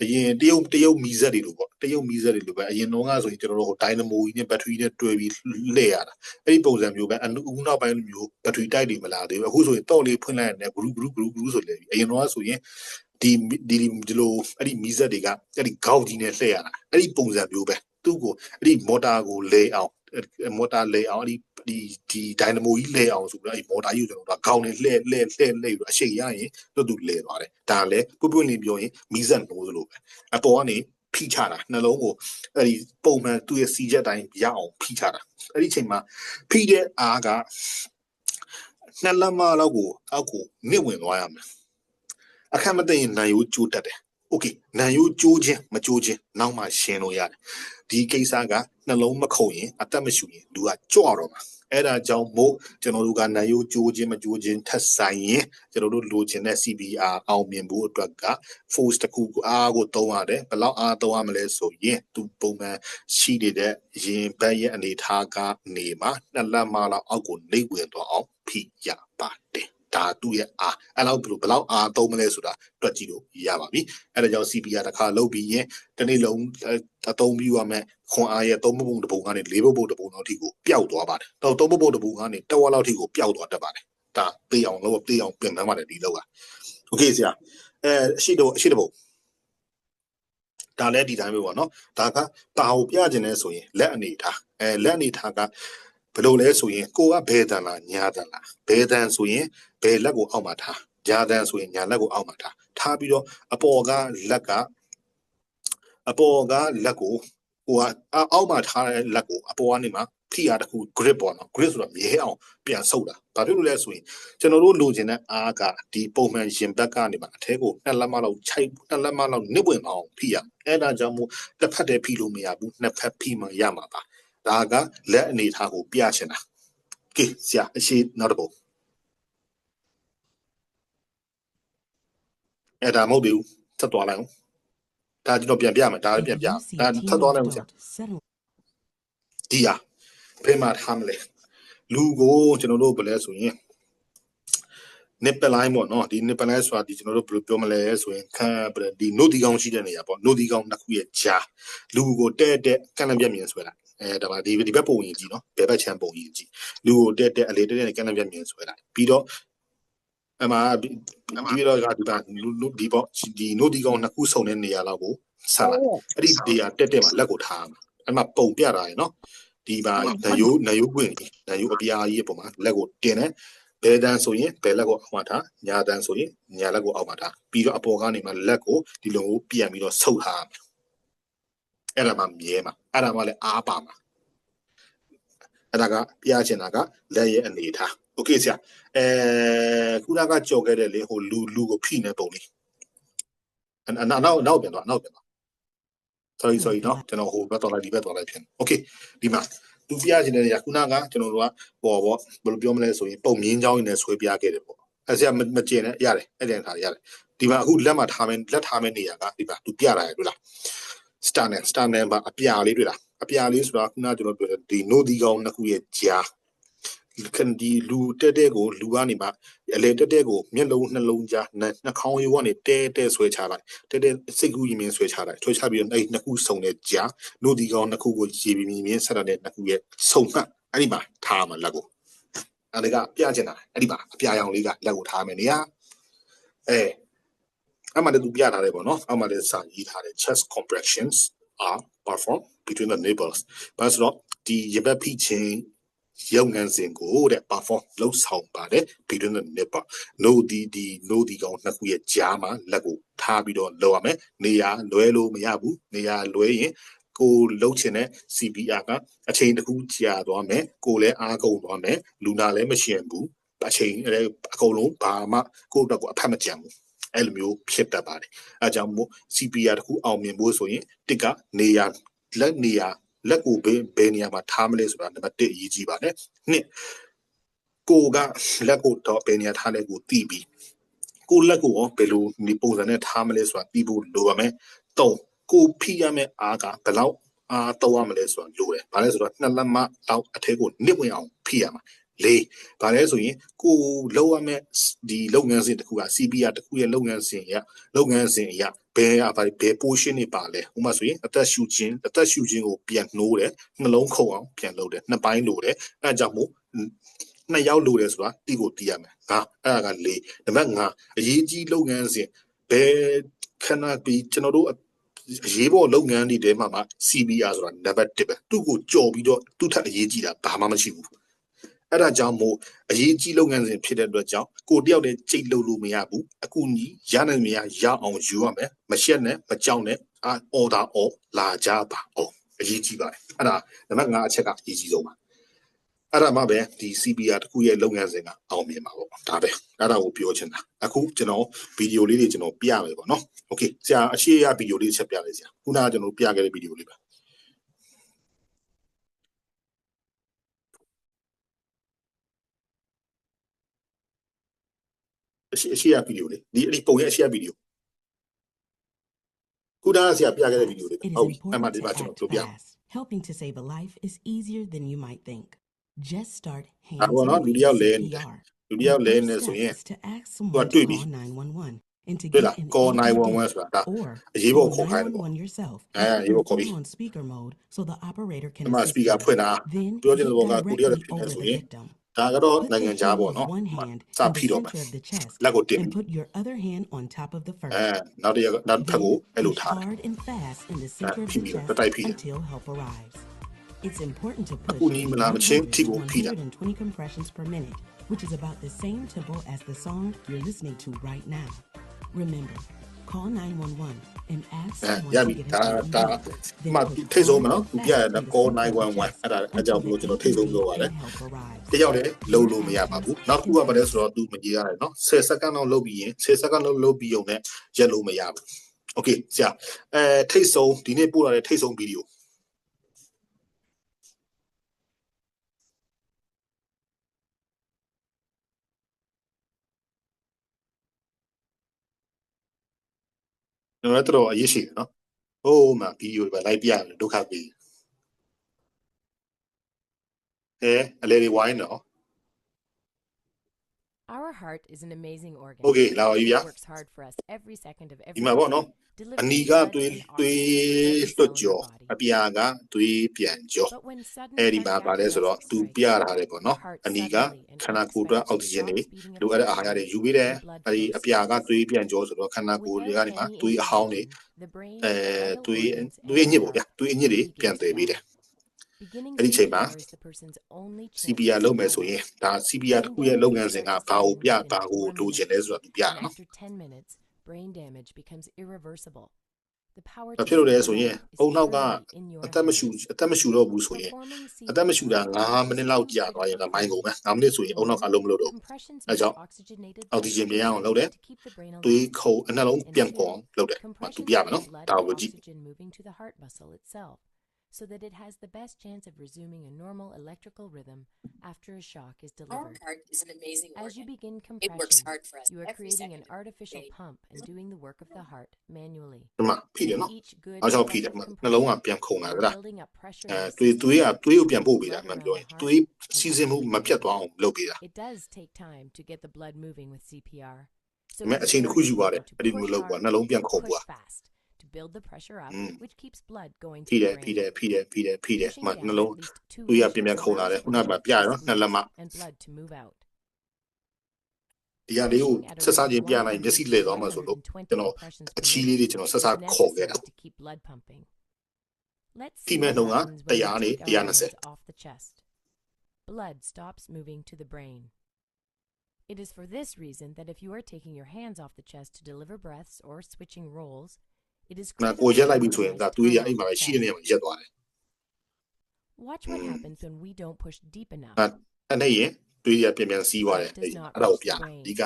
အရင်တရုတ်မီးစက်တွေလို့ပေါ့တရုတ်မီးစက်တွေလို့ပဲအရင်တော့ကဆိုရင်ကျွန်တော်တို့ဒိုင်နမိုကြီးနဲ့ဘက်ထရီနဲ့တွဲပြီးလှည့်ရတာအဲ့ဒီပုံစံမျိုးပဲအခုနောက်ပိုင်းမျိုးဘက်ထရီတိုက်တွေမလာသေးဘူးအခုဆိုရင်တော့လေးဖွင့်လိုက်ရတယ် group ဆိုလေအရင်တော့ဆိုရင်ဒီလိုအဲ့ဒီမီးစက်တွေကအဲ့ဒီခေါက်ကြီးနဲ့လှည့်ရတာအဲ့ဒီပုံစံမျိုးပဲသူ့ကိုအဲ့ဒီမော်တာကိုလဲအောင်အဲ့ဒီဒိုင်နမိုကြီးလဲအောင်ဆိုပြီးအဲ့ဒီမော်တာကြီးကိုကျွန်တော်တို့ခေါင်းနဲ့လှည့်ပြီးအရှိန်ရရင်သူလဲသွားတယ်ဒါလည်းပွင့်လင်းပြောရင်မီးစက်နိုးသလိုပဲအပေါ်ကနေဖိချတာနှလုံးကိုအဲ့ဒီပုံမှန်သူ့ရဲ့စီချက်တိုင်းရအောင်ဖိချတာအဲ့ဒီအချိန်မှာဖိတဲ့အားက2လက်မလောက်ကိုအောက်ကိုနစ်ဝင်သွားရမယ်အခက်မသိရင်နံရိုးကျိုးတတ်တယ်โอเคနံရိုးကျိုးခြင်းမကျိုးခြင်းနောက်မှရှင်းလို့ရတယ်ဒီကိစ္စကနှလုံးမခုန်ရင်အသက်မရှူရင်လူကကြွတော့မှာအဲ့ဒါကြောင့်မို့ကျွန်တော်တို့ကနံရိုးကျိုးခြင်းမကျိုးခြင်းထက်ဆိုင်ရင်ကျွန်တော်တို့လိုချင်တဲ့ CPR အောင်မြင်ဖို့အတွက်က force တစ်ခုအားကိုသုံးရတယ်ဘယ်လောက်အားသုံးရမလဲဆိုရင်သူပုံမှန်ရှိနေတဲ့ရင်ဘက်ရဲ့အနေထားကနေမှ2လက်မလောက်အောက်ကိုနှိပ်ဝင်သွားအောင်ဖိရပါတယ်ဒါသူ့ရဲ့အားအဲ့လောက်ဘယ်လောက်အားသုံးမလဲဆိုတာတွက်ကြည့်လို့ရပါပြီအဲ့ဒါကြောင့် CPR တစ်ခါလုပ်ပြီးရင်တစ်နေ့လုံးအသုံးပြုရမယ်ခွန်အားရဲ့3ပုံတစ်ပုံကနေ4ပုံတစ်ပုံလောက်ထိကိုပျောက်သွားပါတယ်တော့3ပုံတစ်ပုံကနေ1ဝက်လောက်ထိကိုပျောက်သွားတတ်ပါတယ်ဒါသိအောင်ပြင်မှန်းပါတယ်ဒီလောက်ကโอเคဆရာအရှိတပုံဒါလည်းဒီတိုင်းပဲပေါ့နော်ဒါကတာကိုပြခြင်းလဲဆိုရင်လက်အနေထားလက်အနေထားကဘယ်လိုလဲဆိုရင်ကိုကဘယ်တန်လားညာတန်လားဘယ်တန်ဆိုရင်ဘယ်လက်ကိုအောက်မှာထားညာတန်ဆိုရင်ညာလက်ကိုအောက်မှာထားပြီးတော့အပေါ်ကလက်ကိုဟိုကအောက်မှာထားတဲ့လက်ကိုအပေါ်ကနေမှဖိအားတစ်ခု grip ပေါ့နော် grip ဆိုတော့မြဲအောင်ပြန်ဆုပ်တာဘာဖြစ်လို့လဲဆိုရင်ကျွန်တော်တို့လိုချင်တဲ့အားကဒီပုံမှန်ရင်ဘက်ကနေမှအထဲကို2လက်မလောက်2လက်မလောက်နစ်ဝင်အောင်ဖိရအဲ့ဒါကြောင့်မို့တစ်ဖက်တည်းဖိလို့မရဘူးနှစ်ဖက်ဖိမှရမှာပါဒါကလက်အနေထားကိုပြချင်တာကဲဆရာအရှိနောက်တစ်ပုဒ်အဲ့ဒါမဟုတ်ဘူးဆက်သွားလိုက်အောင်ဒါကျွန်တော်ပြန်ပြမယ်ဒါလည်းပြန်ပြဒါဆက်သွားလိုက်အောင်ဆရာဒီဟာဘယ်မှာထားမလဲလူကိုကျွန်တော်တို့ဘယ်လဲဆိုရင် nipple line ပေါ့နော်ဒီ nipple line ဆိုတာဒီကျွန်တော်တို့ဘယ်လိုပြောမလဲဆိုရင်ခံဒီ note ဒီကောင်ရှိတဲ့နေရာပေါ့ note ဒီကောင်နှစ်ခုရဲ့ကြားလူကိုတဲ့ကန့်လန့်ပြတ်မြင်ဆွဲလိုက်ဒါပါဒီဘက်ပုံရင်ကြည့်နော်ဘယ်ဘက်ချမ်းပုံရင်ကြည့်လူကိုတဲ့အလေတဲ့ကန့်လန့်ပြတ်မြင်ဆွဲလိုက်ပြီးတော့အမှဒီတော့ကဒီပေါ့ဒီ note ဒီကောင်နှစ်ခုစုံတဲ့နေရာလောက်ကိုဆက်လိုက်အဲ့ဒီနေရာတက်မှာလက်ကိုထားမှာအဲ့မှာပုံပြတာရယ်နော်ဒီပါနယိုးကွင်းနယိုးအပြားကြီးပုံမှာလက်ကိုတင်တယ်ဘယ်တန်းဆိုရင်ဘယ်လက်ကိုအောက်မှာထားညာတန်းဆိုရင်ညာလက်ကိုအောက်မှာထားပြီးတော့အပေါ်ကနေမှလက်ကိုဒီလိုပြန်ပြီးတော့ဆုပ်ထားအဲ့ဒါမှမြဲမှာအဲ့ဒါမှလည်းအားပါမှာအဲ့ဒါကပြချင်တာကလက်ရဲ့အနေထားโอเคဆရာခုနကကြော်ခဲ့တဲ့လေဟိုလူကိုဖိနေပုံလေးနောက်ပြန်တော့sorry เนาะကျွန်တော်ဟိုဘက်တော့လိုက်ဒီဘက်တော့လိုက်ဖြစ်โอเคဒီမှာသူပြချင်တဲ့နေရာခုနကကျွန်တော်တို့ကဟောပေါ့ဘယ်လိုပြောမလဲဆိုရင်ပုံမြင်းချောင်းနဲ့ဆွဲပြခဲ့တယ်ပေါ့အဲ့ဆရာမကျင်နဲ့ရတယ်အဲ့တဲ့ခါရတယ်ဒီမှာအခုလက်မှာထားမယ်လက်ထားမယ်နေရာကဒီမှာသူပြတာရတွေ့လား star နဲ့ပါအပြာလေးတွေ့လားအပြာလေးဆိုတာခုနကျွန်တော်ပြောတဲ့ဒီ note ဒီကောင်နှစ်ခုရဲ့ကြားခံဒီလူတဲ့ကိုလူကနေမှအလေတဲ့ကိုမျက်လုံးနှလုံးကြားနှာခေါင်းရိုးကနေတဲဆွဲချလိုက်တဲ့စိတ်ကူးရင်မြင်ဆွဲချလိုက်ဆွဲချပြီးတော့အဲ့နှစ်ခုစုံတဲ့ကြားနို့ဒီကောင်နှစ်ခုကိုရေပြီးမြင်ဆက်တဲ့နှစ်ခုရဲ့စုံမှတ်အဲ့ဒီမှာထားမှာလက်ကိုအဲ့ဒါကပြချင်တာအဲ့ဒီမှာအပြာရောင်လေးကလက်ကိုထားမယ်နေရအမှလည်းသူပြထားတယ်ပေါ့နော်အမှလည်းစာရေးထားတယ် chest compressions are performed between the nipples ဘာလို့ဆိုတော့ဒီရပတ်ဖိချင်းရုပ်ငန်းစဉ်ကိုတဲ့ perform လောက်ဆောင်ပါတယ် between the nipple no ဒီကောင်နှစ်ခုရဲ့ကြားမှာလက်ကိုထားပြီးတော့လောက်ရမယ်နေရာလွဲလို့မရဘူးနေရာလွဲရင်ကိုလှုပ်ချင်တဲ့ CPR ကအချိန်တစ်ခုကြာသွားမယ်ကိုလည်းအားကုန်သွားမယ်လူနာလည်းမရှင်ဘူးအချိန်အကုန်လုံးဘာမှကိုယ့်အတွက်ကိုအဖက်မကြံဘူးအဲ့လိုမျိုးဖြစ်တတ်ပါတယ်အဲကြောင့်မို့ CPR တခုအောင်မြင်ဖို့ဆိုရင်တစ်ကနေရာလက်ကိုဘယ်နေရာမှာထားမလဲဆိုတာနံပါတ်1အရေးကြီးပါတယ်နှစ်ကိုကလက်ကိုတော့ဘယ်နေရာထားလဲကိုသိပြီးကိုလက်ကိုရောဘယ်လိုဒီပုံစံနဲ့ထားမလဲဆိုတာသိဖို့လိုပါမယ်3ကိုဖိရမယ့်အားကဘယ်လောက်အားတော့ရမလဲဆိုတာလိုတယ်ဘာလဲဆိုတော့2လက်မလောက်အထက်ကိုနစ်ဝင်အောင်ဖိရမှာ4ဘာလဲဆိုရင်ကိုလောက်ရမယ့်ဒီလုပ်ငန်းစဉ်တစ်ခုက CPR တစ်ခုရဲ့လုပ်ငန်းစဉ်အရာဘယ် portion တွေပါလဲဥပမာဆိုရင်အသက်ရှူခြင်းကိုပြန်နှိုးတယ်နှလုံးခုန်အောင်ပြန်လုပ်တယ်နှစ်ပိုင်းလိုတယ်အဲဒါကြောင့်မို့နှစ်ယောက်လိုတယ်ဆိုတာတိကိုသိရမယ်အဲ့ဒါက4နံပါတ်5အရေးကြီးလုပ်ငန်းစဉ်ဘယ်ခဏပြီးကျွန်တော်တို့အရေးပေါ်လုပ်ငန်းတွေထဲမှာ CPR ဆိုတာနံပါတ်1ပဲသူ့ကိုကြော်ပြီးတော့သူ့ထက်အရေးကြီးတာဘာမှမရှိဘူးအဲ့ဒါကြောင့်မို့အရေးကြီးလုပ်ငန်းစဉ်ဖြစ်တဲ့အတွက်ကြောင့်ကိုတယောက်တည်းကြိတ်လို့မရဘူးအကူညီရနိုင်မရရအောင်ယူရမယ်မရှက်နဲ့မကြောက်နဲ့order လာကြပါအောင်အရေးကြီးပါတယ်အဲ့ဒါနံပါတ်5အချက်ကအရေးကြီးဆုံးပါအဲ့ဒါမှပဲဒီ CPR တခုရဲ့လုပ်ငန်းစဉ်ကအောင်မြင်မှာပေါ့ဒါပဲအဲ့ဒါကိုပြောချင်တာအခုကျွန်တော်ဗီဒီယိုလေးတွေကျွန်တော်ပြမယ်ပေါ့နော်โอเคဆရာအရှိရဗီဒီယိုလေးချက်ပြလိုက်ဆရာခုနကကျွန်တော်ပြခဲ့တဲ့ဗီဒီယိုလေးပါအရှိရဗီဒီယိုလေးဒီပုံရဲ့အရှိရဗီဒီယိုခုနကဆရာပြခဲ့တဲ့ဗီဒီယိုလေးဟုတ်အဲ့မှာဒီမှာကျွန်တော်ပြောပြ Helping to save a life is easier than you might think. Just start hands ဘောနော်လူတယောက်လဲနေဆိုရင်သူကတွေ့ပြီ and toတွေ့ get လား an ကော immediate 911ဆိုတာဒါ or အရေးပေါ်ခေါ်ခိုင်းတယ် call ပေါ့ 911 yourself. အရေးပေါ်ခေါ်ပြီ Put on speaker mode so the operator can ဒီမှာ assist speaker you. ဖွင့်တာ Then ပြောချင် get တဲ့ဘောကကိုတယောက်တည်း directly ဖြစ်နေ over ဆို the ရင် victim. ဒါကတော့ Put နိုင်ငံ the ခြား heel ပေါ့ of နော် one hand စာ in ဖိ the တော့မယ် center of the chest လက်ကိုတင် and ပြီ put your other hand on top of the first. နောက်တစ်ဖက်ကိုအဲ့လို Push ထားတယ် hard and fast in the center of the Phi- chest Patay Phi. until help arrives. It's important to push Uni in Malam 100 Chin to Tigo Phi da. 120 compressions per minute, which is about the same tempo as the song you're listening to right now. Remember, call 911 and ask အဲ someone ရ to ပြီ get ဒါ an ဒါ ED. မှ Then ထိတ် push ဆုံးမ hard နော် and သူပြရ fast တာ in the ကော center of the 911 chest အဲ့ဒါအကြောင်း until လို့ the ကျွန်တော်ထိတ်ဆုံးပြောပါတယ် and help arrives. တယောက်တည်းလုံလို့မရပါဘူးနောက်တစ်ခုကဘာလဲဆိုတော့သူမကြီးရတယ်နော်10စက္ကန့်လောက်လုပ်ပြီးရင်10စက္ကန့်လောက်လုပ်ပြီးုံနဲ့ရက်လို့မရဘူးโอเคဆရာထိတ်ဆုံးဒီနေ့ပို့လာတဲ့ထိတ်ဆုံးဗီဒီယိုကျွန်တော်တို့အရေးရှိတယ်နော်ဟိုးမှာဗီဒီယိုတွေပဲလိုက်ပြရတယ်ဒုက္ခပေးအလဲတွေဝိုင်းတော့ Our heart is an amazing organ. Okay လာပါပြီဗျာ It works hard for us every second of ဒီ every မှာပေါ့ day, နော် delivering အနီက blood တွေး and တွေး oxygen to every လွတ် cell in ကြော the body. အပြာကတွေးပြန်ကြော But when sudden အဲ့ဒီမှာပါလဲဆိုတော့ cardiac သူ arrest ပြ strikes, ထားတယ်ပေါ့ the နော် heart အနီက suddenly and ခန္ဓာကိုယ်အတွက်အောက်ဆီဂျင်တွေလိုအပ်တဲ့အာဟာရတွေယူပေးတယ် blood အဲ့ဒီ flows အပြာက fast. တွေးပြန်ကြောဆိုတော့ခန္ဓာကိုယ်တွေကနေမှ Without တွေး any အဟောင်းတွေ intervention, the brain, အဲ the တွေး vital organs, တွေး and ညစ် the ပေါ့ဗျာ heart တွေးညစ်တွေ begin ပြန် to တည်ပေးတယ် swell. Beginning အဲ့ဒီချိန်မှာ CPR is the person's only chance CPR to လုပ်မယ် survive. ဆိုရင်ဒါ CPR တစ်ခုရဲ့လုပ်ငန်းစဉ်ကဘာကိုပြတာကိုလိုချင်လဲဆိုတော့သူပြတာ And နော် after 10 minutes, brain damage becomes irreversible. The power ဘာ to ဖြစ်လို့လဲ save ဆိုရင် life is အုံနောက်က firmly in your အသက်မရှိ hands. အသက်မရှိတော့ဘူးဆိုရင် Performing အသက်မရှိတာ CPR 9မိနစ်လောက်ကြာသွားရင်ဒါမိုင်းကုန်ပဲ9မိနစ်ဆိုရင်အုံနောက်ကလုံးမလို့တော့ Compressions အဲကြောင့် make oxygenated အောက်ဆီဂျင်ပြန်ရအောင်လုပ်တယ် to keep the brain တွေး alive. ခုံအနှလုံး And ပြန် two, ကုန်လုပ်တယ်မသူ compressions ပြမယ်နော် keep blood ဒါ and ကိုကြည့် oxygen moving to the heart muscle itself, so that it has the best chance of resuming a normal electrical rhythm after a shock is Our delivered. heart is an amazing As you organ. begin It works compression, hard for us you are every creating an second of every artificial day. pump and doing the work of the heart manually. ဒီမှာဖိတယ်နော် Each good အားကြောင့်ဖိတယ် effective နှလုံးက compression, ပြန်ခုန်လာ you ကြ are လား building up pressure အဲ in the တွေး system, တွေးကတွေးကိုပြန်ပို့ပေးတာ blood မှန် around ပြော the ရင် heart တွေး and စီစဉ်မှုမပြတ်သွားအောင်လုပ်ပေးတာ It does take time to get the blood moving with CPR. So ဒါပေမဲ့ it's အချိန်တစ်ခု very ယူပါတယ် important to အဲ့ဒီမျိုး push လုပ်ပါ hard, နှလုံးပြန်ခုန် push ပွား fast to build the pressure up, Mm. which keeps blood going to ဖိတ the ယ်ဖိ brain. တယ်ဖိတယ်ဖိတယ်ဖိတယ် Pushing မှ down နှလုံး at least 2 တွေးရ inches ပြန်ပြန်ခုန်လာတယ် allows ခုနက blood ပြ to ရနော်နှစ်လက်မ and blood to move out. ဒီဟာလေးကိုဆက်စားချင်းပြလိုက်မျက်စိလဲသွားမှဆိုလို့ကျွန်တော် compressions အ per ချီးလေး minute တွေကျွန်တော်ဆက်စား is ခေါ်ခဲ့တာ necessary to keep blood pumping. Let's ဖိ see မဲ့ what နှုန်းက happens when we 100 နဲ့ take our hands 120 off the chest. Blood stops moving to the brain. It is for this reason that if you are taking your hands off the chest to deliver breaths or switching roles, it is နာ critical ကိုရက် to လိုက်ပြီဆိုရင် minimize ဒါတွေးရ time အိမ် off မှာပဲ the ရှိတဲ့နေရာ chest. မှာရက်သွားတယ် Watch what happens when we don't push deep enough. အဲ့နဲ့ရင်တွေးရပြန်ပြန်စီးသွားတယ် Blood does not အဲ့ဒါကို reach ပြ the တာ brain. ဒီက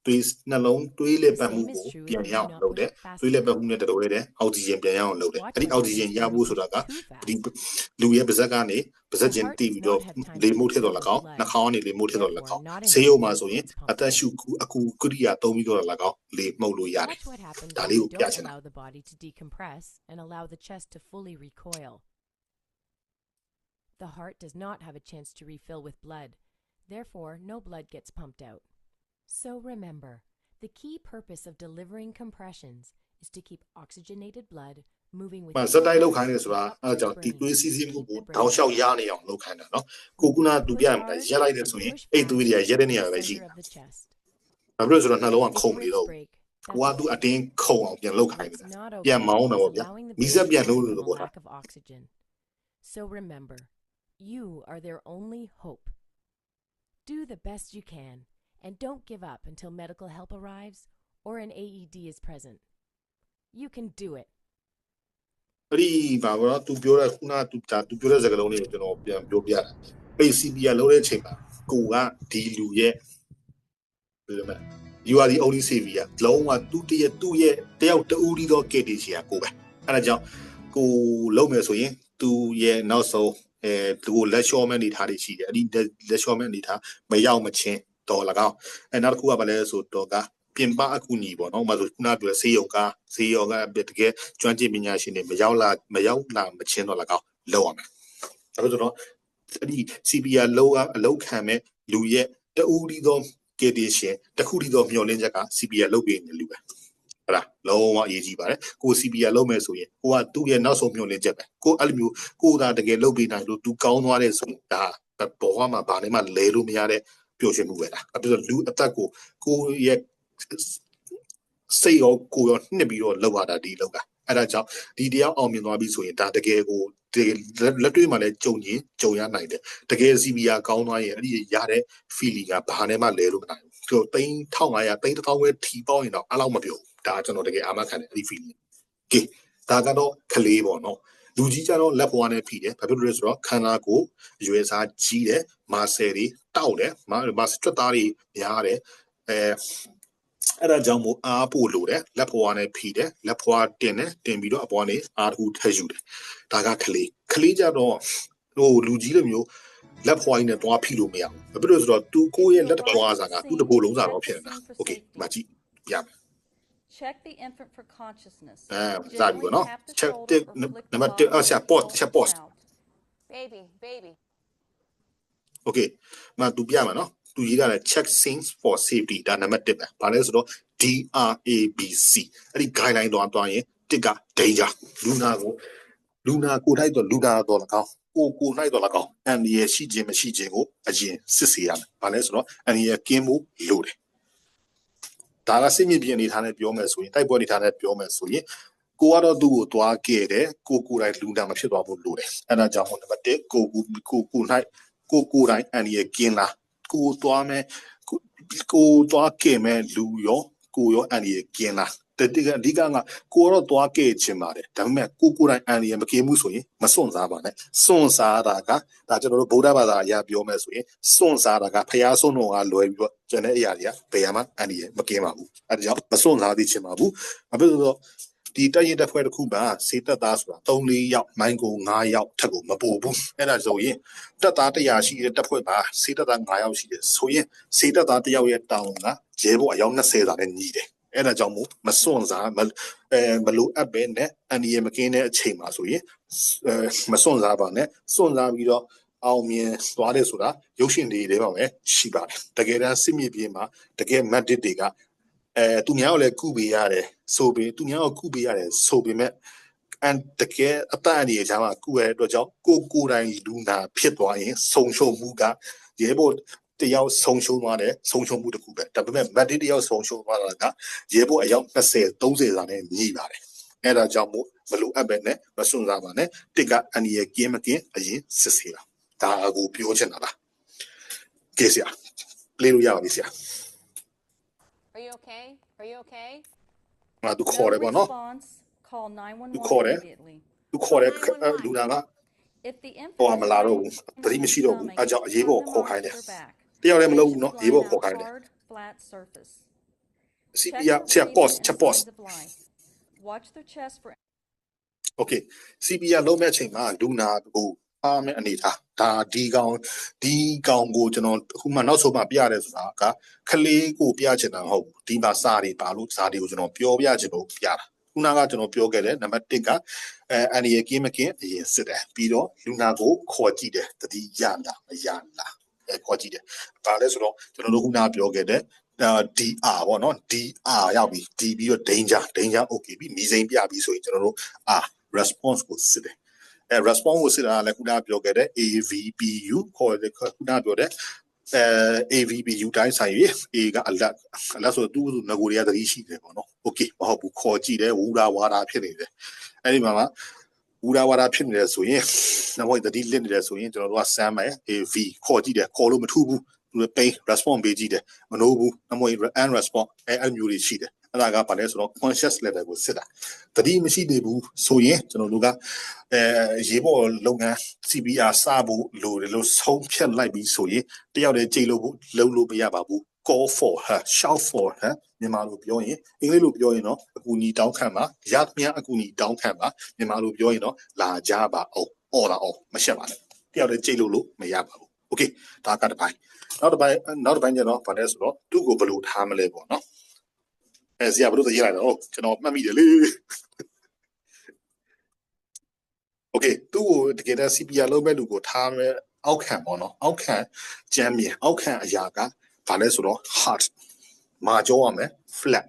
တွေးနှလုံးတွေးလက်ပတ်မှု The same is ကို true ပြန် if ရ you အောင် do not လုပ် push တယ် it fast တွေးလက်ပတ် enough. မှုနဲ့တလွဲတယ်အောက်ဆီဂျင်ပြန်ရအောင်လုပ်တယ် Watch အဲ့ဒီ what အောက်ဆီဂျင် happens ရ when ဖို့ we ဆိုတာ push က too fast. ဒီလူရဲ့ပါဇက်ကနေပါဇက်ကျင် The heart တီး does ပြီးတော့ not have time လေ to မိုးထည့်တော့ refill ၎င်း with blood. နှာခေါင်းကနေလေမိုးထည့်တော့ Therefore, ၎င်း not ဆေးရုံမှာ enough ဆိုရင် blood is pumped အသက် out. ရှူအကူကိရိယာသုံးပြီးတော့၎င်းလေမှုတ်လို့ရတယ် Watch what happens ဒါ when လေး we ကိုပြ don't ချင်တာ allow the body to decompress and allow the chest to fully recoil. The heart does not have a chance to refill with blood. Therefore, no blood gets pumped out. So remember, the key purpose of delivering compressions is to keep oxygenated blood moving with မ equal စက်တိုင်းလောက်ခိုင်း pressure နေဆိုတာ up အဲ့ to ကြောင့် the ဒီ brain တွေးစီး to စီးမှု keep ကို the တောင်း brain လျှောက်ရ alive. နေအောင်လုပ်ခိုင်းတာနော်ကိုကသူပြရမှာရက်လိုက်တယ်ဆိုရင် Push အဲ့တွေးတွေက fast ရက်တဲ့နေရာ to ပဲ the ရှိ center of the chest. ဘာဖြစ်လို့ဆိုတော့နှလုံးက If ခုန်နေ ribs တော့ break, ကိုက that's သူ okay. အတင်းခုန်အောင်ပြန်လုပ်ခိုင်း What's နေတာ not ပြန် okay မောင်းတာ is ပေါ့ဗျာ allowing the မီး brain စက် to ပြန် die လို့ from လို့ a ပေါ့တာ lack of oxygen. So remember, you are their only hope. Do the best you can, and don't give up until medical help arrives or an AED is present. You can do it. အဲ့ဒီဘာဘောသူပြောတဲ့ခုနကသူပြောတဲ့စကားလုံးလေးကိုကျွန်တော်ပြန်ပြောပြတာအဲ့ CPR လုပ်တဲ့အချိန်မှာကိုကဒီလူရဲ့ဘယ်လိုလဲ you are the only savior လုံးဝသူ့ရဲ့တယောက်တူးဒီတော့ကဲတီချီကိုပဲအဲ့ဒါကြောင့်ကိုလုံးမယ်ဆိုရင်သူရဲ့နောက်ဆုံးသူကိုလက်လျှော့မဲ့နေထားတွေရှိတယ်အဲ့ဒီလက်လျှော့မဲ့နေထားမရောက်မချင်းတော်၎င်းအဲ့နောက်တစ်ခုကဘာလဲဆိုတော့ကပြင်ပအကူညီပေါ့နော်ဥပမာဆိုခုနပြောဆေးရုံကတကယ်ကျွမ်းကျင်ပညာရှင်တွေမရောက်လာမချင်းတော့၎င်းလောက်ရမယ်ဒါဆိုတော့အဲ့ဒီ CPR အလောက်ခံမဲ့လူရဲ့တူးဒီတော့ကဲတီရှင်တခုဒီတော့မျောလင်းချက်က CPR လုပ်ပေးနေလူပဲဟုတ်လားလုံးဝအရေးကြီးပါတယ်ကို CPR လုပ်မယ်ဆိုရင်ကိုကသူ့ရဲ့နောက်ဆုံးမျောလင်းချက်ပဲကိုအဲ့လိုမျိုးကိုသာတကယ်လုပ်ပေးနိုင်လို့သူကောင်းသွားတဲ့ဆိုရင်ဒါဘောမှာဘာနဲ့မှလဲလို့မရတဲ့ပျော်ရွှင်မှုပဲလားအဲ့ဒါဆိုလူအသက်ကိုရဲ့စိတ်ရောကိုရောနှစ်ပြီးတော့လောက်ရတာဒီလောက်ကအဲ့ဒါကြောင့်ဒီတရားအောင်မြင်သွားပြီဆိုရင်ဒါတကယ်ကိုလက်တွေ့မှာလည်းကြုံရနိုင်တယ်တကယ် CPR ကောင်းသွားရင်အဲ့ဒီရတဲ့ feeling ကဘာနဲ့မှလဲလို့မနိုင်ဘူးသူ3500 3000ပဲထီပေါင်းရင်တော့အဲ့လောက်မပြောဘူးဒါကျွန်တော်တကယ်အာမခံတယ်အဲ့ဒီ feeling ကဲဒါကတော့ကလေးပေါ့နော်လူကြီးကြတော့လက်ဖွားနဲ့ဖိတယ်ဘာဖြစ်လို့လဲဆိုတော့ခန္ဓာကိုယ်အရွယ်စားကြီးတယ်မာဆယ်တွေတောက်တယ်မာစထွက်သားတွေများတယ်အဲ့ဒါကြောင့်မို့အားပို့လို့တယ်လက်ဖွားနဲ့ဖိတယ်လက်ဖွားတင်ပြီးတော့အပေါ်ကနေအားတစ်ခုထည့်ယူတယ်ဒါကကလေးကြတော့ဟိုလူကြီးလိုမျိုးလက်ဖွားကြီးနဲ့တွားဖိလို့မရဘူးဘာဖြစ်လို့ဆိုတော့သူကိုယ့်ရဲ့လက်ဖွားစားကသူ့တပိုလုံးစားတော့ဖြစ်နေတာโอเคမကြည့်ရမယ်Check the infant for consciousness. စပြီပေါ့နော် check နံပါတ်1ဆက်post Baby. okay မသူပြမှာနော်သူ သူရေးထားတဲ့ check things for safety ဒါနံပါတ်1ပဲဘာလဲဆိုတော့ DRABC အဲ့ဒီ guideline သွားရင်တစ်က danger လူနာကိုတိုက်တော့လူနာတော့၎င်းကိုနိုင်တော့၎င်းအန်ဒီရဲ့ရှိခြင်းမရှိခြင်းကိုအရင်စစ်ဆေးရမယ်ဘာလဲဆိုတော့အန်ဒီရဲ့ကင်းမှုလိုတယ်ဒါကစိတ်မြင့်ပြင်းအနေထားနဲ့ပြောမယ်ဆိုရင်တိုက်ပွဲအနေထားနဲ့ပြောမယ်ဆိုရင်ကိုကတော့သူ့ကိုသွားခဲ့တယ်ကိုတိုင်းလူနာမဖြစ်သွားဘူးလို့တယ်အဲ့ဒါကြောင့်နံပါတ်1ကိုနိုင်ကိုတိုင်းအန်ဒီရဲ့ကင်းလားကိုသွားမယ်ကိုသွားခဲ့မယ်လူရောကိုရောအန်ဒီရဲ့ကင်းလားအဓိကကိုတော့သွားခဲ့ခြင်းပါတယ်ဒါပေမဲ့ကိုတိုင်းအန်ဒီရဲ့မကင်းမှုဆိုရင်မစွန့်စားပါနဲ့စွန့်စားတာကဒါကျွန်တော်တို့ဗုဒ္ဓဘာသာအရာပြောမယ်ဆိုရင်စွန့်စားတာကဖျားစွန့်တော်ကလွယ်ပြီးတော့ကျန်တဲ့အရာတွေကဘယ်မှာအန်ဒီရဲ့မကင်းပါဘူးအဲဒါကြောင့်မစွန့်စားသေးခြင်းပါဘူးဘာဖြစ်လို့ဒီတရင်တစ်ဖွဲ့တစ်ခုမှာစေတက်သားဆိုတာ3-4ယောက်မိုင်းကို9ယောက်ထက်ကိုမပိုဘူးအဲ့ဒါဆိုရင်တက်သား100ရှိတဲ့တစ်ဖွဲ့မှာစေတက်သား9ယောက်ရှိတယ်ဆိုရင်စေတက်သား1ယောက်ရဲ့တောင်းကရဲဘော်အယောက်20သာနဲ့ညီတယ်အဲ့ဒါကြောင့်မစွန့်စားမလိုအပ်ပဲနဲ့အန်ဒီရဲ့မကင်းတဲ့အချိန်မှာဆိုရင်မစွန့်စားပါနဲ့စွန့်စားပြီးတော့အောင်မြင်သွားတယ်ဆိုတာရုပ်ရှင်တွေထဲမှာပဲရှိပါတယ်တကယ်တမ်းစစ်မြေပြင်မှာတကယ်မတ်တစ်တွေကသူများကိုလည်းကုပေးရတယ်ဆိုပြီးသူများကိုကုပေးရတယ်ဆိုပေမဲ့တကယ်အတန်အနေအထားမှာကုရတဲ့အတွက်ကြောင့်ကိုတိုင်းလူနာဖြစ်သွားရင်ဆုံးရှုံးမှုကရဲဘော်တယောက်ဆုံးရှုံးသွားတယ်ဆုံးရှုံးမှုတစ်ခုပဲဒါပေမဲ့မတ်တစ်တယောက်ဆုံးရှုံးသွားတာကရဲဘော်အယောက်20-30စာနဲ့ညီပါတယ်အဲ့ဒါကြောင့်မလိုအပ်ပဲနဲ့မစွန့်စားပါနဲ့တစ်ကအန်ဒီရဲ့ကင်းမကင်းအရင်စစ်ဆေးပါဒါကိုပြောချင်တာပါကဲဆရာ play လို့ရပါပြီဆရာ Are you okay? Are you okay? သူခေါ်တယ်ပေါ့နော် response, call သူခေါ်တယ် 911 immediately. သူခေါ်တဲ့လူနာက If the ဟို infant မလာတော့ဘူး is သတိမရှိတော့ဘူး stomach, အဲကြောင့်အရေးပေါ် turn ခေါ် them ခိုင်းတယ် off their back. တယောက်လည်းမလုပ်ဘူးနော် Patient ရေးပေါ် lying ခေါ် on ခိုင်းတယ် hard, flat surface. CPR Check ဆရာ for pause breathing ချက် and pause signs of life. Watch their chest for okay CPR လုံးမဲ့အချိန်မှာလူနာကိုအားမဲ့အနေထားဒါဒီကောင်ကိုကျွန်တော်အခုမှနောက်ဆုံးမှပြရတယ်ဆိုတာကခလေးကိုပြချင်တာမဟုတ်ဘူးဒီမှာစာတွေပါလို့စာတွေကိုကျွန်တော်ပြောပြချင်လို့ပြတာခုနကကျွန်တော်ပြောခဲ့တယ်နံပါတ်1ကအန်ဒီရဲ့ကင်းမကင်းအရင်စစ်တယ်ပြီးတော့လူနာကိုခေါ်ကြည့်တယ်တတိရလားမရလားခေါ်ကြည့်တယ်ဒါလည်းဆိုတော့ကျွန်တော်တို့ခုနကပြောခဲ့တဲ့DR ပေါ့နော် DR ရောက်ပြီ D ပြီးတော့ danger okay ပြီမိစိန်ပြပြီဆိုရင်ကျွန်တော်တို့response ကိုစစ်တယ်response ကိုစစ်တာလည်းခုနပြောခဲ့တဲ့ AVPU ခေါ်တဲ့ခုနပြောတဲ့AVPU တိုင်းဆိုင်ရ A ကအလတ်ဆိုသူ့ငကိုတွေကသတိရှိတယ်ပေါ့နော် okay မဟုတ်ဘူးခေါ်ကြည့်တယ်ဝူရာဝါရာဖြစ်နေတယ်အဲ့ဒီမှာဝူရာဝါရာဖြစ်နေတယ်ဆိုရင်နောက်သတိလစ်နေတယ်ဆိုရင်ကျွန်တော်တို့ကစမ်းမယ် AV ခေါ်ကြည့်တယ်ခေါ်လို့မထူးဘူးသူ pay response ပေးကြည့်တယ်မနိုးဘူးနောက်response အဲ့မျိုးတွေရှိတယ်အဲ့ဒါကဘာလဲဆိုတော့ conscious level ကိုစစ်တာတတိမရှိသေးဘူးဆိုရင်ကျွန်တော်တို့ကရေးပေါ်လုပ်ငန်း CPR စဖို့လိုတယ်လို့ဆုံးဖြတ်လိုက်ပြီးဆိုရင်တယောက်တည်းကြိတ်လို့လုံးလို့မရပါဘူး call for her shout for her မြန်မာလိုပြောရင်အင်္ဂလိပ်လိုပြောရင်တော့အကူအညီတောင်းခံပါရသမျှအကူအညီတောင်းခံပါမြန်မာလိုပြောရင်တော့လာကြပါအောင်အော်လာအောင်မရှက်ပါနဲ့တယောက်တည်းကြိတ်လို့မရပါဘူး okay ဒါကတစ်ပိုင်းနောက်တစ်ပိုင်းကျတော့ဗာလဲဆိုတော့သူ့ကိုဘယ်လိုထားမလဲပေါ့နော်ဆရာဘယ်လိုသိရလဲကျွန်တော်မှတ်မိတယ်လေ okay သူ့ကိုတကယ်တမ်း CPR လုပ်မဲ့လူကိုထားမဲ့အောက်ခံပေါ့နော်အောက်ခံကြမ်းမြေအောက်ခံအရာကဗာလဲဆိုတော့ hard မာကြောရမယ် flat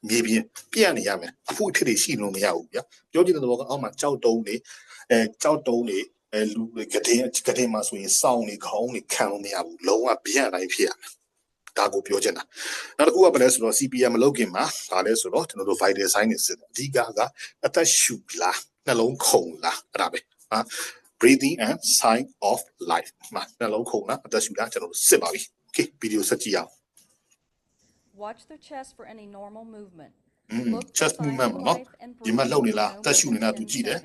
မြေပြင်ပြန့်နေရမယ်အဖို့အထစ်တွေရှိလို့မရဘူးဗျာပြောချင်တဲ့သဘောကအောက်မှာကြောက်တုံးတွေလူကတဲ့မှာဆိုရင်စောင်းနေခေါင်းနေခံလို့မရဘူးလုံးဝပြန့်တိုင်းဖြစ်ရမယ်ဒါကိုပြောချင်တာနောက်တစ်ခုကဘာလဲဆိုတော့ CPR မလုပ်ခင်မှာဒါလဲဆိုတော့ကျွန်တော်တို့ vital sign တွေစစ်တယ်အဓိကအသက်ရှူလားနှလုံးခုန်လားအဲ့ဒါပဲbreathing and sign of life နှလုံးခုန်လားအသက်ရှူလားကျွန်တော်တို့စစ်ပါပြီ okay ဗီဒီယိုဆက်ကြည့်အောင် Watch their chest for any normal movement. chest movement ပေါ့နော်ဒီမှာလှုပ်နေလားအသက်ရှူနေလားသူကြည့်တယ်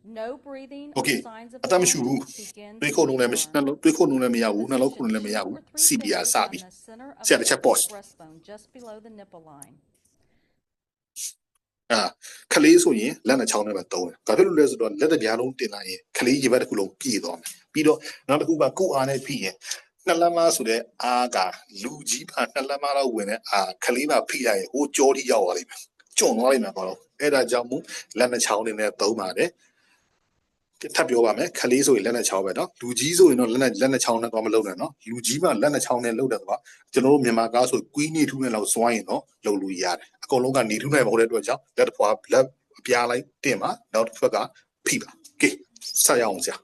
No breathing okay or signs of အသက်မရှူဘူး begins တွေးခုန်လုံးလည်းမရှိတွေးခုန်လုံးလည်းမရဘူးနှလုံးခုန်လုံးလည်းမရဘူး CPR စပြီ ဆရာတစ်ချက် pause breastbone just below the nipple line. ခလေးဆိုရင်လက်နဲ့ချောင်းနဲ့ပဲတုံးတယ်။ဘာဖြစ်လို့လဲဆိုတော့လက်တစ်ပြားလုံးတင်လိုက်ရင်ခလေးရေဘက်တစ်ခုလုံးပြည့်သွားမယ်။ပြီးတော့နောက်တစ်ခုကကိုယ်အားနဲ့ဖိရင်နှစ်လက်မဆိုတဲ့အားကလူကြီးပါနှစ်လက်မလောက်ဝင်တဲ့အားခလေးမှာဖိလိုက်ရင်ဟိုကြောထိရောက်သွားလိမ့်မယ်။ကျွံသွားလိမ့်မယ်ပေါ့လို့။အဲ့ဒါကြောင့်မို့လက်နဲ့ချောင်းနဲ့တုံးပါတယ်။ ထပ်ပြောပါမယ်ခလေးဆိုရင်လက်နဲ့ချောင်းပဲเนาะလူကြီးဆိုရင်တော့လက်နဲ့ချောင်းနဲ့တော့မလုပ်နဲ့เนาะလူကြီးမှလက်နဲ့ချောင်းနဲ့လုပ်တယ်ဆိုတာကျွန်တော်တို့မြန်မာကားဆိုကွီးနေထူးနဲ့လောက်စွိုင်းရင်တော့လုပ်လို့ရတယ်အကုန်လုံးကနေထူးနိုင်မဟုတ်တဲ့အတွက်ကြောင့်လက်တစ်ဖွာလက်အပြားလိုက်တင်ပါနောက်တစ်ဖက်ကဖိပါကဲဆက်ရအောင်ဆရာ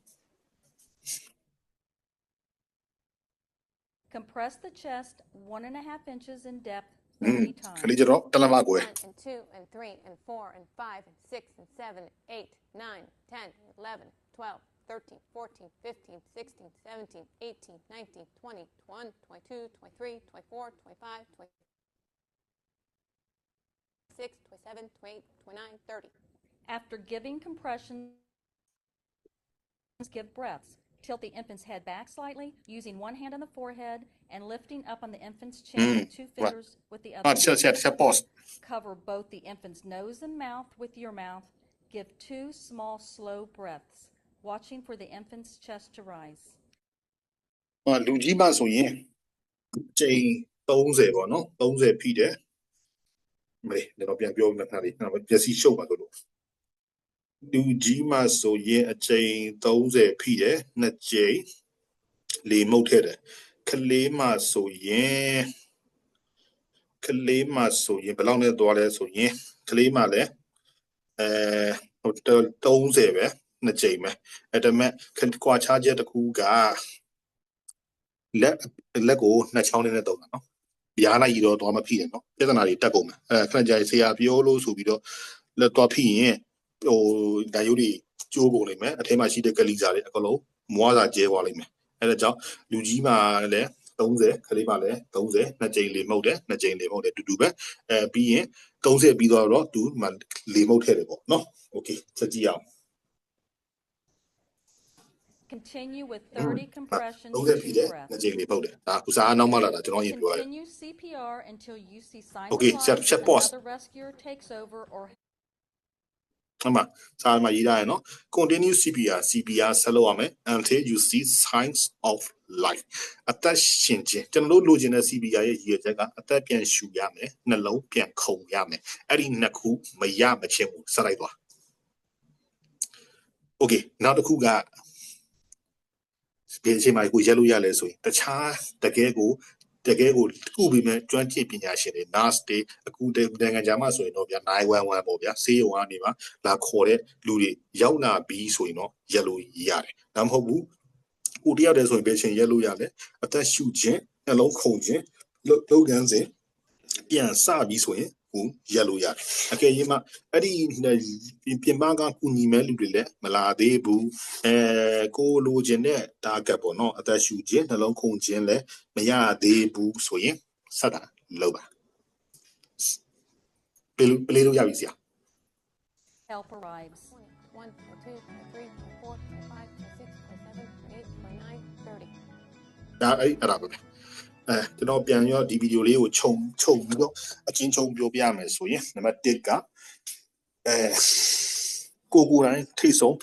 Compress the chest 1.5 inches in depth 30 times. ခလေးကျတော့တလမကွယ် 1 and 2 and 3 and 4 and 5 and 6 and 7 8 9 10 11 12 13 14 15 16 17 18 19 20 21 22 23 24 25 26 27 28 29 30 After giving compressions, give breaths. Tilt the infant's head back slightly, using one hand on the forehead and lifting up on the infant's chin with 2 fingers with the other. ချက် pause Cover both the infant's nose and mouth with your mouth. Give 2 small, slow breaths, watching for the infant's chest to rise. လူကြီးမှဆိုရင်ချိန်30ပေါ့နော်30ဖိတယ်မေးတော့ပြန်ပြောမယ်ခဏလေးကျွန်တော်ပျက်စီးရှုပ်ပါတို့လူကြီးမှဆိုရင်အချိန်30ဖိတယ်နှစ်ချိန်လေမုတ်ထည့်တယ်ကလေးမှဆိုရင်ဘယ်လောက်နဲ့သွားလဲဆိုရင်ကလေးမှလည်း30ပဲနှစ်ချိန်ပဲအဲ့ဒါမဲ့ကွာခြားချက်တစ်ခုကလက်ကိုနှစ်ချောင်းနဲ့တုံးတာနော်ပြားလိုက်ရတော့သွားမဖိတယ်နော်ပြဿနာတွေတက်ကုန်မယ်ခဏကြာဆရာပြောလို့ဆိုပြီးတော့လက်သွားဖိရင်ဟိုဓာတ်ရုပ်တွေကျိုးကုန်လိမ့်မယ်အထဲမှာရှိတဲ့ကလီစာတွေအကုန်လုံးမွားစာကျဲသွားလိမ့်မယ်အဲ့ဒါကြောင့်လူကြီးမှလည်း30ခလေးမှလည်း30နှစ်ကြိမ်လေမှုတ်တယ်နှစ်ကြိမ်လေမှုတ်တယ်တူတူပဲပြီးရင်30ပြီးတော့သူမှလေမှုတ်ထည့်တယ်ပေါ့နော်โอเคဆက်ကြည့်အောင် Continue with 30 compressions 30ပြီးတယ် and နှစ် breaths. ကြိမ်လေမှုတ်တယ်ဒါဥစားနောက်မှလာတာကျွန်တော်ရင်ပြောရတယ် Continue CPR until you see signs Okay, of shut- life shut and pause. another rescuer takes over or အမှစာမှာရေးထားရနော် continue CPR ဆက်လုပ်ရမယ် until you see signs of life အသက်ရှင်ခြင်းကျွန်တော်တို့လိုချင်တဲ့ CPR ရဲ့ရည်ရွယ်ချက်ကအသက်ပြန်ရှူရမယ်နှလုံးပြန်ခုန်ရမယ်အဲ့ဒီနှစ်ခုမရမချင်းဘူးဆက်လိုက်သွား Okay နောက်တစ်ခုကဒီအချိန်မှာကိုရက်လို့ရလဲဆိုရင်တခြားတကယ်ကိုကုပြီးမဲ့ကျွမ်းကျင်ပညာရှင်တွေ nurse တွေအခုနိုင်ငံခြားမှာဆိုရင်တော့ဗျာ911ပေါ့ဗျာဆေးရုံကနေမှလာခေါ်တဲ့လူတွေရောက်လာပြီးဆိုရင်တော့ရက်လို့ရတယ်ဒါမှမဟုတ်ဘူးကိုတယောက်တည်းဆိုရင်ဘယ်ချိန်ရက်လို့ရလဲအသက်ရှူခြင်းနှလုံးခုန်ခြင်းလုပ်ကန်းစဉ်ပြန်စပြီးဆိုရင်ကိုရက်လို့ရတယ်အကယ်၍မှအဲ့ဒီပြင်ပကကူညီမဲ့လူတွေလည်းမလာသေးဘူးကိုလိုချင်တဲ့ target ပေါ့နော်အသက်ရှူခြင်းနှလုံးခုန်ခြင်းလည်းမရသေးဘူးဆိုရင်ဆက်တာလုပ်ပါပလေးလို့ရပြီဆရာ help arrives. 21 22 23 24 25 26 27 28 29 30ဒါအဲ့ဒါပဲကျွန်တော်ပြန်ရောဒီဗီဒီယိုလေးကိုခြုံပြီးတော့အချင်းချုံပြောပြရမယ်ဆိုရင်နံပါတ်1ကကိုတိုင်းထိဆုံး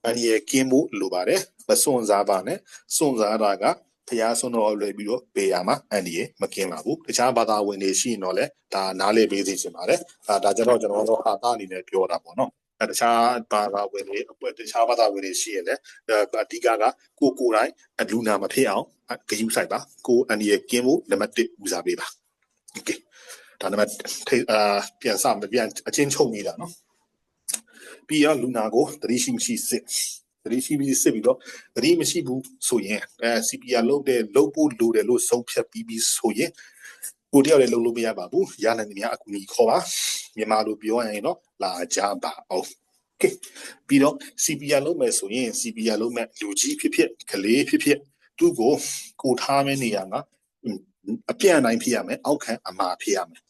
အနေနဲ့ကင်းဖို့လိုပါတယ်မစွန့်စားပါနဲ့စွန့်စားတာကဖျားစွန့်တော့လွယ်ပြီးတော့ပေရမှာအနေနဲ့မကင်းပါဘူးတခြားဘာသာဝင်တွေရှိရင်တော့လေဒါနားလည်ပေးစေချင်ပါတယ်ဒါကျွန်တော်တို့ဟာတာအနေနဲ့ပြောတာပေါ့နော်တခြားဘာသာဝင်တွေတခြားဘာသာဝင်တွေရှိရင်လည်းအဓိကကကိုတိုင်းလူနာမဖြစ်အောင်ဂရုစိုက်ပါကိုအနေနဲ့ကင်းဖို့နံပါတ်1ဦးစားပေးပါโอเคဒါနံပါတ်ပြန်စမယ်ပြန်အချင်းချုပ်နေတာနော်ပြီးတော့လူနာကိုသတိရှိမရှိစစ်ပြီးတော့သတိမရှိဘူးဆိုရင်CPR လုပ်ဖို့လိုတယ်လို့ဆုံးဖြတ်ပြီးဆိုရင်ကိုတယောက်လည်းလုပ်လို့မရပါဘူးရနိုင်တယ်များအကူအညီခေါ်ပါမြန်မာလိုပြောရရင်တော့လာကြပါအောင်โอเคပြီးတော့ CPR လုပ်မယ်ဆိုရင် CPR လုပ်မဲ့လူကြီးဖြစ်ကလေးဖြစ်သူ့ကိုထားမယ့်နေရာကအပြန့်တိုင်းဖြစ်ရမယ်အောက်ခံအမာဖြစ်ရမယ်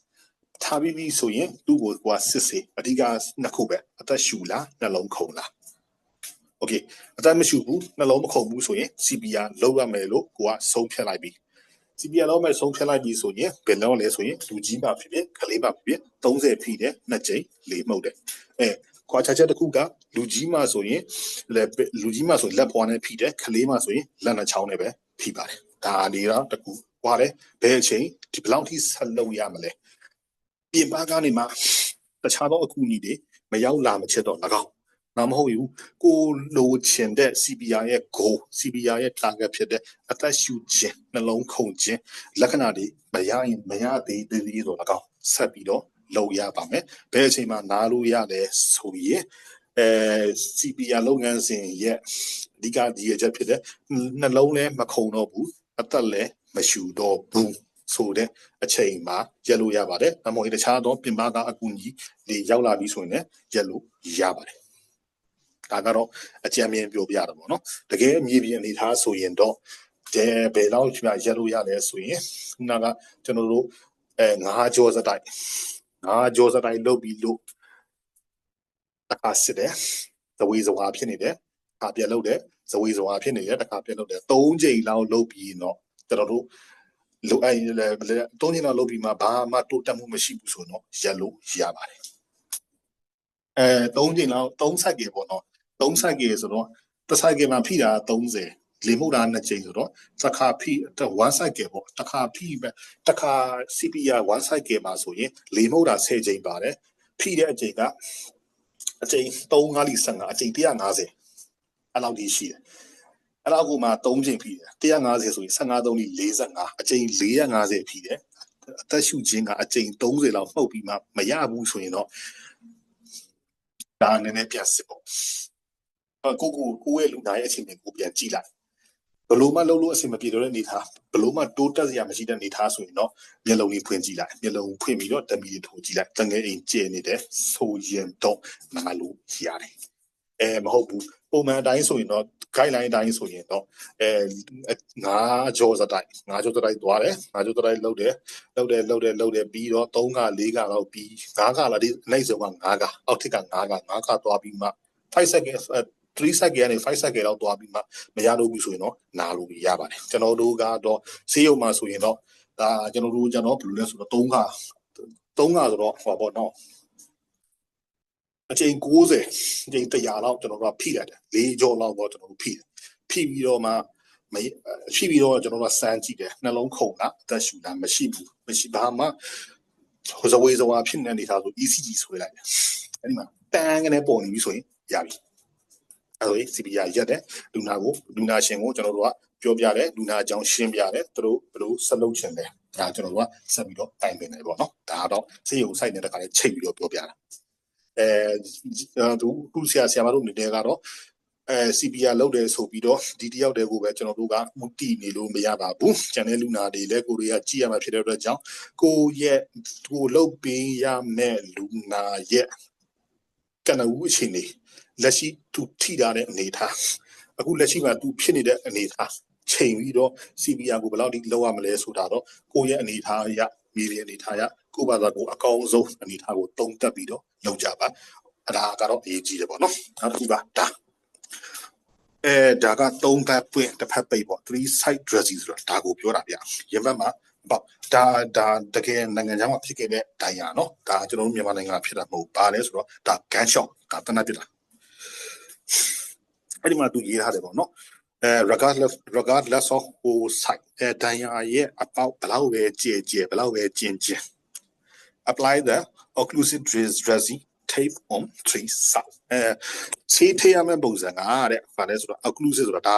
ထားပြီးဆိုရင်သူ့ကိုစစ်စေအဓိကနှစ်ခုပဲအသက်ရှူလားနှလုံးခုန်လားโอเคအသက်မရှူဘူးနှလုံးမခုန်ဘူးဆိုရင် CPR လုပ်ရမယ်လို့ကိုကဆုံးဖြတ်လိုက်ပြီ CPR လုပ်မယ်ဆုံးဖြတ်လိုက်ပြီဆိုရင်ဘယ်လောက်လဲဆိုရင်လူကြီးမှဖြစ်ကလေးမှဖြစ်30ဖိတယ်နှစ်ကြိမ်လေးမှုတ်တယ်ခွာချက်တစ်ခုကလူကြီးမှဆိုရင်လက်ပွားနဲ့ဖိတယ်ကလေးမှဆိုရင်လက်နှချောင်းနဲ့ပဲဖိပါတယ်ဒါလေးတော့တကူဟွာတယ်ဘယ်အချိန်ဒီဘယ်လောက်ထိဆက်လုပ်ရမလဲပြင်ပကနေမှတခြားသောအကူအညီတွေမရောက်လာမချက်တော့၎င်း နာမဟုတ်ဘူးကိုလိုချင်တဲ့ CPR ရဲ့ goal CPR ရဲ့ target ဖြစ်တဲ့အသက်ရှူခြင်းနှလုံးခုန်ခြင်းလက္ခဏာတွေမရရင်မရသေးသေးဆိုတော့ဆက်ပြီးတော့လုပ်ရပါမယ်ဘယ်အချိန်မှာနားလို့ရတယ်ဆိုရင်CPR လုပ်ငန်းစဉ်ရဲ့အဓိကဒီရချက်ဖြစ်တဲ့နှလုံးလည်းမခုန်တော့ဘူးအသက်လည်းမရှူတော့ဘူးဆိုတဲ့အချိန်မှာရက်လို့ရပါတယ်။အမော်တခြားသောပြင်ပကအကူအညီတွေရောက်လာပြီးဆိုရင်လည်းရက်လို့ရပါတယ်။ဒါကတော့အကြံဉာဏ်ပြောပြတာပေါ့နော်။တကယ်မြေပြင်အနေထားဆိုရင်တော့ဘယ်လောက်ရက်လို့ရလဲဆိုရင်ခုနကကျွန်တော်တို့9ကြောစတိုက်လုပ်ပြီးလို့တစ်ခါစစ်တယ်။သဝေစဝါဖြစ်နေတယ်။တစ်ခါပြန်လုပ်တယ်။ဇဝေစဝါဖြစ်နေတယ်။တစ်ခါပြန်လုပ်တယ်။3ချိန်လောက်လုပ်ပြီးတော့ကျွန်တော်တို့လိုအဲ့3ချိန်လောက်လုပ်ပြီးမှဘာမှတိုးတက်မှုမရှိဘူးဆိုတော့ရက်လို့ရပါတယ်3ချိန်လောက်3 cycle ပေါ့နော်3 cycle ဆိုတော့တစ် cycle မှာဖိတာ30လေမှုတာ2ချိန်ဆိုတော့တစ်ခါဖိ1 cycle ပေါ့တစ်ခါဖိတစ်ခါ CPR 1 cycle မှာဆိုရင်လေမှုတာ10ချိန်ပါတယ်ဖိတဲ့အချိန်ကအချိန်3 5 15အချိန်150အဲ့လောက်ကြီးရှိတယ်အဲ့လောက်ကိုမှ3ချိန်ဖိတယ်150ဆိုရင်15 3 45အချိန်450ဖိတယ်အသက်ရှူခြင်းကအချိန်30လောက်မှုတ်ပြီးမှမရဘူးဆိုရင်တော့ဒါနည်းနည်းပြန်စစ်ပေါ့ကိုရဲ့လူနာရဲ့အချိန်တွေကိုပြန်ကြည့်လိုက်ဘလို့မှလုံးလို့အဆင်မပြေတော့တဲ့အနေထားဘလို့မှတိုးတက်စရာမရှိတဲ့အနေထားဆိုရင်တော့မျက်လုံးလေးဖွင့်ကြည့်လိုက်မျက်လုံးဖွင့်ပြီးတော့ဓမီထိုးကြည့်လိုက်တငယ်အိမ်ကျဲနေတယ်ဆိုရင်တော့နားလို့ရတယ်မဟုတ်ဘူးပုံမှန်အတိုင်းဆိုရင်တော့ guideline အတိုင်းဆိုရင်တော့9ကြောစတိုက်သွားတယ်9ကြောစတိုက်လုပ်တယ်ပြီးတော့3က4ကလောက်ပြီး5ကလာဒီနိုင်ဆုံးက5ကအောက်ထစ်က5ကသွားပြီးမှ5 second 3 second နဲ့5 second လောက်သွားပြီးမှမရလို့ဘူးဆိုရင်တော့နားလို့ရပါတယ်ကျွန်တော်တို့ကတော့ဆေးရုံမှာဆိုရင်တော့ဒါကျွန်တော်တို့ဘယ်လိုလဲဆိုတော့3ကဆိုတော့ဟောပေါ့နော်အချိန်90အချိန်100လောက်ကျွန်တော်တို့ဖိလိုက်တယ်4ကြောလောက်တော့ကျွန်တော်တို့ဖိပြီးတော့မှဖိပြီးတော့ကျွန်တော်တို့စမ်းကြည့်တယ်နှလုံးခုန်လားအသက်ရှူလားမရှိဘူးမရှိဘာမှဇဝေဇဝါဖြစ်နေတဲ့အနေထားဆို ECG ဆွဲလိုက်တယ်အဲ့ဒီမှာတန်းကနေပေါ်နေပြီဆိုရင်ရပြီအဲ့လို CPR ရက်တယ်လူနာရှင်ကိုကျွန်တော်တို့ကပြောပြတယ်လူနာအကြောင်းရှင်းပြတယ်သူတို့ဘယ်လိုဆက်လုပ်ချင်လဲဒါကျွန်တော်တို့ကဆက်ပြီးတော့တိုင်ပင်တယ်ပေါ့နော်ဒါကတော့စေယုံဆိုင်နေတဲ့ခါလေးချိန်ပြီးတော့ပြောပြတာသူခုဆရာမတို့နေတဲ့ကတော့CPR လုပ်တယ်ဆိုပြီးတော့ဒီတယောက်တည်းကိုပဲကျွန်တော်တို့ကဥတီနေလို့မရပါဘူးကျန်တဲ့လူနာတွေလည်းကိုရီးယားကြည့်ရမှာဖြစ်တဲ့အတွက်ကြောင့်ကိုလုပ်ပေးရမယ့်လူနာရဲ့ကနဦးအခြေအနေလက်ရှိသူထိတာတဲ့အနေထားအခုလက်ရှိမှာသူဖြစ်နေတဲ့အနေထားချိန်ပြီးတော့ CPR ကိုဘယ်လောက်ထိလောက်ရမလဲဆိုတာတော့ကိုရဲ့အနေထားအရမြေပြင်အနေထားအရကိုဘာသာကိုအကောင်းဆုံးအနေထားကိုတုံးတက်ပြီးတော့လုပ်ကြပါအဲ့ဒါကတော့အရေးကြီးတယ်ပေါ့နော်နောက်တစ်ခုပါဒါက3ဘက်ပွင့်တစ်ဖက်ပိတ်ပေါ့3 side dressing ဆိုတာဒါကိုပြောတာဗျရင်ဘက်မှာပေါ့ဒါတကယ်နိုင်ငံခြားမှာဖြစ်ခဲ့တဲ့တိုင်ရနော်ဒါကျွန်တော်တို့မြန်မာနိုင်ငံမှာဖြစ်တာမဟုတ်ပါလဲဆိုတော့ဒါ gun shot ဒါတနက်ပြတာအဲ့ဒီမှာသူရေးထားတယ်ပေါ့နော်regardless of who side တိုင်ရရဲ့အပေါက်ဘလောက်ပဲကြဲဘလောက်ပဲကျင် apply the occlusive dressing tape on 3 side ဆေးထည့်ရမယ့်ပုံစံကတဲ့ဘာလဲဆိုတော့ occlusive ဆိုတာဒါ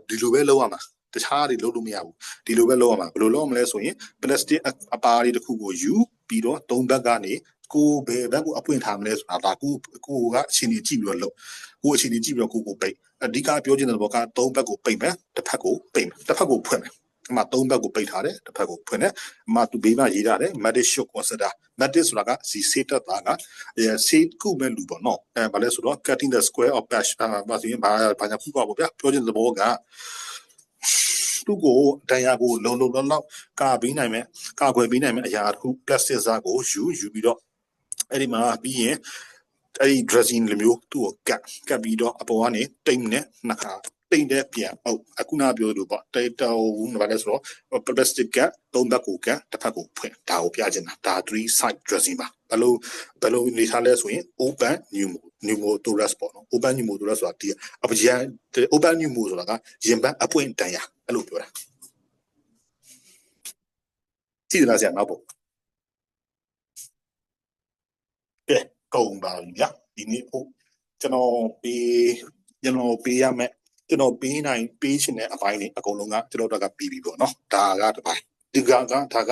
ဒီလိုပဲလုပ်ရမှာတခြားတွေလုပ်လို့မရဘူးဒီလိုပဲလုပ်ရမှာဘယ်လိုလုပ်ရမလဲဆိုရင် plastic အပါလေးတစ်ခုကိုယူပြီးတော့3ဘက်ကနေကိုဘယ်ဘက်ကိုအပွင့်ထားမလဲဆိုတာဒါကိုကအခြေအနေကြည့်ပြီးတော့လုပ်ကိုအခြေအနေကြည့်ပြီးတော့ကိုပိတ်အဓိကပြောချင်တဲ့ဘောက3ဘက်ကိုပိတ်မယ်တစ်ဖက်ကိုပိတ်မယ်တစ်ဖက်ကိုဖွင့်မယ်အမှ3ဘက်ကိုပိတ်ထားတယ်တစ်ဖက်ကိုဖွင့်တယ်အမှသူဘေးမှာရေးထားတယ် medic shock consider medic ဆိုတာကစီစေးတက်တာကစေးကုမဲ့လူပေါ့နော်ဘာလဲဆိုတော့ cutting the square of patch ဘာဆိုရင်ဘာညာခုပါပေါ့ဗျာပြောချင်တဲ့ဘောကသူ့ကိုတရားကိုလုံလောက်ကာပေးနိုင်မယ်ကာကွယ်ပေးနိုင်မယ်အရာတစ်ခု plastic စားကိုယူပြီးတော့အဲ့ဒီမှာပြီးရင်အဲ့ဒီ dressing လိုမျိုးသူ့ကိုကတ်ပြီးတော့အပေါ်ကနေတိမ်နဲ့နှစ်ခါတိမ်တဲ့ပြန်အခုနပြောလို့ပေါ့တိတ်တောင်းဘာလဲဆိုတော့ plastic က3ဘက်ကိုကတစ်ဖက်ကိုဖွင့်ဒါကိုပြချင်တာဒါ3 side dressing ပါဘယ်လိုနေထားလဲဆိုရင် open pneumothorax ပေါ့နော် open pneumothorax ဆိုတာဒီအပရန် open pneumo ဆိုတာကရင်ပန်းအပွင့်တန်ရအဲ့လိုပြောတာကြည့်လားဆရာနောက်ပေါ့ကဲကုန်ပါပြီဗျာဒီနေ့ ကျွန်တော်ပေးရမယ်ကျွန်တော်ပေးနိုင်ပေးချင်တဲ့အပိုင်းတွေအကုန်လုံးကကျွန်တော်တို့ကပြီးပြီပေါ့နော်ဒါကတစ်ပိုင်းဒီကဒါက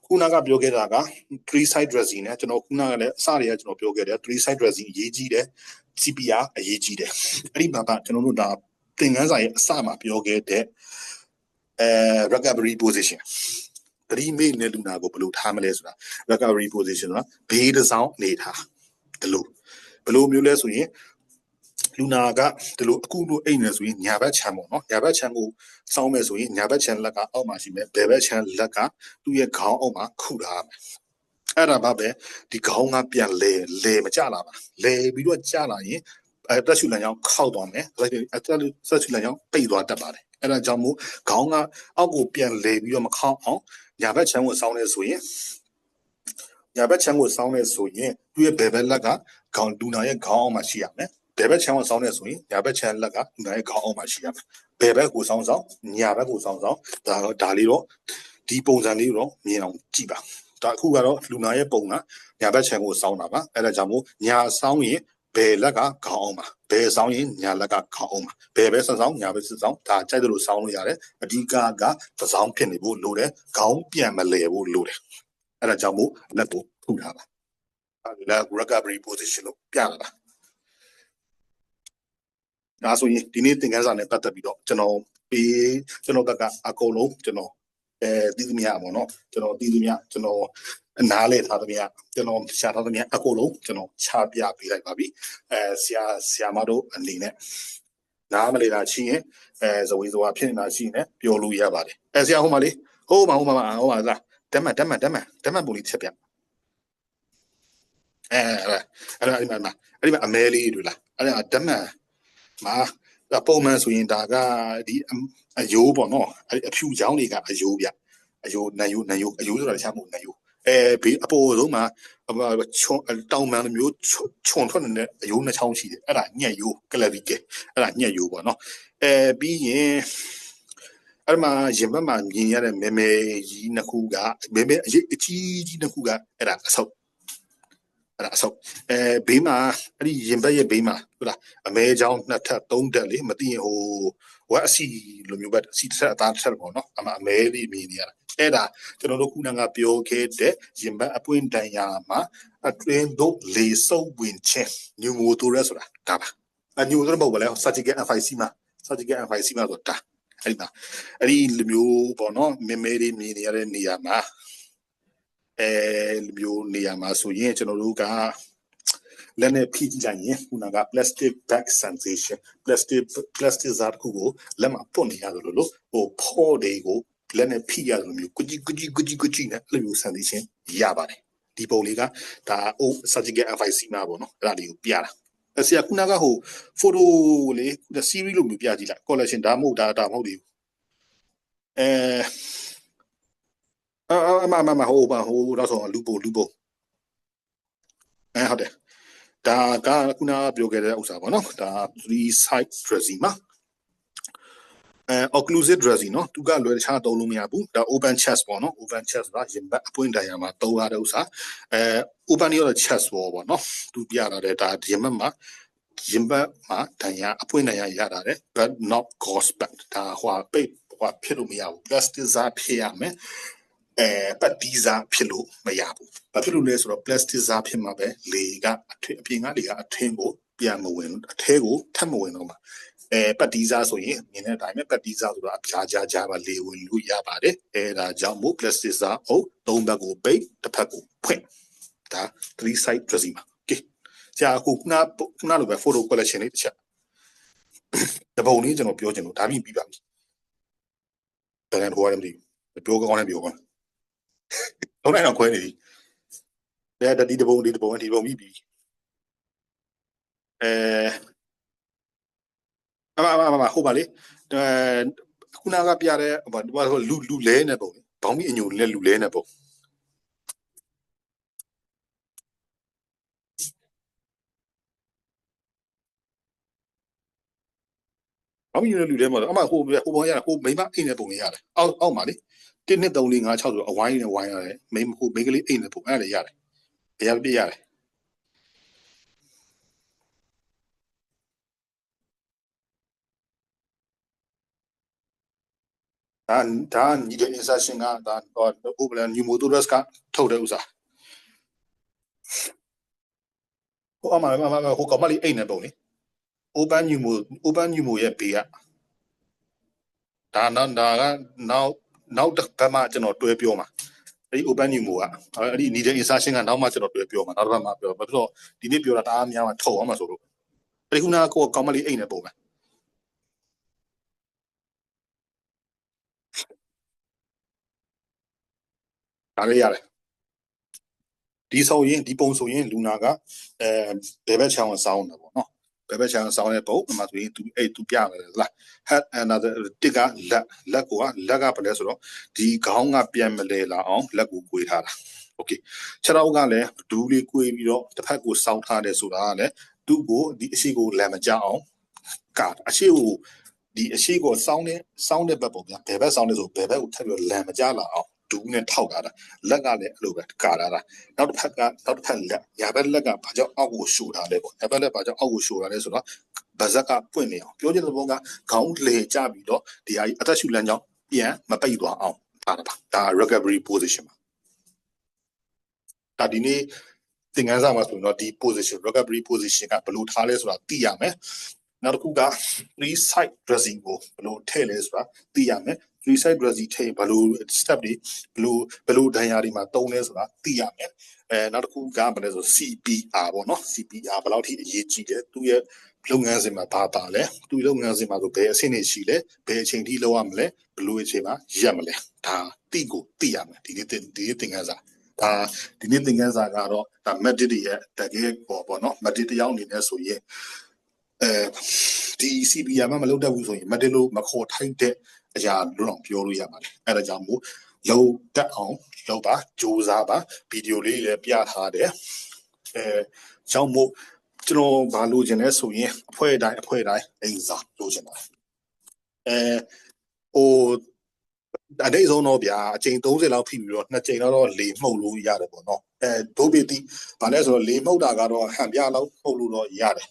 ခုနကပြောခဲ့တာက three side dressing နဲ့ကျွန်တော်ခုနကလည်းအစတွေကကျွန်တော်ပြောခဲ့တယ် three side dressing အရေးကြီးတယ် CPR အရေးကြီးတယ်အဲ့ဒီမှာကကျွန်တော်တို့ဒါသင်ခန်းစာရဲ့အစမှာပြောခဲ့တဲ့recovery position တတိမိနဲ့လူနာကိုဘယ်လိုထားမလဲဆိုတာ recovery position ဆိုတာဘေးတစ်စောင်းနေထားဒီလိုဘယ်လိုမျိုးလဲဆိုရင်လူနာကဒီလိုအခုလိုအိတ်နေဆိုရင်ညာဘက်ခြမ်းပေါ့နော်ညာဘက်ခြမ်းကိုစောင်းမယ်ဆိုရင်ညာဘက်ခြမ်းလက်ကအောက်မှာရှိမယ်ဘယ်ဘက်ခြမ်းလက်ကသူ့ရဲ့ခေါင်းအောက်မှာခုထားမယ်အဲ့ဒါပါပဲဒီခေါင်းကပြန်လဲမကြလာပါလဲပြီးတော့ကြလာရင်တက်ရှူလမ်းကြောင်းခောက်သွားမယ်တက်ရှူလမ်းကြောင်းပိတ်သွားတတ်ပါတယ်အဲ့ဒါကြောင့်မို့ခေါင်းကအောက်ကိုပြန်လဲပြီးတော့မခောက်အောင်ညာဘက်ခြမ်းကိုစောင်းနေဆိုရင်ညာဘက်ခြမ်းကိုစောင်းနေဆိုရင်သူ့ရဲ့ဘယ်ဘက်လက်ကခေါင်းလူနာရဲ့ခေါင်းအောက်မှာရှိရမယ်ဘယ်ဘက်ခြမ်းကိုစောင်းနေဆိုရင်ညာဘက်ခြမ်းလက်ကလူနာရဲ့ခေါင်းအောက်မှာရှိရမယ်ဘယ်ဘက်ကိုစောင်းညာဘက်ကိုစောင်းဒါလေးတော့ဒီပုံစံလေးတော့မြင်အောင်ကြည့်ပါဒါအခုကတော့လူနာရဲ့ပုံကညာဘက်ခြမ်းကိုစောင်းတာပါအဲ့ဒါကြောင့်မို့ညာစောင်းရင်ဘယ်လက်ကခေါင်းအောင်ပါဘယ်စောင်းရင်ညာလက်ကခေါင်းအောင်ပါဘယ်ဘက်စောင်းညာဘက်စောင်းဒါကြိုက်တယ်လို့စောင်းလို့ရတယ်အဓိကကပစောင်းဖြစ်နေဖို့လိုတယ်ခေါင်းပြန်မလဲဖို့လိုတယ်အဲ့ဒါကြောင့်မို့လက်ကိုထုထားပါအဲ့ဒါ recovery position လို့ပြလာတာဒါဆိုရင်ဒီနေ့သင်ခန်းစာနဲ့ပတ်သက်ပြီးတော့ကျွန်တော်ဘက်ကအကုန်လုံးကျွန်တော်တီးသမျှပေါ့နော်ကျွန်တော်တီးသမျှကျွန်တော်နားလေထားသမျှကျွန်တော်ရှာထားသမျှအကုန်လုံးကျွန်တော်ချပြပေးလိုက်ပါပြီဆရာမတို့အနေနဲ့နားမလေတာရှိရင်ဇဝေဇဝါဖြစ်နေတာရှိရင်ပြောလို့ရပါတယ်ဆရာဟိုမှာလေဟိုမှာလားဓမ္မပုံလေးချက်ပြအဲ့ဒီမှာအမဲလေးတွေလားအဲ့ဒါဓမ္မမှာပုံမှန်ဆိုရင်ဒါကဒီအယိုးပေါ့နော်အဲ့အဖြူချောင်းတွေကအယိုးဗျအယိုးနံယိုးအယိုးဆိုတာတခြားမဟုတ်နံယိုးဘေးအပေါ်ဆုံးမှာတောင်မှန်လိုမျိုးခြုံထွက်နေတဲ့အယိုးနှစ်ချောင်းရှိတယ်အဲ့ဒါညက်ယိုးကလဗီကဲအဲ့ဒါညက်ယိုးပေါ့နော်ပြီးရင်အဲ့မှာရင်ဘက်မှာမြင်ရတဲ့မဲကြီးနှစ်ခုကမဲအကြီးကြီးနှစ်ခုကအဲ့ဒါအဆုပ်ဘေးမှာအဲ့ဒီရင်ဘက်ရဲ့ဘေးမှာဟုတ်လားအမဲချောင်းနှစ်ထပ်သုံးထပ်လေမသိရင်ဟိုဝက်အစီလိုမျိုးပဲအစီတစ်ထပ်အသားတစ်ထပ်ပေါ့နော်အမဲလေးမြင်နေရတာအဲ့ဒါကျွန်တော်တို့ခုနကပြောခဲ့တဲ့ရင်ဘက်အပွင့်တန်ရာမှာအတွင်းတို့လေစုပ်ဝင်ခြင်းညူမိုတိုရက်ဆိုတာဒါပါညူမိုတိုရက်မဟုတ်ပါလဲ surgical FIC မှာဆိုတာဒါအဲ့ဒီလိုမျိုးပေါ့နော်မဲလေးမြင်နေရတဲ့နေရာမှာလိုမျိုးနေရာမှာဆိုရင်ကျွန်တော်တို့ကလက်နဲ့ဖိကြည့်လိုက်ရင်ခုနက plastic bag sensation plastic ဇာတ်ကိုလက်မှာပုတ်နေရတယ်လို့ဟိုဖော်တွေကိုလက်နဲ့ဖိရတယ်လို့မျိုးကူကြီးနဲ့အဲ့လိုမျိုး sensation ရပါတယ်ဒီပုံလေးကဒါ surgical FIC မှာပေါ့နော်အဲ့ဒါလေးကိုပြတာဆရာခုနကဟို photo လေး series လို့မျိုးပြကြည့်လိုက် collection ဒါမဟုတ်ဘူးအမဟုတ်တော့ဆိုလူပုံဟုတ်တယ်ဒါကခုနပြောခဲ့တဲ့ဥစ္စာပေါ့နော်ဒါ three side dressing မှာocclusive dressing နော်သူကလွယ်တခြားသုံးလို့မရဘူးဒါ open chest ပေါ့နော် open chest ဆိုတာရင်ဘတ်အပွင့်တိုင်ရမှာသုံးရတဲ့ဥစ္စာopen ရော chest wall ပေါ့နော်သူပြလာတဲ့ဒါရင်ဘတ်မှာတိုင်ရအပွင့်တိုင်ရရတာတဲ့ but not gauze back ဒါဟိုပိတ်ဟိုဖြစ်လို့မရဘူး plastic ဇာဖြစ်ရမယ်ပတ်ဒီဇာဖြစ်လို့မရဘူး။ဘာဖြစ်လို့လဲဆိုတော့ plastic ဇာဖြစ်မှာပဲလေကအပြင်ကလေကအထင်းကိုပြန်မဝင်အထဲကိုထပ်မဝင်တော့မှာပတ်ဒီဇာဆိုရင်မြင်တဲ့အတိုင်းပဲပတ်ဒီဇာဆိုတာအပြားကြားပါလေဝင်လို့ရပါတယ်ဒါကြောင့်မို့ plastic ဇာအုပ်သုံးဘက်ကိုပိတ်တစ်ဖက်ကိုဖွင့်ဒါ three side dressing ပါ။ Okay ကြာခုနလိုပဲ photo collection လေးတစ်ချက်တပုံလေးကျွန်တော်ပြောချင်လို့ဒါပြီးပါပြီ။ဒါနဲ့ဟိုရတယ်မသိဘူးပြောကောင်းတယ်ပြောကောင်းလုံးလိုက်တော့ခွဲနေပြီဒီတပုံပြီးပြီအမဟုတ်ပါလေခုနကပြတဲ့လူလဲနေပုံဘောင်းမီအညိုလဲလူလဲနေပုံဘောင်းမီလူလဲမဟုတ်အမဟိုဘောင်းရဟိုမိမအိမ်နေပုံရတယ်အောက်မှာလေ1 2 3 4 5 6ဆိုအဝိုင်းနဲ့ဝိုင်းရတယ်မိန်းကလေးအိမ်နဲ့ပုံအဲ့ဒါလည်းရတယ်အရာပြရတယ် ဒါညီတဲ့ insertion ကဒါဟိုဘယ် pneumothorax ကထုတ်တဲ့ဥစ္စာဟိုအမှဟိုကောင်မလေးအိတ်နေပုံလေ open pneumo ရဲ့ဘေးကဒါကနောက်တစ်ပတ်မှကျွန်တော်တွဲပြောမှာအဲ့ဒီ open pneumo ကအဲ့ဒီ needle insertion ကနောက်မှကျွန်တော်တွဲပြောမှာနောက်တစ်ပတ်မှပြောဘာဖြစ်လို့ဒီနေ့ပြောတာတအားများမှထုတ်အောင်မှာဆိုလို့အဲ့ဒီခုနကကိုကောင်မလေးအိတ်နေပုံပဲဒါလေးရတယ်ဒီဆိုရင်ဒီပုံဆိုရင်လူနာကဘယ်ဘက်ချောင်းဆောင်းတယ်ပေါ့နော်ဘယ်ဘက်ချောင်းဆောင်းတဲ့ပုံအမှဆိုရင်သူပြမယ်လား head another တစ်ကလက်ကဘယ်လဲဆိုတော့ဒီခေါင်းကပြန်မလဲလာအောင်လက်ကိုကွေးထားတာโอเคခြေထောက်ကလည်းဒူးလေးကွေးပြီးတော့တစ်ဖက်ကိုစောင်းထားတယ်ဆိုတာကလည်းသူ့ကိုဒီအရှိကိုလမ်းမကြအောင်ကအရှိကိုဒီအရှိကိုစောင်းတဲ့ဘက်ပုံဗျာဘယ်ဘက်စောင်းလဲဆိုဘယ်ဘက်ကိုထပ်ပြီးလမ်းမကြလာအောင်ဒူးနဲ့ထောက်တာလက်ကလည်းအဲ့လိုပဲကာတာနောက်တစ်ဖက်လက်ညာဘက်လက်ကဘာကြောင့်အောက်ကိုရှို့ထားလဲပေါ့ညာဘက်လက်ဘာကြောင့်အောက်ကိုရှို့ထားလဲဆိုတော့ဗဇက်ကပွင့်နေအောင်ပြောချင်တဲ့ပုံကခေါင်းလေကျပြီးတော့ဒီဟာကြီးအသက်ရှူလမ်းကြောင်းပြန်မပိတ်သွားအောင်ဒါ recovery position ပါဒါဒီနေ့သင်ခန်းစာမှာဆိုရင်တော့ဒီ position recovery position ကဘယ်လိုထားလဲဆိုတာသိရမယ်နောက်တစ်ခုက three side dressing ကိုဘယ်လိုထည့်လဲဆိုတာသိရမယ်three side dressing ထည့်ဘယ်လို step တွေဘယ်လိုဒဏ်ရာတွေမှာတုံးလဲဆိုတာသိရမယ်နောက်တစ်ခုကဘယ်လဲဆို CPR ပေါ့နော် CPR ဘယ်လောက်ထိအရေးကြီးတယ်သူ့ရဲ့လုပ်ငန်းစဉ်မှာဘာပါလဲသူ့လုပ်ငန်းစဉ်မှာဆိုဘယ်အဆင့်တွေရှိလဲဘယ်အချိန်ထိလုပ်ရမလဲဘယ်လိုအချိန်မှာရက်မလဲဒါသိရမယ်ဒီနေ့သင်ခန်းစာဒါဒီနေ့သင်ခန်းစာကတော့ဒါ medic တွေရဲ့တကယ်ပေါ့နော် medic တယောက်အနေနဲ့ဆိုရင်ဒီ CPR မှာမလုပ်တတ်ဘူးဆိုရင် medic လို့မခေါ်ထိုက်တဲ့အရာလို့တော့ပြောလို့ရပါတယ်အဲ့ဒါကြောင့်မို့လုံးတက်အောင်လုပ်ပါကြိုးစားပါဗီဒီယိုလေးလည်းပြထားတယ်ကြောင့်မို့ကျွန်တော်ဘာလို့ကျင်လဲဆိုရင်အဖွဲတိုင်းအိမ်စာလို့ကျင်ပါတယ်ဟိုအတိတ်ဆုံးတော့ဗျာအချိန်30လောက်ဖိပြီးတော့2ချိန်တော့လေမှုတ်လို့ရတယ်ပေါ့နော်ဒို့ပေတိဘာလဲဆိုတော့လေမှုတ်တာကတော့ဟန်ပြလောက်မှုတ်လို့တော့ရတယ်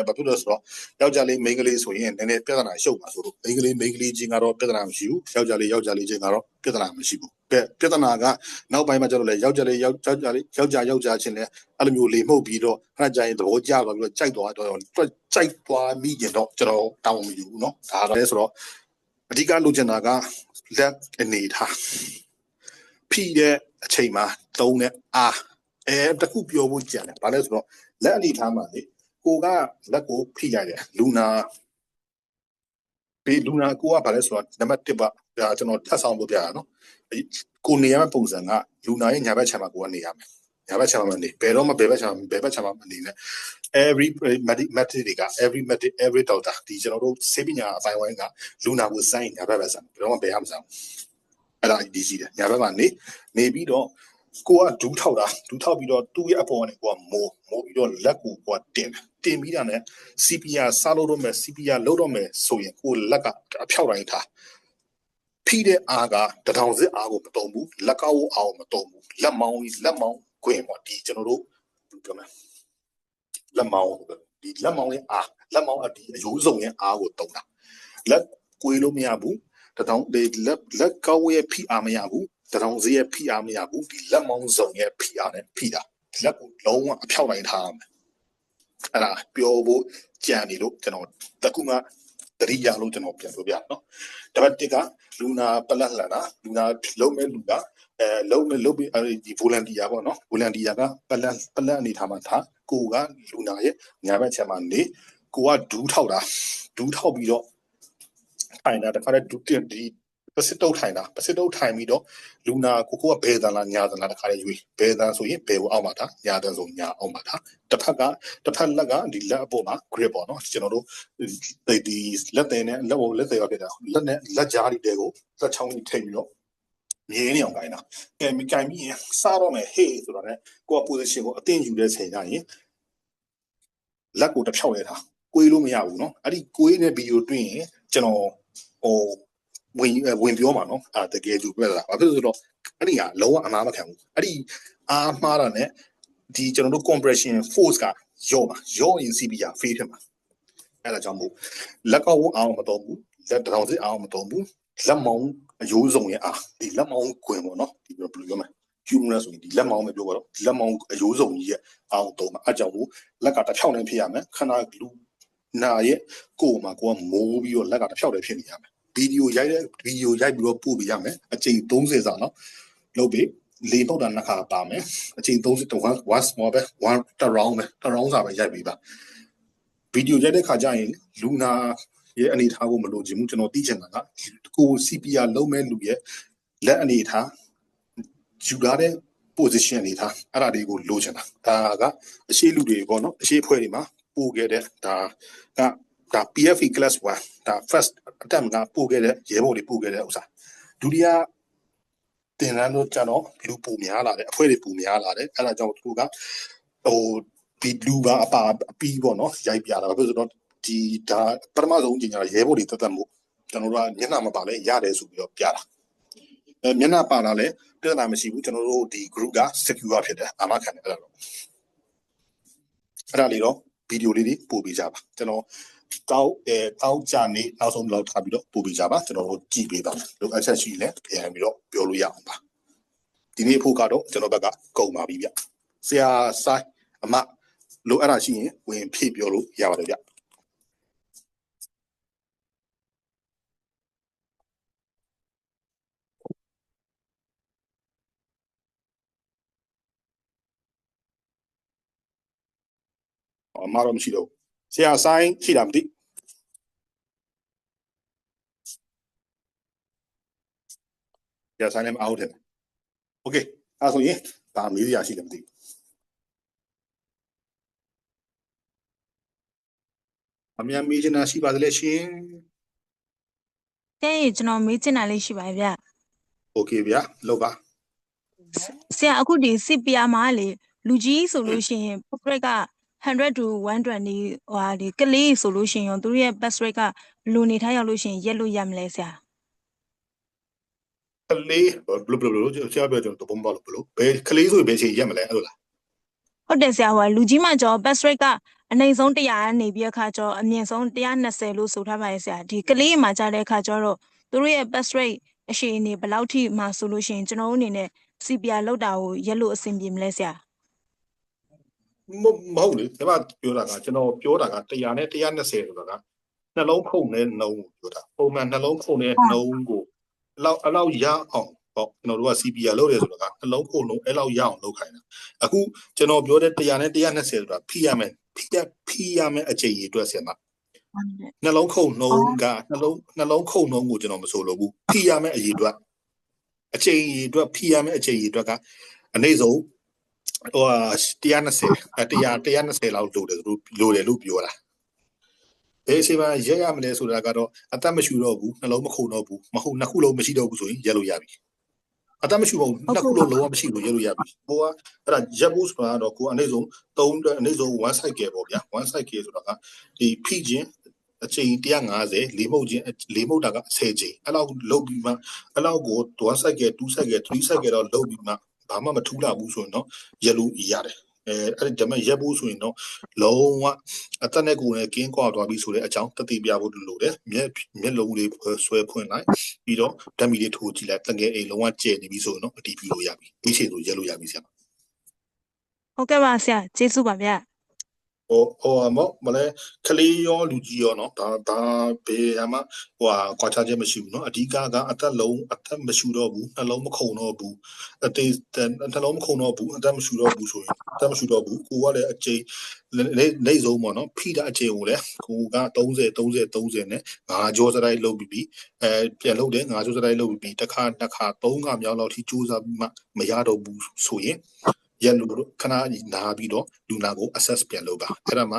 ဘာဖြစ်လို့ဆိုတော့ယောက်ျားလေးမိန်းကလေးဆိုရင်နည်းနည်းပြဿနာရှုပ်ပါဆိုလို့မိန်းကလေးချင်းကတော့ပြဿနာမရှိဘူးယောက်ျားလေးချင်းကတော့ပြဿနာမရှိဘူးပြဿနာကနောက်ပိုင်းမှာကျတော့လေယောက်ျားချင်းလဲအဲ့လိုမျိုးလေမှုတ်ပြီးတော့ခဏကြာရင်သဘောကျသွားပြီးတော့ကြိုက်သွားမိရင်တော့ကျွန်တော်တောင်းမယူဘူးเนาะဒါကလည်းဆိုတော့အဓိကလိုချင်တာကလက်အနေထားဖိတဲ့အချိန်မှာသုံးတဲ့အားတခုပြောဖို့ကြံတယ်ဘာလဲဆိုတော့လက်အနေထားမှာလေကိုကလက်ကိုဖိရတယ်လူနာကိုကဘာလဲဆိုတော့နံပါတ်1ပါဒါကျွန်တော်ထပ်ဆောင်ဖို့ပြရနော်ကိုနေရမယ့်ပုံစံကလူနာရဲ့ညာဘက်ခြမ်းမှာကိုကနေရမယ်ညာဘက်ခြမ်းမှာနေဘယ်တော့မှဘယ်ဘက်ခြမ်းမှာမနေနဲ့ every medic every doctor ဒီကျွန်တော်တို့ဆေးပညာအပိုင်းဝိုင်းကလူနာကိုစိုင်းညာဘက်ပဲစိုင်းဘယ်တော့မှဘယ်ရမစိုင်းအဲ့ဒါဒီရှိတယ်ညာဘက်မှာနေပြီးတော့ကိုကဒူးထောက်ပြီးတော့သူ့ရဲ့အပေါ်ကနေကိုကမိုးပြီးတော့လက်ကိုကိုကတင်ပြီးတာနဲ့ CPR စားလို့တော့မယ် CPR လုပ်တော့မယ်ဆိုရင်ကိုလက်ကအဖြောက်တိုင်းထားဖိတဲ့အားကတထောင်စစ်အားကိုမတုံဘူးလက်ကောက်အားကိုမတုံဘူးလက်မောင်းခွင်ပေါ့ဒီကျွန်တော်တို့ပြောမယ်လက်မောင်းရဲ့အားလက်မောင်းဒီအယိုးစုံရဲ့အားကိုတုံတာလက်ကွေးလို့မရဘူးတထောင်လက်ကောက်ရဲ့ဖိအားမရဘူးတထောင်စစ်ရဲ့ဖိအားမရဘူးဒီလက်မောင်းစုံရဲ့ဖိအားနဲ့ဖိတာလက်ကိုလုံးဝအဖြောက်တိုင်းထားရမယ်အဲ့ဒါပြောဖို့ကြံနေလို့ကျွန်တော်တခုမှတတိယလို့ကျွန်တော်ပြန်ပြောပြနော်ဒါပေမဲ့တစ်ကလူနာပလက်လှန်တာလူနာလုံးမဲ့လူကလုံးပြီးဒီ volunteer ပေါ့နော် volunteer ကပလက်အနေထားမှာထားကိုကလူနာရဲ့ညာဘက်ချက်မှာနေကိုကဒူးထောက်ပြီးတော့ထိုင်တာတခါတည်းဒူးတင်ဒီပစစ်တုပ်ထိုင်ပြီးတော့လူနာကိုကဘယ်သလားညာသလားတခါတည်းရွေးဘယ်သလားဆိုရင်ဘယ်ကိုအောက်မှာထားညာသလားဆိုညာအောက်မှာထားတစ်ဖက်လက်ကဒီလက်အပေါ်မှာ grip ပေါ့နော်ကျွန်တော်တို့ဒီလက်သေးနဲ့လက်သေးရဖြစ်တာလက်ကြားတွေတဲကိုလက်ချောင်းကြီးထိပ်ပြီးတော့မြင်းနေအောင်ကိုင်းတာကိုင်းပြီးရင်စားတော့မယ်ဟေးဆိုတော့ねကိုက position ကိုအတင်းယူတဲ့ချိန်ကျရင်လက်ကိုတစ်ဖြောက်ရတာကွေးလို့မရဘူးเนาะအဲ့ဒီကွေးတဲ့ဗီဒီယိုတွေ့ရင်ကျွန်တော်ဝင်ပြောမှာနော်တကယ်သူပြက်လာဘာဖြစ်လို့ဆိုတော့အဲ့ဒီကလုံးဝအမားမခံဘူးအဲ့ဒီအားမှားတာနဲ့ဒီကျွန်တော်တို့ compression force ကရော့ရင် CPR fail ဖြစ်မှာအဲ့ဒါကြောင့်မို့လက်ကောက်ဝအောင်မတော်ဘူးလက်တောင်စစ်အောင်မတော်ဘူး လက်မောင်းအယိုးစုံရဲ့အားဒီလက်မောင်းခွင်ပေါ့နော်ဒီဘယ်လိုပြောမလဲ humerus ဆိုရင်ဒီလက်မောင်းပဲပြောပါတော့လက်မောင်းအယိုးစုံကြီးရဲ့အားကိုသုံးမှာအကြောင်းကိုလက်ကတစ်ဖြောင်းနဲ့ဖြစ်ရမယ်ခန္ဓာလူနာရဲ့ကိုယ်မှာကိုကမိုးပြီးတော့လက်ကတစ်ဖြောင်းနဲ့ဖြစ်နေရမယ်ဗီဒီယိုရိုက်ပြီးတော့ပို့ပေးရမယ်အချိန်30စာနော်လုပ်ပြီးလေပုတ်တာနှစ်ခါပါမယ်အချိန်30 once more ပဲ one round စာပဲရိုက်ပေးပါဗီဒီယိုရိုက်တဲ့ခါကျရင်လူနာရဲ့အနေထားကိုမလို့ခြင်းဘူးကျွန်တော်သိချင်တာကကို CPR လုံးမဲ့လူရဲ့လက်အနေထားယူလာတဲ့ position အနေထားအဲ့ဒါတွေကိုလိုချင်တာဒါကအရှိလူတွေပေါ့နော်အရှိအဖွဲ့တွေမှာပို့ခဲ့တဲ့ဒါ PFE class 1ဒါ first attempt ကပို့ခဲ့တဲ့ရဲဘော်တွေပို့ခဲ့တဲ့ဥစ္စာဒုတိယတင်တန်းတော့ကျွန်တော်လူပူများလာတယ်အဖွဲ့တွေပူများလာတယ်အဲ့ဒါကြောင့်သူကဒီလူပါအပြီးပေါ့နော်ရိုက်ပြတာဘာဖြစ်လို့ဆိုတော့ဒီဒါပထမဆုံးကျင်ညာရဲဘော်တွေတက်တက်မှုကျွန်တော်တို့ကမျက်နှာမပါလဲရတယ်ဆိုပြီးတော့ပြတာမျက်နှာပါလာလဲပြဿနာမရှိဘူးကျွန်တော်တို့ဒီ group က secure ဖြစ်တယ်အာမခံတယ်အဲ့ဒါလေးတော့ဗီဒီယိုလေးတွေပို့ပေးကြပါကျွန်တော်တောက်ကြနေနောက်ဆုံးလောက်ထားပြီးတော့ပို့ပေးကြပါကျွန်တော်တို့ကြည့်ပေးပါမယ်လို့အချက်ရှိလဲပြန်ပြီးတော့ပြောလို့ရအောင်ပါဒီနေ့ဖို့ကတော့ကျွန်တော်ဘက်ကကုန်ပါပြီဗျဆရာဆိုင်အမလိုအဲ့ဒါရှိရင်ဝင်ဖြည့်ပြောလို့ရပါတယ်ဗျအမတော့မရှိတော့ဆရာဆိုင်ရှိတာမသိဆရာဆိုင်လည်းမအောင်တယ်โอเคအဲ့ဆိုရင်ဒါမေးရရှိတယ်မသိအများမေးချင်တာရှိပါသလဲရှင်ကျွန်တော်မေးချင်တာလေးရှိပါဗျโอเคဗျလောက်ပါဆရာအခုဒီ CPR မှာလေလူကြီးဆိုလို့ရှိရင် best rate က100 to 120ဒီကလေးဆိုလို့ရှိရင်သူတို့ရဲ့ best rate ကဘယ်လိုနေထားရောက်လို့ရှိရင်ရက်လို့ရမလဲဆရာကလေးဘလို့ဆရာပြောကျွန်တော်ပုံပါလို့ဘလို့ဘယ်ကလေးဆိုရင်ဘယ်ချိန်ရက်မလဲအဲ့လိုလားဟုတ်တယ်ဆရာလူကြီးမှကျော် best rate ကအနိုင်ဆုံး100ကနေပြီးအခါကျော်အမြင့်ဆုံး120လို့ဆိုထားပါရဲ့ဆရာဒီကလေးမှကြားတဲ့အခါကျော်တော့သူတို့ရဲ့ best rate အရှိန်နေဘယ်လောက်ထိမှဆိုလို့ရှိရင်ကျွန်တော်တို့အနေနဲ့ CPR လောက်တာကိုရက်လို့အဆင်ပြေမလဲဆရာမဟုတ်လေဒီမှာပြောတာကကျွန်တော်ပြောတာက100နဲ့120ဆိုတာကနှလုံးခုန်တဲ့နှုံးကိုပြောတာပုံမှန်နှလုံးခုန်တဲ့နှုံးကိုအလောက်ရအောင်ပေါ့ကျွန်တော်တို့က CPR လုပ်ရဲဆိုတာကနှလုံးခုန်လုံးအဲ့လောက်ရအောင်လုပ်ခိုင်းတာအခုကျွန်တော်ပြောတဲ့100နဲ့120ဆိုတာဖိရမယ်အချိန်ကြီးအတွက်ဆင်ပါနှလုံးခုန်နှုံးကနှလုံးခုန်နှုံးကိုကျွန်တော်မဆိုလို့ဘူးဖိရမယ်အရေးအတွက်အချိန်ကြီးအတွက်ဖိရမယ်အချိန်ကြီးအတွက်ကအနည်းဆုံး120လောက်လိုတယ်လို့ပြောတာဘယ်အချိန်မှရက်ရမလဲဆိုတာကတော့အသက်မရှူတော့ဘူးနှလုံးမခုန်တော့ဘူးမဟုတ်နှစ်ခုလုံးမရှိတော့ဘူးဆိုရင်ရက်လို့ရပြီအသက်မရှူပါဘူးနှစ်ခုလုံးလုံးဝမရှိလို့ရက်လို့ရပြီဟိုကအဲ့ဒါရက်ဘူးဆိုတာတော့ကိုအနည်းဆုံးအနည်းဆုံး one cycle ပေါ့ဗျာ one cycle ဆိုတာကဒီဖိခြင်းအချိန်150လေးမှုတ်တာက10ချိန်အဲ့လောက်လုပ်ပြီးမှအဲ့လောက်ကို1 cycle 2 cycle 3 cycle တော့လုပ်ပြီးမှဘာမှမထူးလာဘူးဆိုရင်တော့ရက်လို့ရတယ်အဲ့ဒီဓမ္မရက်ဖို့ဆိုရင်တော့လုံးဝအသက်နဲ့ကိုယ်နဲ့ကင်းကွာသွားပြီဆိုတဲ့အကြောင်းတတိပြဖို့လိုတယ်မျက်လုံးလေးဆွဲဖွင့်လိုက်ပြီးတော့ဓာတ်မီလေးထိုးကြည့်လိုက်တကယ်အိမ်လုံးဝကျဲနေပြီဆိုရင်တော့အတီးပြလို့ရပြီဒီချိန်ဆိုရက်လို့ရပြီဆရာဟုတ်ကဲ့ပါဆရာကျေးဇူးပါဗျာမလဲကလေးရောလူကြီးရောနော်ဒါဘယ်မှာကွာခြားချက်မရှိဘူးနော်အဓိကကအသက်မရှူတော့ဘူးနှလုံးမခုန်တော့ဘူးနှလုံးမခုန်တော့ဘူးအသက်မရှူတော့ဘူးဆိုရင်အသက်မရှူတော့ဘူးကိုကလည်းအချိန်နေဆုံးပေါ့နော်ဖိတာအချိန်ကိုလည်းကိုက30နဲ့5ကြောစတိုင်းလုပ်ပြီးပြန်လုပ်တယ်5ကြောစတိုင်းလုပ်ပြီးတစ်ခါ3ခါမြောက်လောက်ထိစူးစမ်းမှမရတော့ဘူးဆိုရင်ရက်လို့ခဏနာပြီးတော့လူနာကို assess ပြန်လုပ်ပါအဲ့ဒါမှ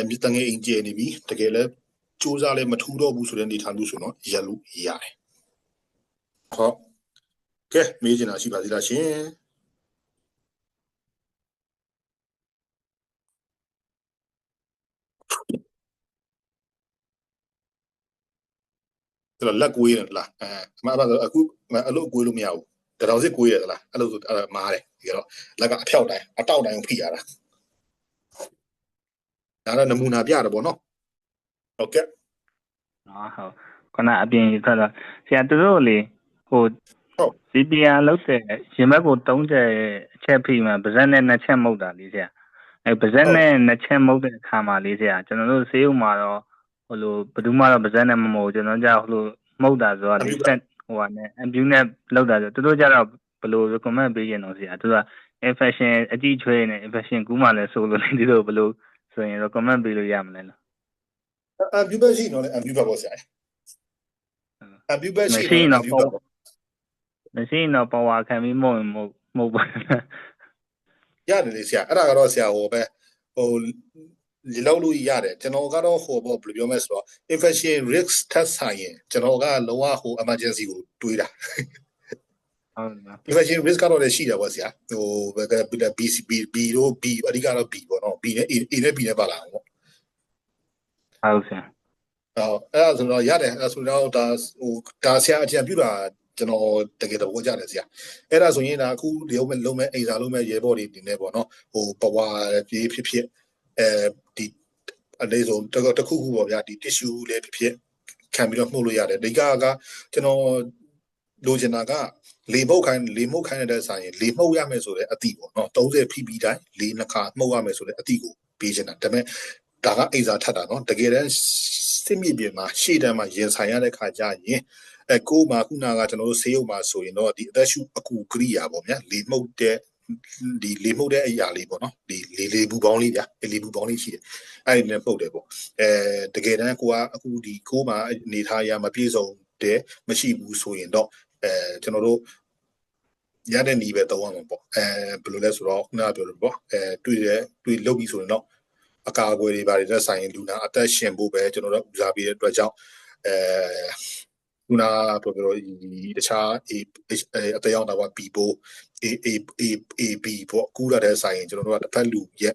မြစ်တငယ်အင်ဂျင်နေပြီတကယ်လဲစူးစမ်းလဲမထူတော့ဘူးဆိုတဲ့အနေထားမျိုးဆိုတော့ရက်လို့ရတယ်ဟုတ်ကဲမေးချင်တာရှိပါသေးလားရှင်ဒါလက်ကွေးရလားအမှန်ပါဆိုအခုအလုပ်ကွေးလို့မရဘူးတတော်စစ်ကွေးရလားအဲ့လိုဆိုမားတယ်ဒီတော့လက်က အဖြောက်တိုင်းအတောက်တိုင်းကိုဖိရတာဒါတော့နမူနာပြတယ်ပေါ့နော်ဟုတ်ကဲ့ ဟုတ်ခုနအပြင်ထွက်တော့ဆရာသူတို့လေဟို CPR လောက်တဲ့ရင်ဘတ်ကို3ချက်အချက်ဖိမှပါဇက်နဲ့2ချက်မှုတ်တာလေးဆရာအဲပါဇက်နဲ့2ချက်မှုတ်တဲ့အခါမှာလေးဆရာကျွန်တော်တို့ဆေးရုံမှာတော့ဟိုလိုဘယ်သူမှတော့ပါဇက်နဲ့မမှုတ်ကျွန်တော်ကြောက်ဟိုလိုမှုတ်တာဆိုတော့လေးဆက်ဟိုဟာနဲ့ ambu နဲ့လောက်တာဆိုသူတို့ကြတော့ဘယ်လို recommend ပေးရင်တော့ဆရာသူက infection အကြီးချွေးနဲ့ infection ကူးမှလည်းဆိုလို့ဒီလိုဘယ်လိုဆိုရင် recommend ပေးလို့ရမလဲလား ambu ပဲရှိနော်လေ ambu ပဲပေါ့ဆရာ ambu ပဲရှိ မရှိတော့ပေါ်ဝါခံပြီးမဟုတ်ပါ ရတယ်လေဆရာအဲ့ဒါကတော့ဆရာဟိုပဲဟိုဒီလောက်လို့ရတယ်ကျွန်တော်ကတော့ဟိုပေါ့ဘယ်လိုပြောမလဲဆိုတော့ infection risk test ဆိုင်ရင်ကျွန်တော်ကလောကဟို emergency ကိုတွေးတာ infection risk ကတော့လည်းရှိတယ်ပေါ့ဆရာဟို B တို့ B အဓိကတော့ B ပေါ့နော် B နဲ့ A နဲ့ B နဲ့ပါလာအောင်ပေါ့ ဟုတ်ဆရာ အဲ့ဒါဆိုတော့ရတယ်အဲ့ဒါဆိုတော့ဒါဆရာအကြံပြုတာကျွန်တော်တကယ်တော့ကြတယ်ဆရာအဲ့ဒါဆိုရင်ဒါအခုလုံးမဲ့အိမ်စာလုံးမဲ့ရဲဘော်တွေဒီနေ့ပေါ့နော်ဟိုပဝါပြေးဖြစ်ဒီအလေးဆုံးတခုခုပေါ့ဗျာဒီ tissue လေးဖြစ်ခံပြီးတော့မှုတ်လို့ရတယ်ဒီကကျွန်တော်လိုချင်တာကလေမှုတ်ခိုင်းတဲ့ဆိုင်ရင်လေမှုတ်ရမယ်ဆိုတဲ့အတိပေါ့နော်30 pp တိုင်းလေနှစ်ခါမှုတ်ရမယ်ဆိုတဲ့အတိကိုပေးချင်တာဒါပေမဲ့ဒါကအိမ်စာထပ်တာနော်တကယ်တမ်းစစ်မြေပြင်မှာရှေ့တန်းမှာရင်ဆိုင်ရတဲ့ခါကျရင်ကိုမှာခုနကကျွန်တော်တို့ဆေးရုံမှာဆိုရင်တော့ဒီအသက်ရှူအကူကရိယာပေါ့ဗျာလေမှုတ်တဲ့အရာလေးပေါ့နော်ဒီလေဘူးပေါင်းလေးဗျာလေဘူးပေါင်းလေးရှိတယ်အဲ့ဒီနဲ့ပုတ်တယ်ပေါ့တကယ်တမ်းကိုကအခုဒီကိုမှာအနေထားရမပြည့်စုံတဲ့မရှိဘူးဆိုရင်တော့ကျွန်တော်တို့ရတဲ့နီးပဲတောင်းရမှာပေါ့ဘယ်လိုလဲဆိုတော့ခုနကပြောလို့ပေါ့တွေ့လုပ်ပြီးဆိုရင်တော့အကာအကွယ်တွေပါတယ်တဲ့ဆိုင်လူနာအသက်ရှင်ဖို့ပဲကျွန်တော်တို့ဦးစားပေးတဲ့အတွက်ကြောင့်ခုနပြောပြောတခြားအသေးအောင်တော့ people AB ပေါ့ကူရတဲ့ဆိုင်ကျွန်တော်တို့ကတစ်ဖက်လူရဲ့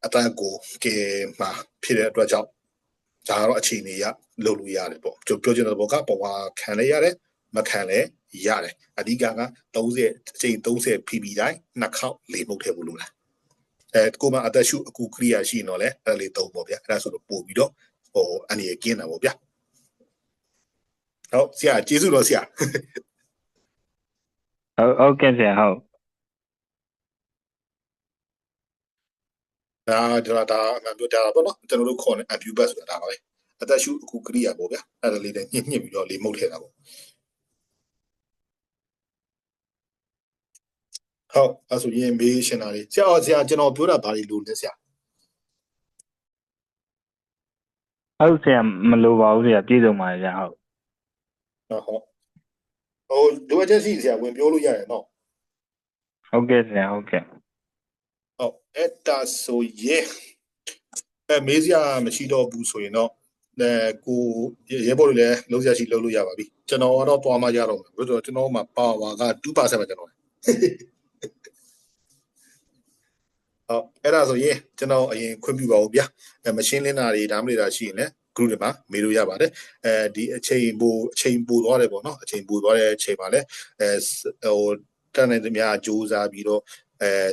အတန်းကိုကဲမှာဖြစ်တဲ့အတွက်ကြောင့်ဒါကတော့အခြေအနေရလုပ်လို့ရတယ်ပေါ့ကျွန်တော်ပြောချင်တဲ့ဘောကပေါ်မှာခံလဲရတယ်မခံလဲရတယ်အဓိကက30 pp တိုင်းနှစ်ခေါက်လေမှုတ်ထည့်ဖို့လိုလားကိုမအသက်ရှူအကူကရိယာရှိရင်တော့လေအဲ့လေးသုံးပေါ့ဗျာအဲ့ဒါဆိုတော့ပို့ပြီးတော့ဟိုအနေရကင်းတာပေါ့ဗျာဟုတ်ဆရာကျေးဇူးတော်ဆရာဟုတ်ကဲ့ဆရာဟုတ်ဒါအမှန်ပြောတာပေါ့နော်ကျွန်တော်တို့ခေါ်နေ abuse ဆိုတာဒါပါပဲအသက်ရှူအခုကရိယာပေါ့ဗျာအဲ့ဒါလေးနဲ့ညှစ်ပြီးတော့လေမှုတ်ထည့်တာပေါ့ဟုတ်အဲ့ဆိုရင်မေးရှင်တာလေးဆရာကျွန်တော်ပြောတာဘာလို့လဲဆရာဟုတ်ဆရာမလိုပါဘူးဆရာပြည့်စုံပါရဲ့ဟုတ်ဟိုလိုအပ်ချက်ရှိဆရာဝင်ပြောလို့ရတယ်နော်ဟုတ်ကဲ့ဆရာဟုတ်ကဲ့ဟုတ်အဲ့ဒါဆိုရင်မေးစရာမရှိတော့ဘူးဆိုရင်တော့ကိုရဲဘော်တွေလည်းလုံးစရာရှိလုံးလို့ရပါပြီကျွန်တော်ကတော့တွားမှရတော့မယ်ဆိုတော့ကျွန်တော်မှပါဝါက 2% ပဲကျွန်တော်ဟုတ်အဲ့ဒါဆိုရင်ကျွန်တော်အရင်ခွင့်ပြုပါဦးဗျာမရှင်းလင်းတာတွေဒါမှမဟုတ်တာရှိရင်လည်း group တွေမှာမေးလို့ရပါတယ်ဒီအချိန်ပိုသွားတယ်ပေါ့နော်အချိန်ပိုသွားတဲ့အချိန်မှာလည်းဟိုတက်နေသမျှစူးစမ်းပြီးတော့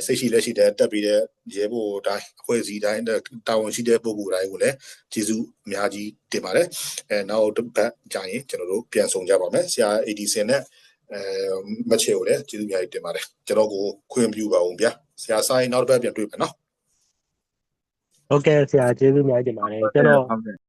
စိတ်ရှိလက်ရှိတဲ့တက်ပြီးတဲ့ရဲဘော်တိုင်းအဖွဲ့အစည်းတိုင်းတာဝန်ရှိတဲ့ပုဂ္ဂိုလ်တိုင်းကိုလည်းကျေးဇူးအများကြီးတင်ပါတယ်နောက်တစ်ပတ်ကြာရင်ကျွန်တော်တို့ပြန်ဆောင်ကြပါမယ်ဆရာ ADC နဲ့မချေကိုလည်းကျေးဇူးအများကြီးတင်ပါတယ်ကျွန်တော်ကိုခွင့်ပြုပါဦးဗျာဆရာဆိုင်နောက်တစ်ပတ်ပြန်တွေ့မယ်နော်ဟုတ်ကဲ့ဆရာကျေးဇူးအများကြီးတင်ပါတယ်ကျွန်တော်